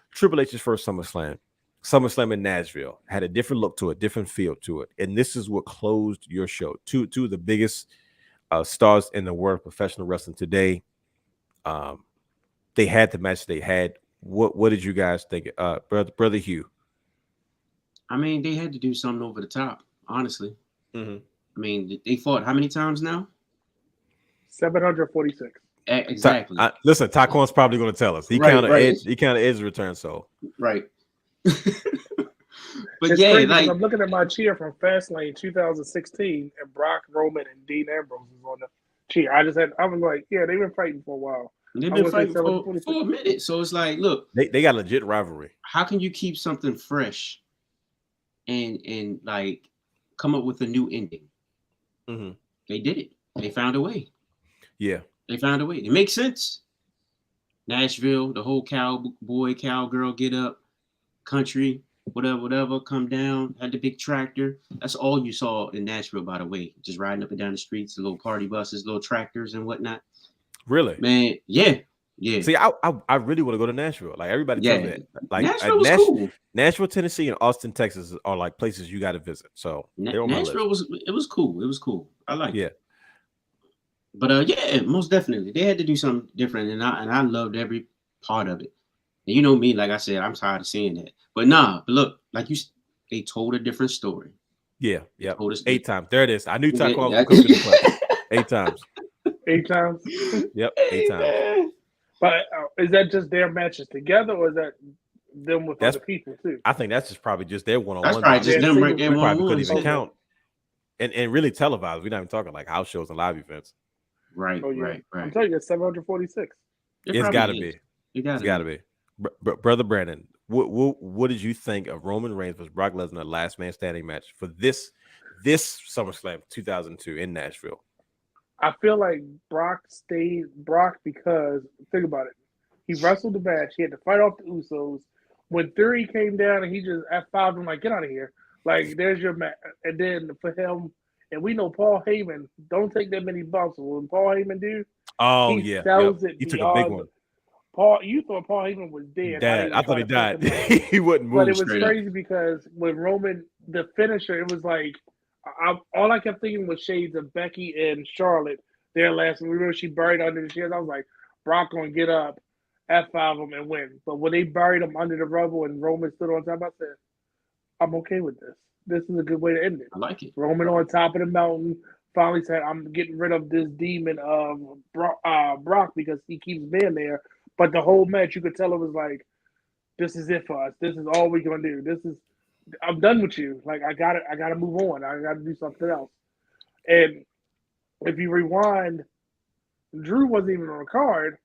Triple H's first SummerSlam in Nashville had a different look to it, different feel to it. And this is what closed your show. Two of the biggest stars in the world of professional wrestling today. They had the match they had. What did you guys think? Brother Hugh? I mean, they had to do something over the top, honestly. Mm-hmm. I mean, they fought how many times now? 746. Exactly. Listen, Taquan's probably going to tell us. He counted Edge's return, so. Right. But it's yeah, crazy, like, I'm looking at my cheer from Fastlane 2016, and Brock, Roman, and Dean Ambrose is on the cheer. I was like, yeah, they've been fighting for a while. They've been fighting for a minute. So it's like, look, they got legit rivalry. How can you keep something fresh and like come up with a new ending? Mm-hmm. They did it. They found a way. Yeah, they found a way. It makes sense. Nashville, the whole cowboy, cowgirl get up, country, whatever, come down, had the big tractor. That's all you saw in Nashville, by the way. Just riding up and down the streets, the little party buses, little tractors and whatnot. Really? Man, yeah. See, I really want to go to Nashville. Like, everybody tells me that. Like, cool. Nashville, Tennessee, and Austin, Texas are like places you got to visit. So Nashville was cool. It was cool. I like it. But yeah, most definitely. They had to do something different, and I loved every part of it. And you know me, like I said, I'm tired of seeing that. But look, like they told a different story. Yeah. 8 times. There it is. I knew Taquan was going to be the play. 8 times. 8 times? Yep, 8 times. But is that just their matches together, or is that them with other people too? I think that's just probably just their one-on-one. That's probably just them right there. Probably couldn't even count. And really televised. We're not even talking like house shows and live events. Right. I'm telling you, it's 746. It's got to be. It's got to be. Brother Brandon, what did you think of Roman Reigns versus Brock Lesnar last man standing match for this SummerSlam 2002 in Nashville? I feel like Brock because, think about it, he wrestled the match. He had to fight off the Usos. When Theory came down and he just F5'd him, like, get out of here. Like, there's your match. And then for him, and we know Paul Heyman don't take that many bumps. When Paul Heyman do, he sells it. He took a big one. You thought Paul Heyman was dead. I thought he died. He wouldn't move. But it was crazy because with Roman, the finisher, it was like, all I kept thinking was shades of Becky and Charlotte. Their last, remember she buried under the chairs. I was like, Brock gonna get up, F5 them and win. But when they buried him under the rubble and Roman stood on top, I said, I'm okay with this. This is a good way to end it. I like it. Roman on top of the mountain finally said, I'm getting rid of this demon of Brock because he keeps being there. But the whole match, you could tell it was like, this is it for us. This is all we're gonna do. I'm done with you. Like, I gotta move on. I gotta do something else. And if you rewind, Drew wasn't even on the card,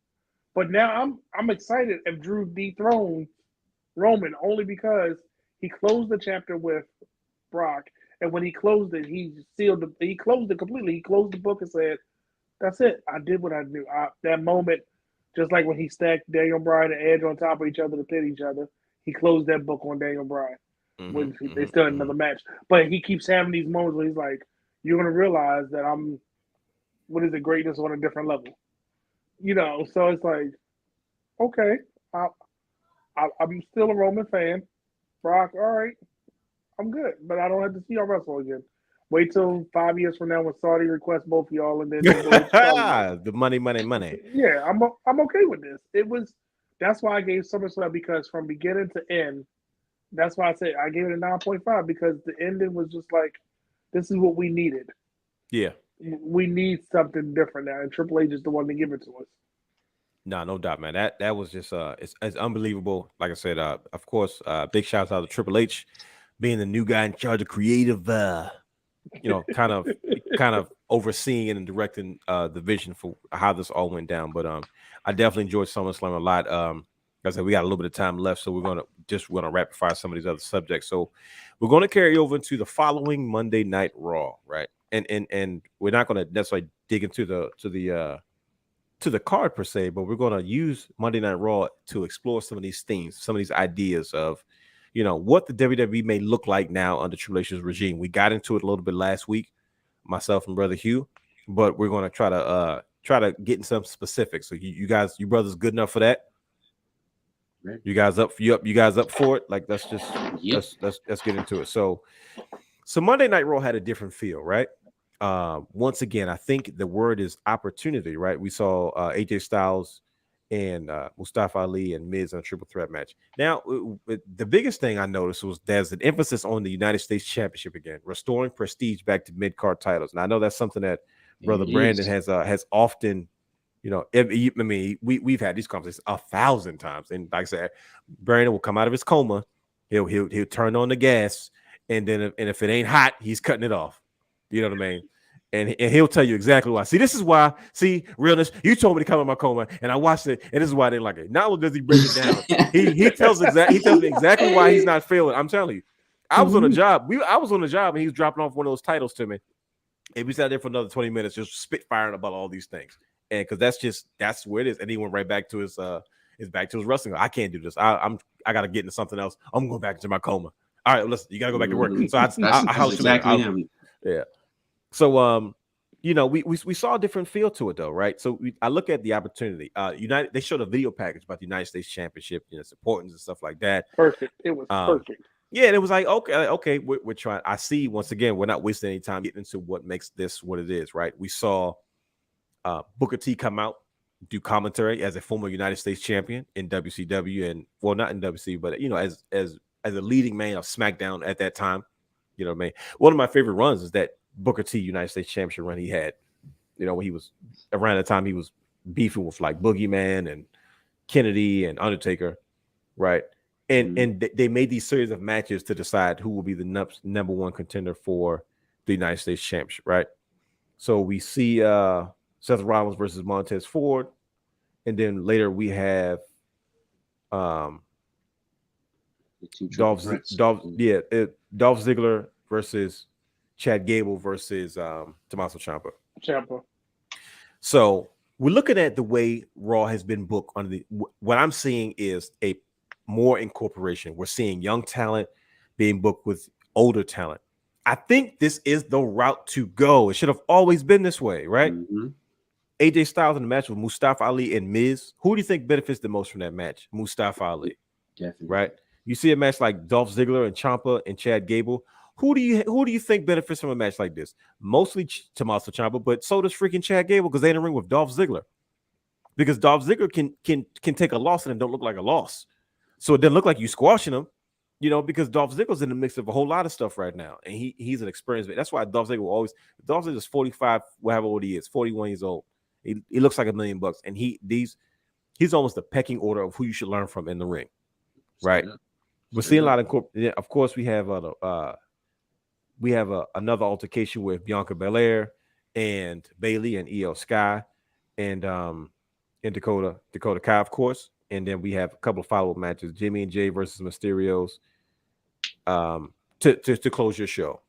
but now I'm excited if Drew dethroned Roman only because he closed the chapter with Brock, and when he closed it, he closed it completely. He closed the book and said, "That's it. I did what I knew." That moment, just like when he stacked Daniel Bryan and Edge on top of each other to pit each other, he closed that book on Daniel Bryan. when they still in another match. But he keeps having these moments where he's like, "You're gonna realize that I'm, what is it, greatness on a different level." So it's like, okay, I'm still a Roman fan. Brock, all right, I'm good, but I don't have to see y'all wrestle again. Wait till 5 years from now when Saudi requests both of y'all, and then the money. Yeah, I'm okay with this. That's why I gave SummerSlam, because from beginning to end, that's why I say I gave it a 9.5, because the ending was just like, this is what we needed. Yeah, we need something different now, and Triple H is the one to give it to us. No doubt, man. That was just it's unbelievable. Like I said, of course, big shout out to Triple H being the new guy in charge of creative, kind of overseeing and directing the vision for how this all went down. But I definitely enjoyed SummerSlam a lot. Like I said, we got a little bit of time left, so we're gonna rapid fire some of these other subjects. So we're gonna carry over into the following Monday Night Raw, right? And we're not gonna necessarily dig into the card per se, but we're going to use Monday Night Raw to explore some of these themes, some of these ideas of, what the WWE may look like now under Triple H's regime. We got into it a little bit last week, myself and Brother Hugh, but we're going to try to get in some specifics. So you brothers, good enough for that? Right. You guys up for it? Like, let's just let's get into it. So Monday Night Raw had a different feel, right? Once again, I think the word is opportunity, right? We saw AJ Styles and Mustafa Ali and Miz in a triple threat match. Now, the biggest thing I noticed was there's an emphasis on the United States Championship again, restoring prestige back to mid-card titles. And I know that's something that Brother Brandon has often, we've had these conversations 1,000 times. And like I said, Brandon will come out of his coma, he'll turn on the gas, and then if it ain't hot, he's cutting it off. You know what I mean? And he'll tell you exactly why. See, this is why. See, realness. You told me to come in my coma, and I watched it, and this is why I didn't like it. Not only does he break it down, he tells me exactly why he's not feeling. I'm telling you, I was on a job. I was on a job, and he was dropping off one of those titles to me, and we sat there for another 20 minutes, just spitfiring about all these things, and because that's where it is. And he went right back to his wrestling. I can't do this. I got to get into something else. I'm going back into my coma. All right, listen, you got to go back to work. So I exactly him. Yeah. So we saw a different feel to it though, right? So I look at the opportunity. They showed a video package about the United States Championship, its importance and stuff like that. Perfect. It was perfect. Yeah, and it was like, okay, we're trying. I see, once again, we're not wasting any time getting into what makes this what it is, right? We saw Booker T come out, do commentary as a former United States champion in WCW, and not in WC, but as a leading man of SmackDown at that time. You know what I mean? One of my favorite runs is that Booker T United States Championship run he had. When he was around the time he was beefing with like Boogeyman and Kennedy and Undertaker, right? And they made these series of matches to decide who will be the number one contender for the United States Championship, right? So we see Seth Rollins versus Montez Ford, and then later we have Dolph Ziggler versus Chad Gable versus Tommaso Ciampa. So we're looking at the way Raw has been booked. What I'm seeing is a more incorporation. We're seeing young talent being booked with older talent. I think this is the route to go. It should have always been this way, right? Mm-hmm. AJ Styles in the match with Mustafa Ali and Miz. Who do you think benefits the most from that match? Mustafa Ali. Definitely. Right? You see a match like Dolph Ziggler and Ciampa and Chad Gable. Who do you think benefits from a match like this? Mostly Tommaso Ciampa, but so does freaking Chad Gable because they in the ring with Dolph Ziggler. Because Dolph Ziggler can take a loss and it don't look like a loss. So it doesn't look like you squashing him, because Dolph Ziggler's in the mix of a whole lot of stuff right now. And he's an experienced man. That's why Dolph Ziggler's 45, whatever old he is, 41 years old. He looks like $1 million. And he's almost the pecking order of who you should learn from in the ring. Right? We're seeing a lot of course, we have another altercation with Bianca Belair and Bayley and Io Sky and Dakota Kai, of course. And then we have a couple of follow-up matches, Jimmy and Jay versus Mysterios, to close your show.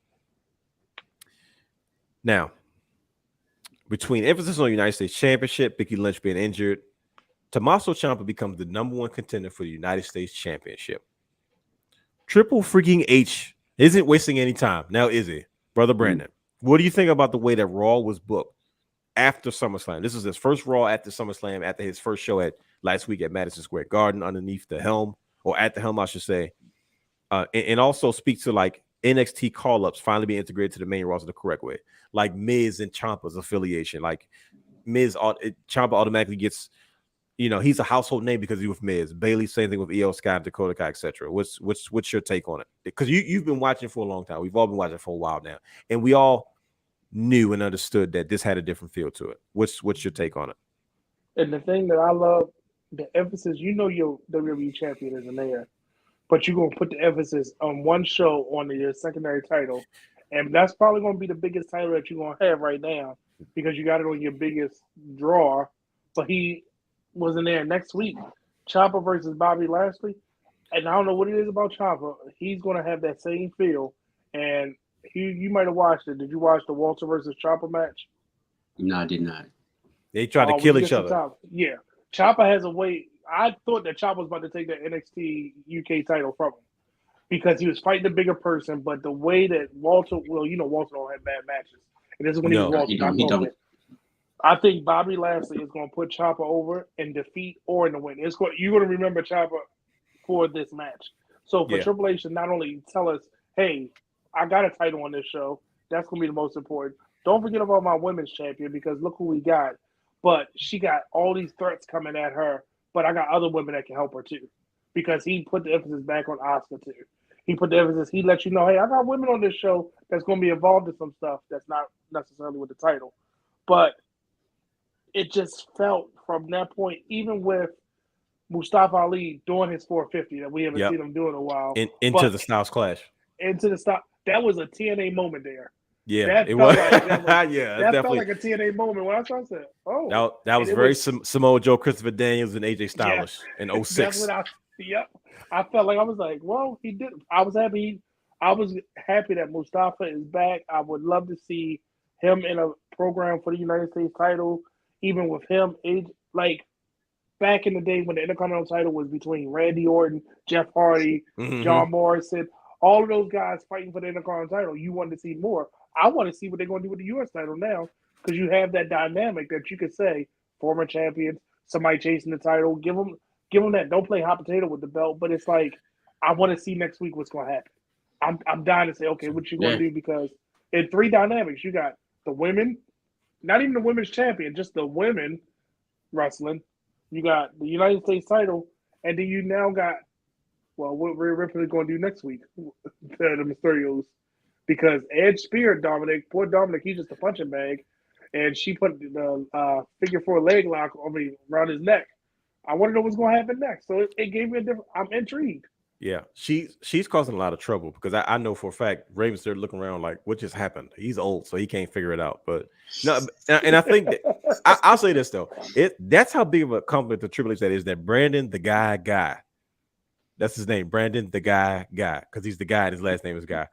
Now, between emphasis on the United States Championship, Becky Lynch being injured, Tommaso Ciampa becomes the number one contender for the United States Championship. Triple freaking H isn't wasting any time. Now, is he? Brother Brandon, what do you think about the way that Raw was booked after SummerSlam? This is his first Raw after SummerSlam, after his first show last week at Madison Square Garden underneath the helm, or at the helm, I should say. And also speak to like NXT call-ups finally being integrated to the main roster the correct way. Like Miz and Ciampa's affiliation. Like Ciampa automatically gets, he's a household name because he's with Miz. Bailey, same thing with EO Sky, Dakota Kai, etc. What's your take on it? Because you've been watching for a long time. We've all been watching for a while now, and we all knew and understood that this had a different feel to it. What's your take on it? And the thing that I love, the emphasis, your WWE champion isn't there, but you're going to put the emphasis on one show on your secondary title, and that's probably going to be the biggest title that you're going to have right now because you got it on your biggest draw, but he wasn't there next week. Ciampa versus Bobby Lashley, and I don't know what it is about Ciampa. He's going to have that same feel, and you might have watched it. Did you watch the Walter versus Ciampa match? No, I did not. They tried to kill each other. Yeah. Ciampa has a way. I thought that Ciampa was about to take the NXT UK title from him because he was fighting the bigger person, but the way that Walter, Walter don't have bad matches. And this is when he was Walter. He don't. I think Bobby Lashley is going to put Ciampa over and defeat or in the win. You're going to remember Ciampa for this match. So for Triple H to not only tell us, hey, I got a title on this show, that's going to be the most important. Don't forget about my women's champion because look who we got. But she got all these threats coming at her, but I got other women that can help her too. Because he put the emphasis back on Asuka too. He put the emphasis, he let you know, hey, I got women on this show that's going to be involved in some stuff that's not necessarily with the title. But it just felt from that point, even with Mustafa Ali doing his 450 that we haven't seen him do in a while. Into the Styles Clash. That was a TNA moment there. Yeah, it was. That felt like a TNA moment when I saw that. Oh, that was very Samoa Joe, Christopher Daniels, and AJ Styles in 06. I felt like I was like, well, he did. I was happy. I was happy that Mustafa is back. I would love to see him in a program for the United States title, even with him. Like back in the day when the Intercontinental title was between Randy Orton, Jeff Hardy, John Morrison, all of those guys fighting for the Intercontinental title. You wanted to see more. I want to see what they're going to do with the U.S. title now because you have that dynamic that you could say former champions, somebody chasing the title, give them that. Don't play hot potato with the belt, but it's like I want to see next week what's going to happen. I'm dying to say, okay, what you going to do because in three dynamics, you got the women, not even the women's champion, just the women wrestling. You got the United States title, and then you now got what Rhea Ripley going to do next week, the Mysterios. Because Edge speared Dominic. Poor Dominic, he's just a punching bag. And she put the figure four leg lock around his neck. I want to know what's going to happen next. So it gave me a different – I'm intrigued. Yeah, she's causing a lot of trouble because I know for a fact Raven's there looking around like, what just happened? He's old, so he can't figure it out. But no, and I think that, I'll say this, though. That's how big of a compliment to Triple H that is, that Brandon, the guy. That's his name, Brandon, the guy, because he's the guy and his last name is Guy.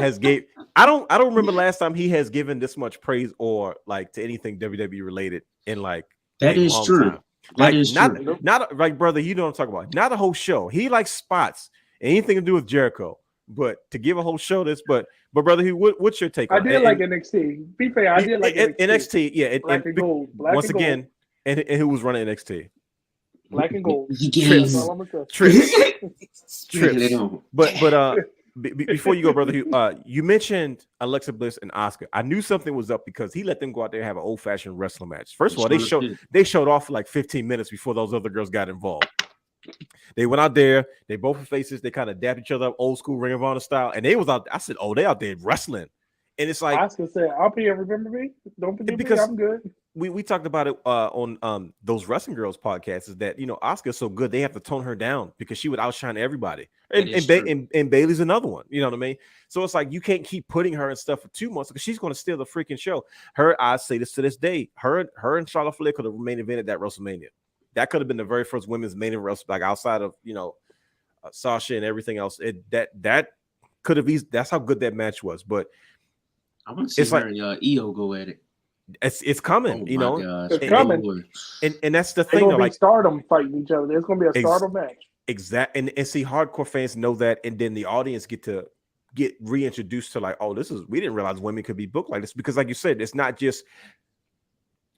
has gave I don't remember last time he has given this much praise or like to anything WWE related in like that is true. Time. That is true. Not like brother, you know what I'm talking about. Not a whole show. He likes spots, anything to do with Jericho, but to give a whole show this, but brother, what's your take on it? I did like NXT. Be fair, I did like NXT. Yeah, Black and gold. Once again, and who was running NXT? Black and gold. Trips. But before you go, brother, you mentioned Alexa Bliss and Asuka. I knew something was up because he let them go out there and have an old-fashioned wrestling match. First of all, they showed off for like 15 minutes before those other girls got involved. They went out there, they both were faces, they kind of dapped each other up, old school Ring of Honor style, and they was out. I said, "Oh, they out there wrestling," and it's like Asuka said, "I'll be here. Remember me? Don't forget me. I'm good." We talked about it on those Wrestling Girls podcasts, is that Asuka's so good they have to tone her down because she would outshine everybody. And Bailey's another one, you know what I mean? So it's like you can't keep putting her and stuff for 2 months because she's going to steal the freaking show. I say this to this day, her and Charlotte Flair could have main evented that WrestleMania. That could have been the very first women's main event, like outside of Sasha and everything else. That could have eased. That's how good that match was. But I want to see her and EO go at it. It's coming, Gosh. It's coming. And that's the thing. Like Stardom fighting each other. There's gonna be a Stardom match. Exact and see, hardcore fans know that, and then the audience get reintroduced to like, oh, we didn't realize women could be booked like this, because like you said, it's not just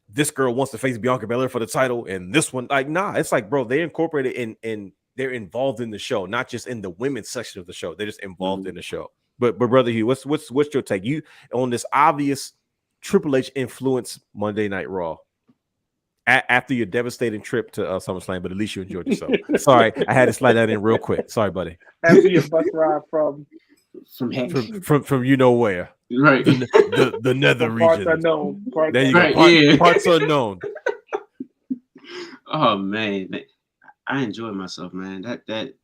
this girl wants to face Bianca Belair for the title and this one, like, nah, it's like, bro, they incorporated in they're involved in the show, not just in the women's section of the show. They're just involved in the show. But brother Hugh, what's your take? You on this obvious Triple H influence Monday Night Raw after your devastating trip to SummerSlam, but at least you enjoyed yourself. Sorry, I had to slide that in real quick. Sorry, buddy. After your bus ride from you know where, right? The nether parts region. Unknown. There you go. Parts unknown. Oh man, I enjoyed myself, man. That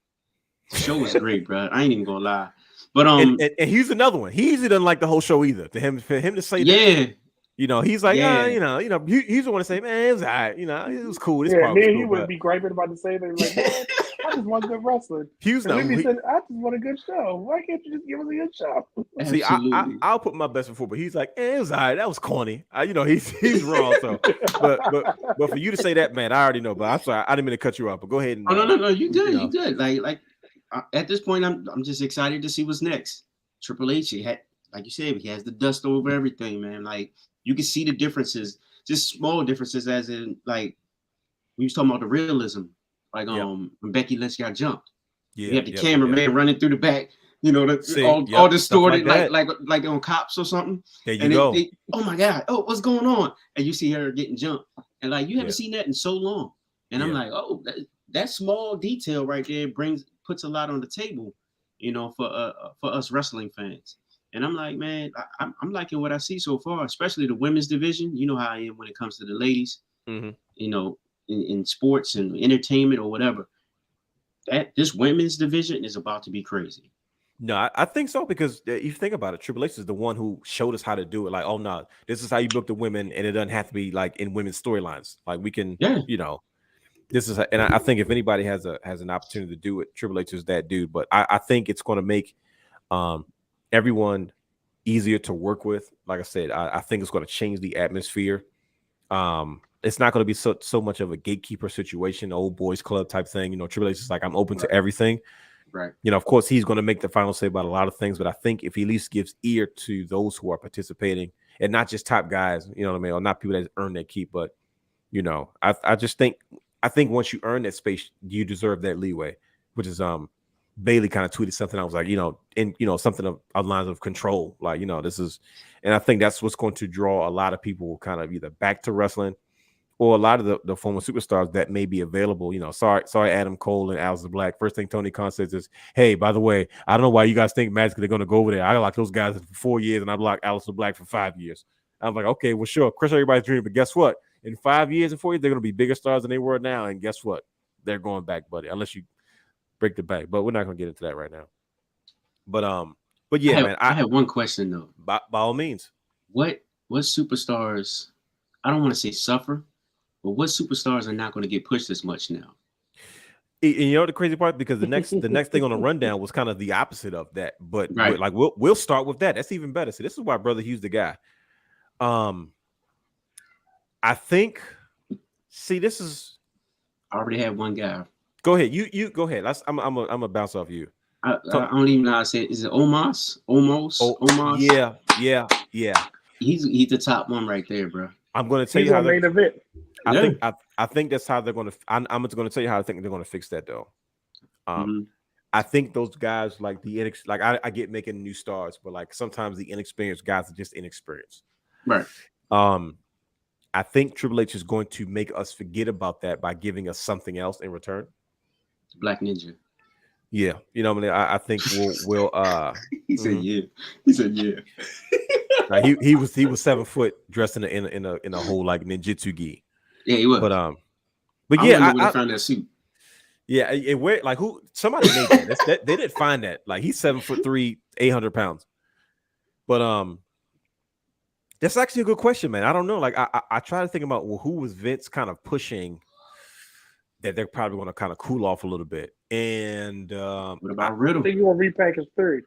show was great, bro. I ain't even gonna lie. But and he's another one. He usually doesn't like the whole show either. For him to say that, you know, he's like, he's the one to say, man, it was all right. You know, it was cool. This part was cool, he would be griping about the same thing. Like, man, I just want good wrestling. Hughes, said, I just want a good show. Why can't you just give us a good show? See, I'll put my best before, but he's like, it was all right. That was corny. He's wrong. So, but for you to say that, man, I already know. But I'm sorry, I didn't mean to cut you off. But go ahead. And, no, you good, you good. Like at this point, I'm just excited to see what's next. Triple H, he had, like you said, he has the dust over everything, man. Like you can see the differences, just small differences, as in like we was talking about the realism, like when Becky Lynch got jumped. You have the cameraman running through the back, you know, all distorted, like on Cops or something. There you go. They, oh my God, what's going on? And you see her getting jumped, and like you haven't seen that in so long. And I'm like, oh, that small detail right there puts a lot on the table, you know, for us wrestling fans. And I'm like, man, I'm liking what I see so far, especially the women's division. You know how I am when it comes to the ladies, you know, in sports and entertainment or whatever. This women's division is about to be crazy. No, I think so, because you think about it, Triple H is the one who showed us how to do it. Like, oh no, this is how you book the women, and it doesn't have to be like in women's storylines. Like we can, you know, this is, and I think if anybody has an opportunity to do it, Triple H is that dude. But I think it's going to make everyone easier to work with. Like I said, I think it's going to change the atmosphere. It's not going to be so much of a gatekeeper situation, old boys club type thing. You know, Triple H is like, I'm open to everything. Right. You know, of course, he's going to make the final say about a lot of things, but I think if he at least gives ear to those who are participating, and not just top guys, you know what I mean, or not people that earn their keep, but you know, I think once you earn that space, you deserve that leeway, which is Bailey kind of tweeted something. I was like, you know, in, you know, something of lines of control, like, you know, this is, and I think that's what's going to draw a lot of people kind of either back to wrestling, or a lot of the former superstars that may be available. You know, sorry, Adam Cole and Aleister Black. First thing Tony Khan says is, hey, by the way, I don't know why you guys think magically they're going to go over there. I locked those guys for 4 years, and I blocked Aleister Black for 5 years. I'm like, okay, well, sure, Chris, everybody's dream, but guess what? In 5 years and 4 years, they're going to be bigger stars than they were now, and guess what? They're going back, buddy, unless you break the bank. But we're not going to get into that right now. But yeah, I have one question though. By all means, what superstars? I don't want to say suffer, but what superstars are not going to get pushed as much now? And you know the crazy part, because the next thing on the rundown was kind of the opposite of that. But like we'll start with that. That's even better. So this is why Brother Hugh's the guy. I think. See, this is. I already have one guy. Go ahead. You go ahead. I'm a bounce off you. I don't even know how to say it. Is it Omos? Omos? Yeah. He's the top one right there, bro. I'm going to tell you how main event. I think that's how they're going to. I'm just going to tell you how I think they're going to fix that though. I think those guys like I get making new stars, but like sometimes the inexperienced guys are just inexperienced. Right. I think Triple H is going to make us forget about that by giving us something else in return. Black Ninja. Yeah, you know what I mean. I think we'll. He said yeah. He said yeah. Like he was 7 foot dressed in a whole like ninjutsu gi. Yeah, he was. But yeah, I found that suit. Yeah, where like who somebody made that. They didn't find that. Like he's 7'3", 800 pounds. But that's actually a good question, man. I don't know. Like I try to think about who was Vince kind of pushing that they're probably going to kind of cool off a little bit. And what about Riddle? I think he's going to repackage Theory.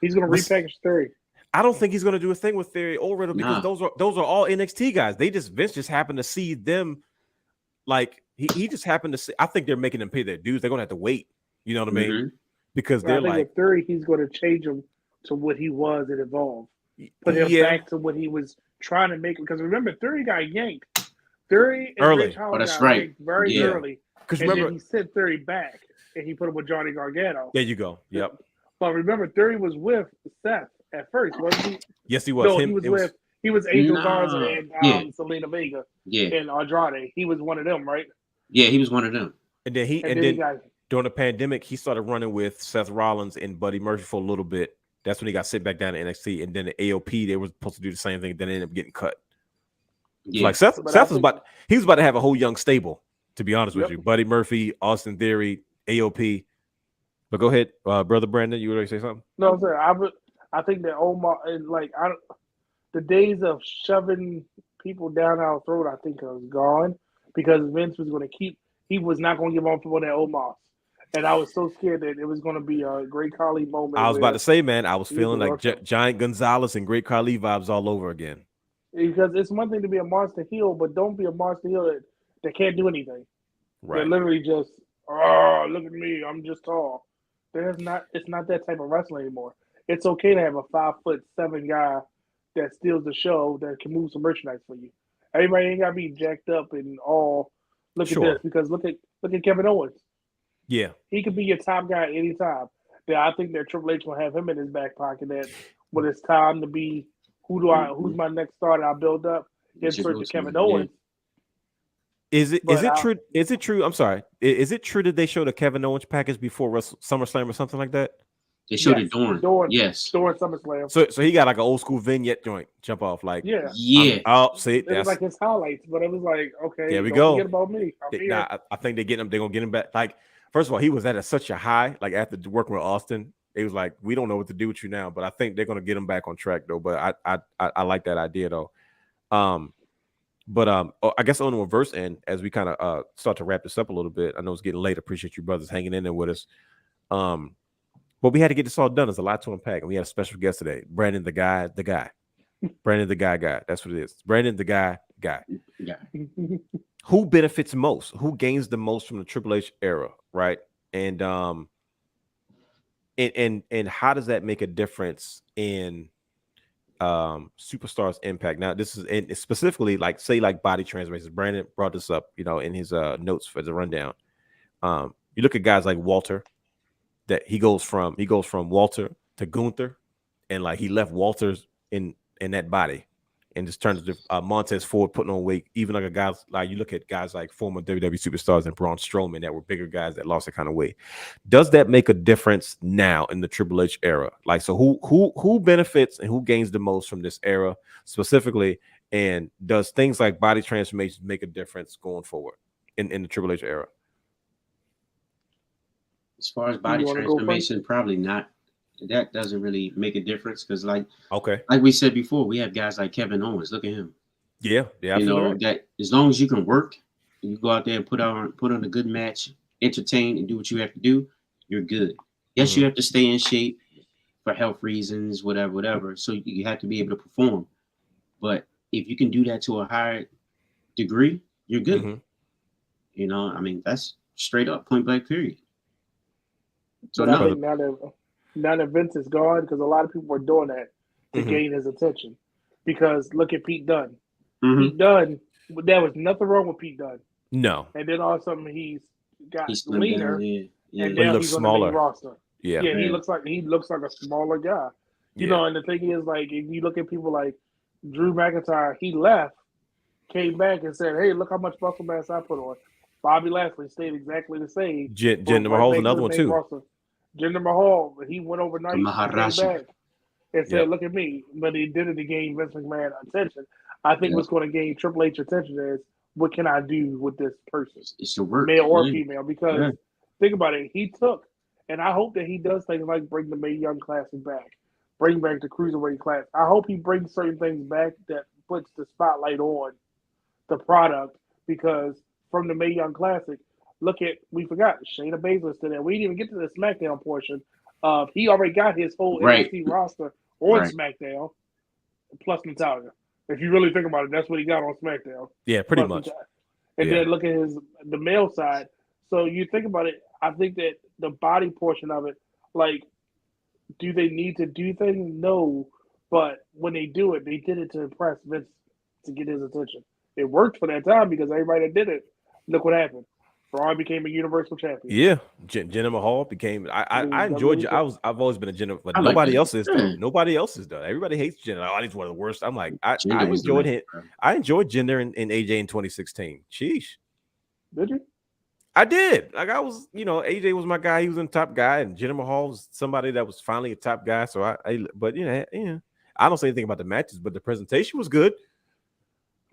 He's going to repackage Theory. I don't think he's going to do a thing with Theory or Riddle because those are all NXT guys. Vince just happened to see them, like he just happened to see. I think they're making them pay their dues. They're going to have to wait You know what I mean? Mhm. Because But I they're think like, with Theory, he's going to change him to what he was and evolve. Put him yeah, back to what he was trying to make. Because remember, Theory got yanked. Theory and Early. Ridge Holland Oh, that's got right. yanked very Yeah. early. because And remember, then he sent Theory back and he put him with Johnny Gargano. there you go. Yep. But remember, Theory was with Seth at first, wasn't he? Yes, he was. No, Him. he was Angel Nah. Garza and Yeah. Selena Vega Yeah. and Andrade. He was one of them, right? Yeah, he was one of them. And then he And then he got during the pandemic, he started running with Seth Rollins and Buddy Murphy for a little bit. That's when he got sent back down to NXT. And then the AOP, they were supposed to do the same thing. Then they ended up getting cut. Yeah. So like Seth But I was think- he was about to have a whole young stable, to be honest with Yep. you. Buddy Murphy, Austin Theory, AOP. But go ahead, brother Brandon. You already say something? No, I'm saying I think that Omar and the days of shoving people down our throat, I think, is gone because Vince was going to he was not going to give on people that Omar. And I was so scared that it was going to be a Great Khali moment. I was about to say, man, I was he feeling was like awesome. Giant Gonzalez and Great Khali vibes all over again. Because it's one thing to be a monster heel, but don't be a monster heel that can't do anything. Right. They're literally just, oh, look at me, I'm just tall. It's not that type of wrestling anymore. It's okay to have a 5'7" guy that steals the show that can move some merchandise for you. Everybody ain't gotta be jacked up and all. Look Sure. at this because look at Kevin Owens. Yeah. He could be your top guy anytime. Yeah, I think that Triple H will have him in his back pocket. That when it's time to be, who's my next star that I build up? Insert to Kevin Owens. Is it But true? Is it true? I'm sorry. Is it true that they showed a Kevin Owens package before SummerSlam or something like that? They showed Yes, it during. during Yes. SummerSlam. So he got like an old school vignette joint jump off like Yeah. Yeah. See It was like his highlights, but it was like, okay, There we don't go. forget about me. I'm here. Nah, I think they're gonna get him back. Like, first of all, he was at such a high. Like after working with Austin, it was like we don't know what to do with you now. But I think they're gonna get him back on track though. But I like that idea though. I guess on the reverse end, as we kind of start to wrap this up a little bit, I know it's getting late. Appreciate you brothers hanging in there with us. But we had to get this all done. There's a lot to unpack, and we had a special guest today, Brandon, the guy. Brandon, the guy. That's what it is. Brandon, the guy. Yeah. Who benefits most? Who gains the most from the Triple H era, right? And how does that make a difference in superstars' impact? Now, this is and specifically like say like body transformations. Brandon brought this up, in his notes for the rundown. You look at guys like Walter, that he goes from Walter to Gunther, and like he left Walter's in that body and just turns to Montez Ford putting on weight. Even like a guy like you look at guys like former WWE superstars and Braun Strowman that were bigger guys that lost that kind of weight. Does that make a difference now in the Triple H era? Like, so who benefits and who gains the most from this era specifically? And does things like body transformations make a difference going forward in the Triple H era? As far as body You wanna go transformation, probably not. That doesn't really make a difference because, like we said before, we have guys like Kevin Owens. Look at him. Yeah, absolutely. That as long as you can work, and you go out there and put on a good match, entertain, and do what you have to do, you're good. Yes, you have to stay in shape for health reasons, whatever. So you have to be able to perform. But if you can do that to a higher degree, you're good. I mean, that's straight up, point blank, period. So but I think now that Vince is gone, because a lot of people were doing that to gain his attention. Because look at Pete Dunne. Pete Dunne, there was nothing wrong with Pete Dunne. No. And then all of a sudden he's got he's leaner, and now looks he's on smaller. the main roster. Yeah, he looks like a smaller guy. You know, and the thing is, like, if you look at people like Drew McIntyre, he left, came back and said, "Hey, look how much muscle mass I put on." Bobby Lashley stayed exactly the same. Jinder Mahal's another one too. Jinder Mahal, he went overnight, came Maharashi. back, and said, "Look at me." But he did it to gain Vince McMahon attention. I think what's going to gain Triple H attention is what can I do with this person, it's your work, male or female? Because think about it, he took, and I hope that he does things like bring the Mae Young Classic back, bring back the Cruiserweight Class. I hope he brings certain things back that puts the spotlight on the product, because from the Mae Young Classic, we forgot Shayna Baszler's today. We didn't even get to the SmackDown portion. He already got his whole NXT roster on SmackDown, plus Natalya. If you really think about it, that's what he got on SmackDown. Yeah, pretty much. And then look at the male side. So you think about it, I think that the body portion of it, like, do they need to do things? No, but when they do it, they did it to impress Vince, to get his attention. It worked for that time because everybody that did it, look what happened. Braun became a Universal Champion. Yeah, Jinder Mahal became. I enjoyed. I've always been a Jinder, but nobody else is though. Nobody else is though. Everybody hates Jinder. Oh, he's one of the worst. I'm like, I enjoyed him. I enjoyed Jinder and AJ in 2016. Sheesh. Did you? I did. Like I was, AJ was my guy. He was a top guy, and Jinder Mahal was somebody that was finally a top guy. So but I don't say anything about the matches, but the presentation was good.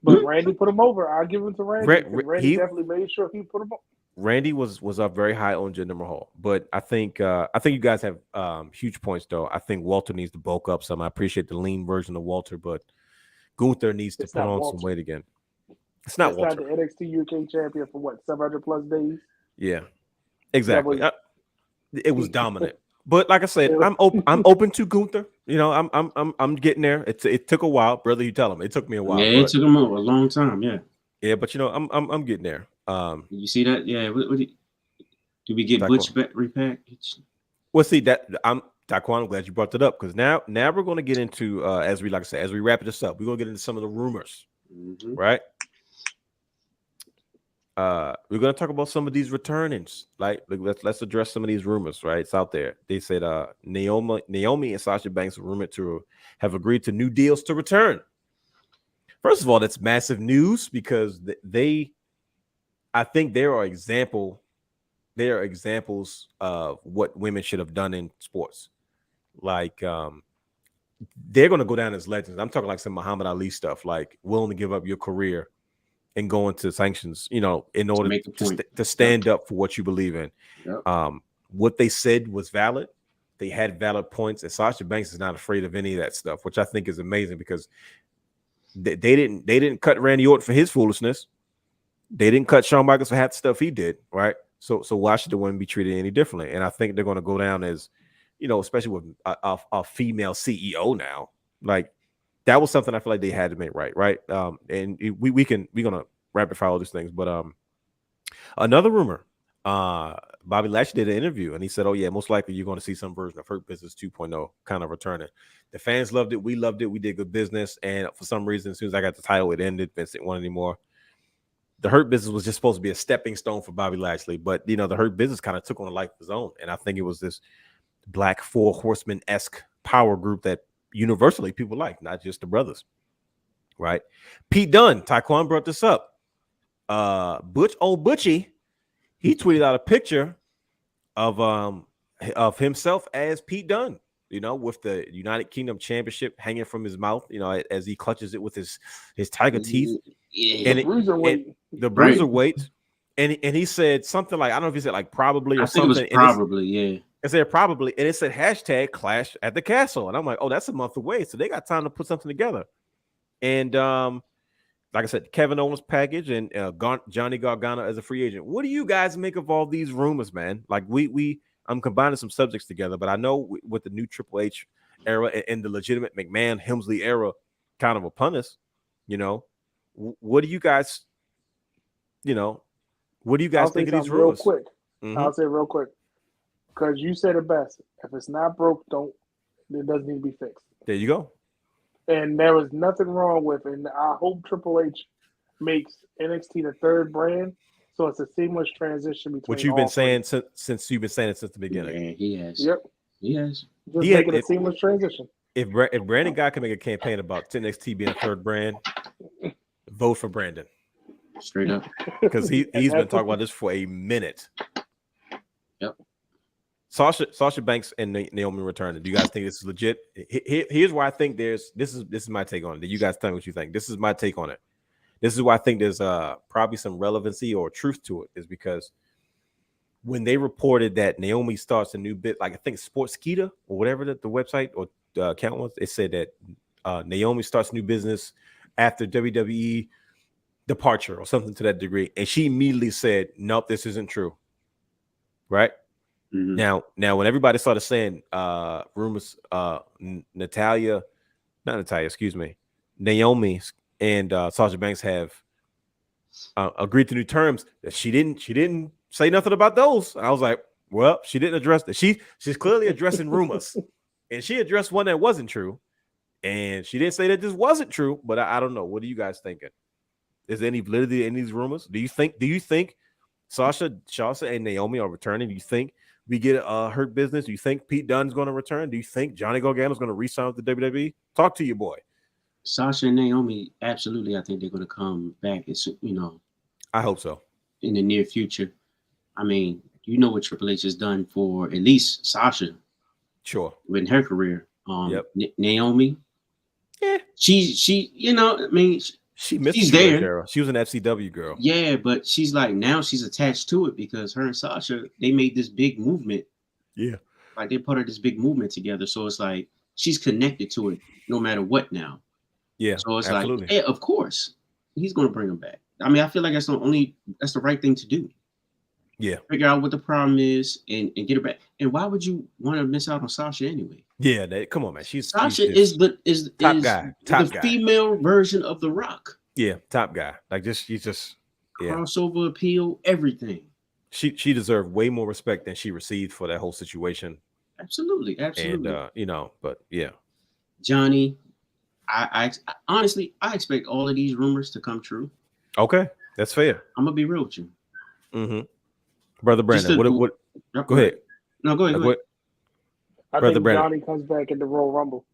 But Randy put him over. I'll give him to Randy. Randy definitely made sure he put him over. Randy was up very high on Jinder Mahal, but I think you guys have huge points though. I think Walter needs to bulk up some. I appreciate the lean version of Walter, but Gunther needs to put on some weight again. It's not Walter. Not the NXT UK champion for what, 700 plus days? Yeah, exactly. It was dominant. But like I said, I'm open to Gunther. I'm getting there. It took a while, brother. You tell him it took me a while. Yeah, it took him a long time. Yeah. Yeah, but I'm getting there. You see that? Yeah. Do we get Butch repackaged? Well, see that Taquan, I'm glad you brought that up because now we're going to get into as we wrap this up, we're going to get into some of the rumors, right? We're gonna talk about some of these returnings. Like let's address some of these rumors. Right, it's out there. They said Naomi and Sasha Banks are rumored to have agreed to new deals to return. First of all, that's massive news because I think there are examples of what women should have done in sports. Like they're gonna go down as legends. I'm talking like some Muhammad Ali stuff, like willing to give up your career and go into sanctions, in order to stand up for what you believe in. Yep. What they said was valid. They had valid points, and Sasha Banks is not afraid of any of that stuff, which I think is amazing because they didn't cut Randy Orton for his foolishness. They didn't cut Shawn Michaels for half the stuff he did, right? So why should the women be treated any differently? And I think they're going to go down as, especially with a female CEO now, like. That was something I feel like they had to make right. And we're gonna rapid fire all these things. But another rumor, Bobby Lashley did an interview and he said, "Oh yeah, most likely you're going to see some version of Hurt Business 2.0 kind of returning." The fans loved it, we loved it, we did good business, and for some reason, as soon as I got the title, it ended. Vince didn't want it anymore. The Hurt Business was just supposed to be a stepping stone for Bobby Lashley, but the Hurt Business kind of took on a life of its own, and I think it was this Black Four Horsemen-esque power group that universally people like, not just the brothers, right? Pete Dunne, Taquan brought this up. Butchie, he tweeted out a picture of himself as Pete Dunne, with the United Kingdom Championship hanging from his mouth, as he clutches it with his tiger teeth, and the bruiserweight, and he said something like, I don't know if he said like probably or something. It was probably, yeah. I said probably, and it said hashtag Clash at the Castle, and I'm like, oh, that's a month away, so they got time to put something together. And like I said, Kevin Owens package and Johnny Gargano as a free agent. What do you guys make of all these rumors, man? Like I'm combining some subjects together, but I know with the new Triple H era and the legitimate McMahon Helmsley era kind of upon us, what do you guys, what do you guys think of these rumors? Real quick, I'll say real quick. Because you said it best. If it's not broke, it doesn't need to be fixed. There you go. And there was nothing wrong with it. And I hope Triple H makes NXT the third brand, so it's a seamless transition between. What you've been saying since you've been saying it since the beginning. Yeah, he has. Yep. He has. Just make it a seamless transition. If Brandon Guy can make a campaign about NXT being a third brand, vote for Brandon. Straight up. Because he's been talking about this for a minute. Yep. Sasha Banks and Naomi returning. Do you guys think this is legit? Here's why I think this is my take on it. You guys tell me what you think. This is my take on it. This is why I think there's probably some relevancy or truth to it, is because when they reported that Naomi starts a new bit, like I think Sportskeeda or whatever the website or account was, it said that Naomi starts a new business after WWE departure or something to that degree, and she immediately said, "Nope, this isn't true." Right? Mm-hmm. Now, when everybody started saying rumors, Naomi and Sasha Banks have agreed to new terms, that she didn't say nothing about those. I was like, well, she didn't address that. She's clearly addressing rumors, and she addressed one that wasn't true, and she didn't say that this wasn't true. But I don't know. What are you guys thinking? Is there any validity in these rumors? Do you think Sasha and Naomi are returning? Do you think we get Hurt Business? Do you think Pete Dunne's going to return? Do you think Johnny Gargano's going to re-sign with the WWE? Talk to your boy. Sasha and Naomi, absolutely. I think they're going to come back. I hope so. In the near future. I mean, you know what Triple H has done for at least Sasha. Sure. In her career. Yep. Naomi. Yeah. She she's there. Girl. She was an FCW girl. Yeah, but she's like, now she's attached to it because her and Sasha, they made this big movement. Yeah. Like they put this big movement together. So it's like she's connected to it no matter what now. Yeah. So it's absolutely. like, yeah, of course, he's gonna bring them back. I mean, I feel like that's the right thing to do. Yeah. Figure out what the problem is and get it back. And why would you want to miss out on Sasha anyway? Yeah, come on, man. Sasha is the top guy. Female version of The Rock. Yeah, top guy. Like she's just crossover appeal, everything. She deserved way more respect than she received for that whole situation. Absolutely. And but yeah. Johnny, I honestly expect all of these rumors to come true. Okay, that's fair. I'm gonna be real with you. Mm-hmm. Brother Brandon, what? Go ahead. No, go ahead. I Brother think Brandon. Johnny comes back in the Royal Rumble.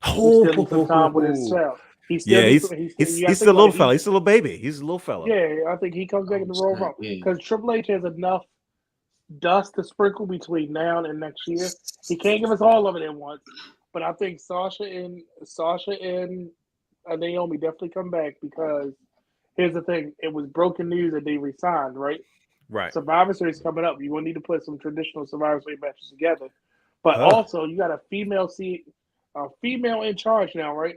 Oh, He's still time with himself. He's still a little fella. He's still a baby. He's a little fella. Yeah, I think he comes back in the Royal Rumble because Triple H has enough dust to sprinkle between now and next year. He can't give us all of it at once, but I think Sasha and Naomi definitely come back because here's the thing: it was broken news that they resigned, right? Right. Survivor Series coming up. You're gonna need to put some traditional Survivor Series matches together, but also you got a female in charge now, right?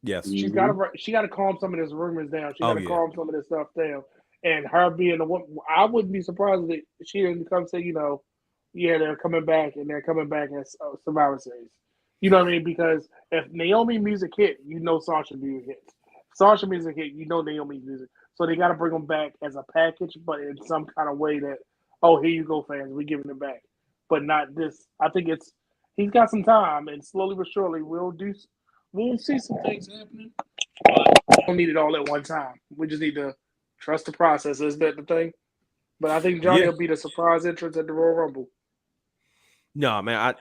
Yes. She got to calm some of these rumors down. She got to calm some of this stuff down. And her being the one, I wouldn't be surprised if she didn't come say, they're coming back and they're coming back as Survivor Series. You know what I mean? Because if Naomi music hit, Sasha music hits. Sasha music hit, Naomi music. So they got to bring them back as a package, but in some kind of way that, here you go, fans, we're giving it back. But not this. I think he's got some time, and slowly but surely we'll see some things happening. But we don't need it all at one time. We just need to trust the process. Isn't that the thing? But I think Johnny will be the surprise entrance at the Royal Rumble. No, man.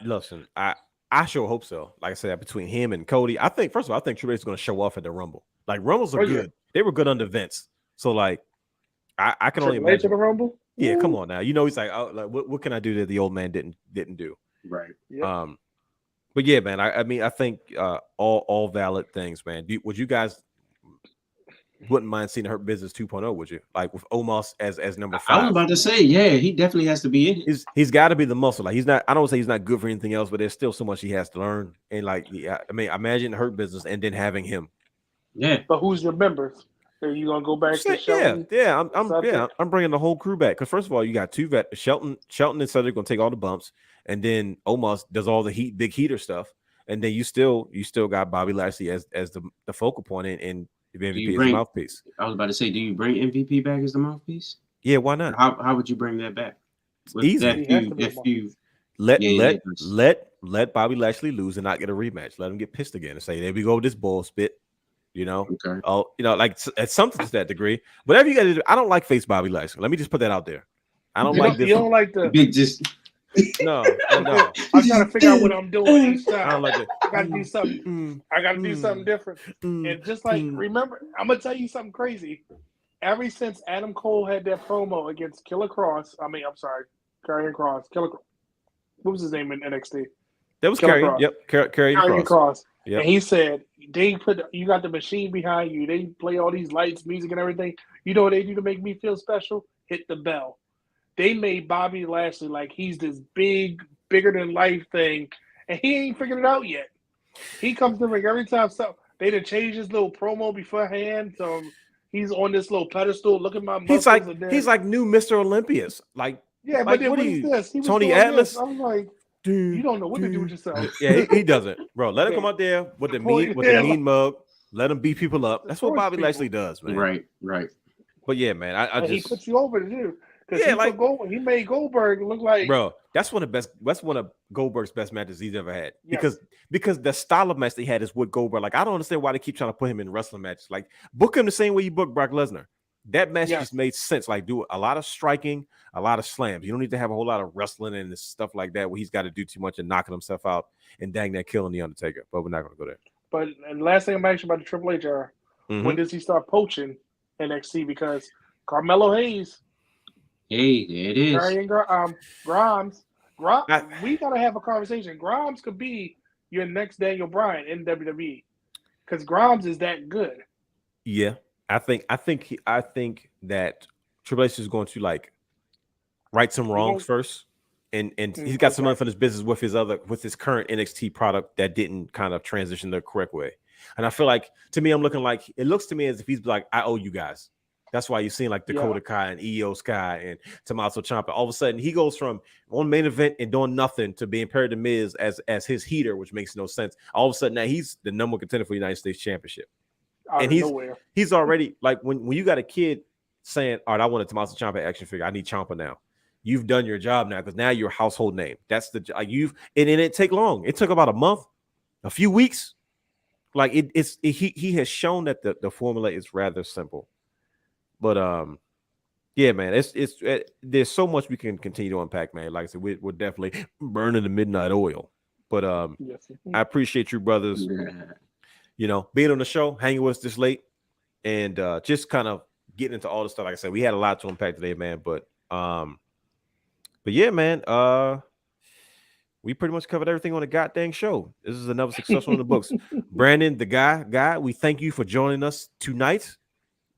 I sure hope so. Like I said, between him and Cody, I think Triple H is going to show off at the Rumble. Like Rumbles are good. They were good under Vince. So like, I can only imagine. Triple H at the Rumble. Yeah, come on now. He's like, what can I do that the old man didn't do? Right. Yep. But yeah, man. I think all valid things, man. Would you guys wouldn't mind seeing Hurt Business 2.0? Would you like with Omos as number 5? I was about to say, yeah, he definitely has to be in it. He's got to be the muscle. Like he's not. I don't say he's not good for anything else, but there's still so much he has to learn. And like, imagine Hurt Business and then having him. Yeah. But who's your members? Are you gonna go back to Shelton? Yeah. I'm bringing the whole crew back because first of all, you got two Shelton and Cedric gonna take all the bumps, and then Omos does all the big heater stuff, and then you still got Bobby Lashley as the focal point and MVP as the mouthpiece. I was about to say, do you bring MVP back as the mouthpiece? Yeah, why not? How would you bring that back? Easy. Let Bobby Lashley lose and not get a rematch. Let him get pissed again and say, there we go, this bull spit. Okay. Like at something to that degree. Whatever you got to do. I don't like face Bobby Lashley. Let me just put that out there. I don't like this. You don't like the big just. No. I'm trying to figure out what I'm doing each time. I don't like it. I got to do something. I got to do something different. And just like remember, I'm gonna tell you something crazy. Ever since Adam Cole had that promo against Karrion Kross. What was his name in NXT? That was Karrion. Yep, Karrion Kross. Yep. And he said, you got the machine behind you. They play all these lights, music, and everything. You know what they do to make me feel special? Hit the bell. They made Bobby Lashley like he's this bigger than life thing, and he ain't figured it out yet. He comes to ring every time. So they done changed his little promo beforehand. So he's on this little pedestal. Look at my muscles. He's like new Mr. Olympius. Like yeah, like, but then what is this? He was Tony Atlas. I was like, you don't know what to do with yourself. Yeah, he doesn't, bro. Let him come out there with the mean mug. Let him beat people up. That's what Bobby Lashley does, man. Right. But yeah, man, I just he puts you over to do Because he made Goldberg look like, bro. That's one of Goldberg's best matches he's ever had. Yes. Because the style of match they had is with Goldberg. Like, I don't understand why they keep trying to put him in wrestling matches. Like, book him the same way you book Brock Lesnar. That match just made sense. Like, do a lot of striking, a lot of slams. You don't need to have a whole lot of wrestling and stuff like that where he's got to do too much and knocking himself out and dang that killing the Undertaker. But we're not going to go there. But and last thing I'm asking about the Triple H era, when does he start poaching NXT? Because Carmelo Hayes, hey, there it is. Grimes, we gotta have a conversation. Grimes could be your next Daniel Bryan in WWE because Grimes is that good. Yeah, I think that Triple H is going to like right some wrongs first, and he's got some unfinished business with his current NXT product that didn't kind of transition the correct way. And I feel like, to me, it looks to me as if he's like, I owe you guys. That's why you're seeing like Dakota Kai and Io Sky and Tommaso Ciampa. All of a sudden, he goes from on main event and doing nothing to being paired to Miz as his heater, which makes no sense. All of a sudden, now he's the number one contender for the United States Championship. And he's already like when you got a kid saying, all right, I want a Tommaso Ciampa action figure. I need Ciampa now. You've done your job now because now you're a household name. That's the and it didn't take long. It took about a month, a few weeks. Like he has shown that the formula is rather simple. But yeah, man, it's there's so much we can continue to unpack, man. Like I said, we're definitely burning the midnight oil. But I appreciate you, brothers. You know, being on the show, hanging with us this late, and just kind of getting into all the stuff. Like I said, we had a lot to unpack today, man. But yeah, man, we pretty much covered everything on the goddamn show. This is another successful in the books. Brandon, the guy, we thank you for joining us tonight,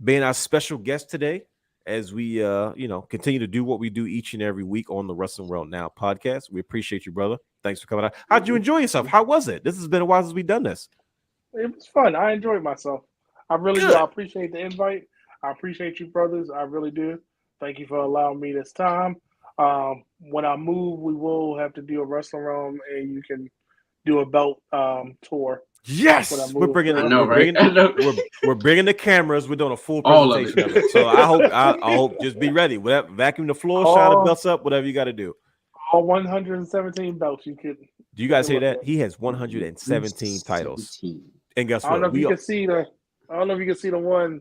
being our special guest today, as we continue to do what we do each and every week on the Wrestling Wrealm Now podcast. We appreciate you, brother. Thanks for coming out. How'd you enjoy yourself? How was it? This has been a while since we've done this. It was fun. I enjoyed myself. I really do. I appreciate the invite. I appreciate you, brothers. I really do. Thank you for allowing me this time. When I move, we will have to do a Wrestling Wrealm, and you can do a belt tour. Yes, we're bringing the cameras. We're doing a full presentation of it. So I hope just be ready. Whatever, vacuum the floor, shine the belts up, whatever you got to do. All 117 belts you could. Do you guys hear that? He has 117 titles. And guess what? I don't know if you can see the one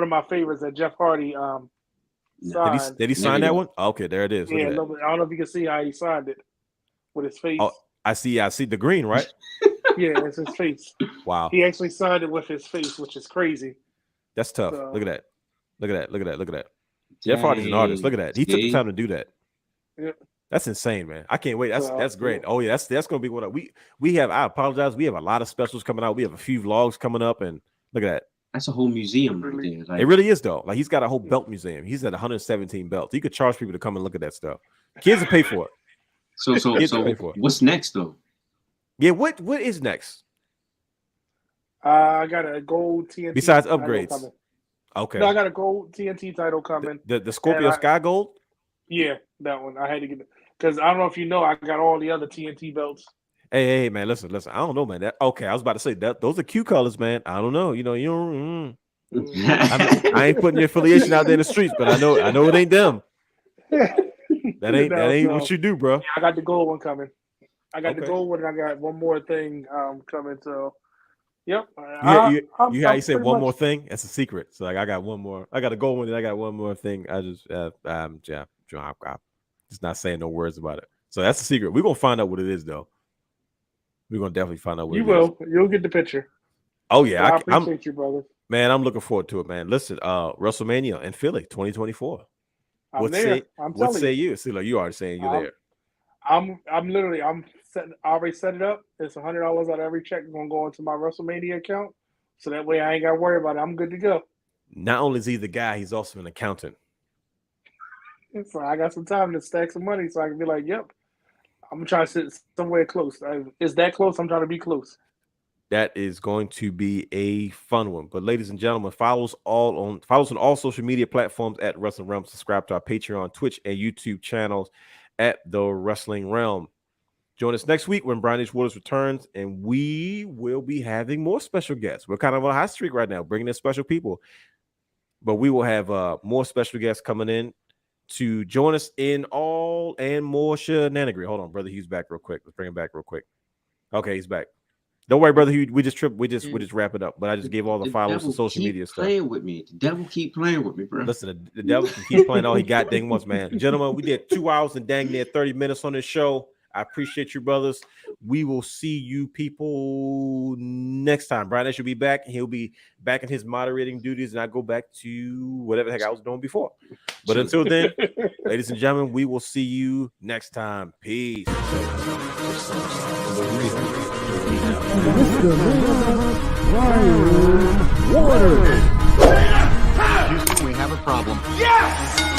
of my favorites that Jeff Hardy signed. Did he sign that one? Okay, there it is. Yeah, I don't know if you can see how he signed it with his face. Oh, I see the green, right? Yeah, it's his face. Wow. He actually signed it with his face, which is crazy. That's tough. So, look at that. Jeff Hardy's an artist. Look at that. He took the time to do that. Yeah. That's insane, man. I can't wait. That's great. Oh yeah, that's gonna be what we have. I apologize. We have a lot of specials coming out. We have a few vlogs coming up, and look at that. That's a whole museum right there. Like, it really is though. Like he's got a whole belt museum. He's at 117 belts. He could charge people to come and look at that stuff. Kids will pay for it. So what's next though? Yeah, what is next? I got a gold TNT. Besides upgrades. Okay. No, I got a gold TNT title coming. The Scorpio Sky Gold? Yeah, that one. I had to get it. Because I don't know if you know, I got all the other TNT belts. Hey, man, listen. I don't know, man. I was about to say that those are cute colors, man. I don't know. You don't. I ain't putting your affiliation out there in the streets, but I know it ain't them. That ain't what you do, bro. Yeah, I got the gold one coming. I got the gold one, and I got one more thing coming. So, yep. You said one more thing? That's a secret. So like, I got one more. I got a gold one, and I got one more thing. I just I'm just not saying no words about it. So that's a secret. We're gonna find out what it is, though. We're gonna definitely find out what it is. You'll get the picture. Oh yeah, I appreciate you, brother. Man, I'm looking forward to it, man. Listen, WrestleMania in Philly, 2024. I'm there. What say you? See, like you already saying you're there. I already set it up. It's $100 out of every check gonna go into my WrestleMania account, so that way I ain't gotta worry about it. I'm good to go. Not only is he the guy, he's also an accountant. So I got some time to stack some money, so I can be like, "Yep, I'm gonna try to sit somewhere close. Is that close? I'm trying to be close." That is going to be a fun one. But ladies and gentlemen, follow us on all social media platforms at Wrestling Wrealm. Subscribe to our Patreon, Twitch, and YouTube channels at The Wrestling Wrealm. Join us next week when Brian H. Waters returns, and we will be having more special guests. We're kind of on a hot streak right now, bringing in special people. But we will have more special guests coming in to join us in all and more shenanigans. Hold on, brother Hugh's back real quick. Let's bring him back real quick. Okay, he's back. Don't worry, brother Hugh. We just wrap it up. But I just gave all the followers to social media stuff. Playing with me. The devil keep playing with me, bro. Listen, the devil can keep playing all he got dang wants, man. Gentlemen, we did 2 hours and dang near 30 minutes on this show. I appreciate you, brothers. We will see you people next time. Brian should be back. He'll be back in his moderating duties, and I go back to whatever the heck I was doing before. But until then, ladies and gentlemen, we will see you next time. Peace. Houston, we have a problem. Yes!